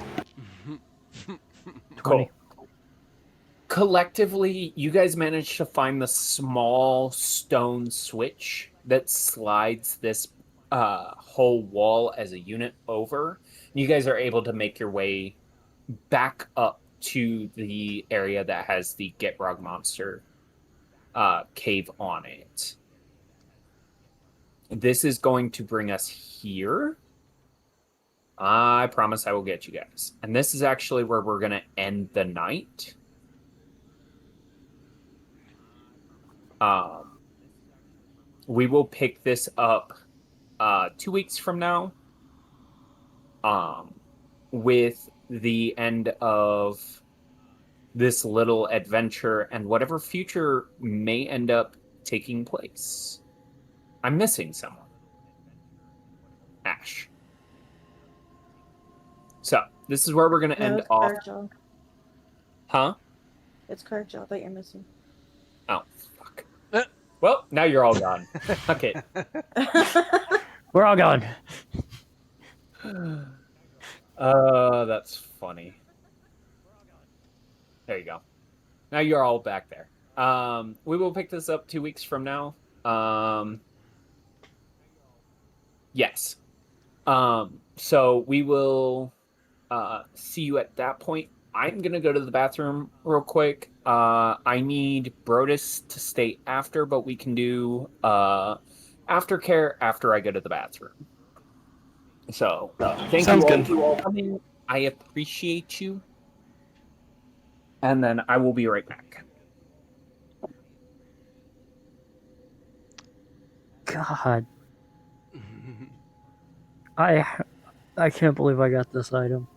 Cool. Collectively, you guys managed to find the small stone switch that slides this whole wall as a unit over. You guys are able to make your way back up to the area that has the Getrog monster cave on it. This is going to bring us here. I promise I will get you guys. And this is actually where we're going to end the night. We will pick this up 2 weeks from now with the end of this little adventure and whatever future may end up taking place. I'm missing someone. Ash. So, this is where we're going to end it's off. Cargill. Huh? It's Cargill that you're missing. Oh, fuck. Well, now you're all gone. Okay. We're all gone. That's funny. There you go. Now you're all back there. We will pick this up 2 weeks from now. Yes. So we will see you at that point. I'm gonna go to the bathroom real quick. I need Brodus to stay after, but we can do aftercare after I go to the bathroom. So thank Sounds you all good. for all coming. I appreciate you. And then I will be right back. God, I can't believe I got this item.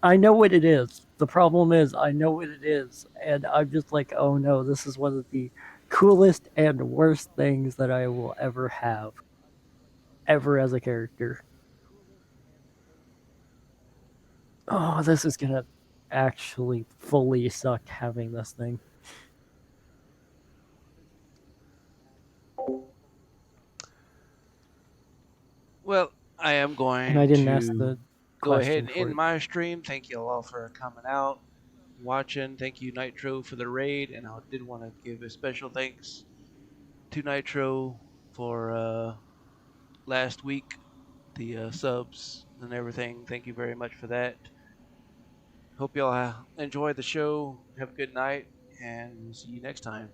I know what it is. The problem is, I know what it is, and I'm just like, oh no, this is one of the coolest and worst things that I will ever have, ever as a character. Oh, this is gonna actually fully suck having this thing. Well, I am And I going didn't ask to the go ahead question and for end it. my stream. Thank you all for coming out, watching. Thank you, Nitro, for the raid. And I did want to give a special thanks to Nitro for last week, the subs and everything. Thank you very much for that. Hope y'all enjoy the show. Have a good night, and we'll see you next time.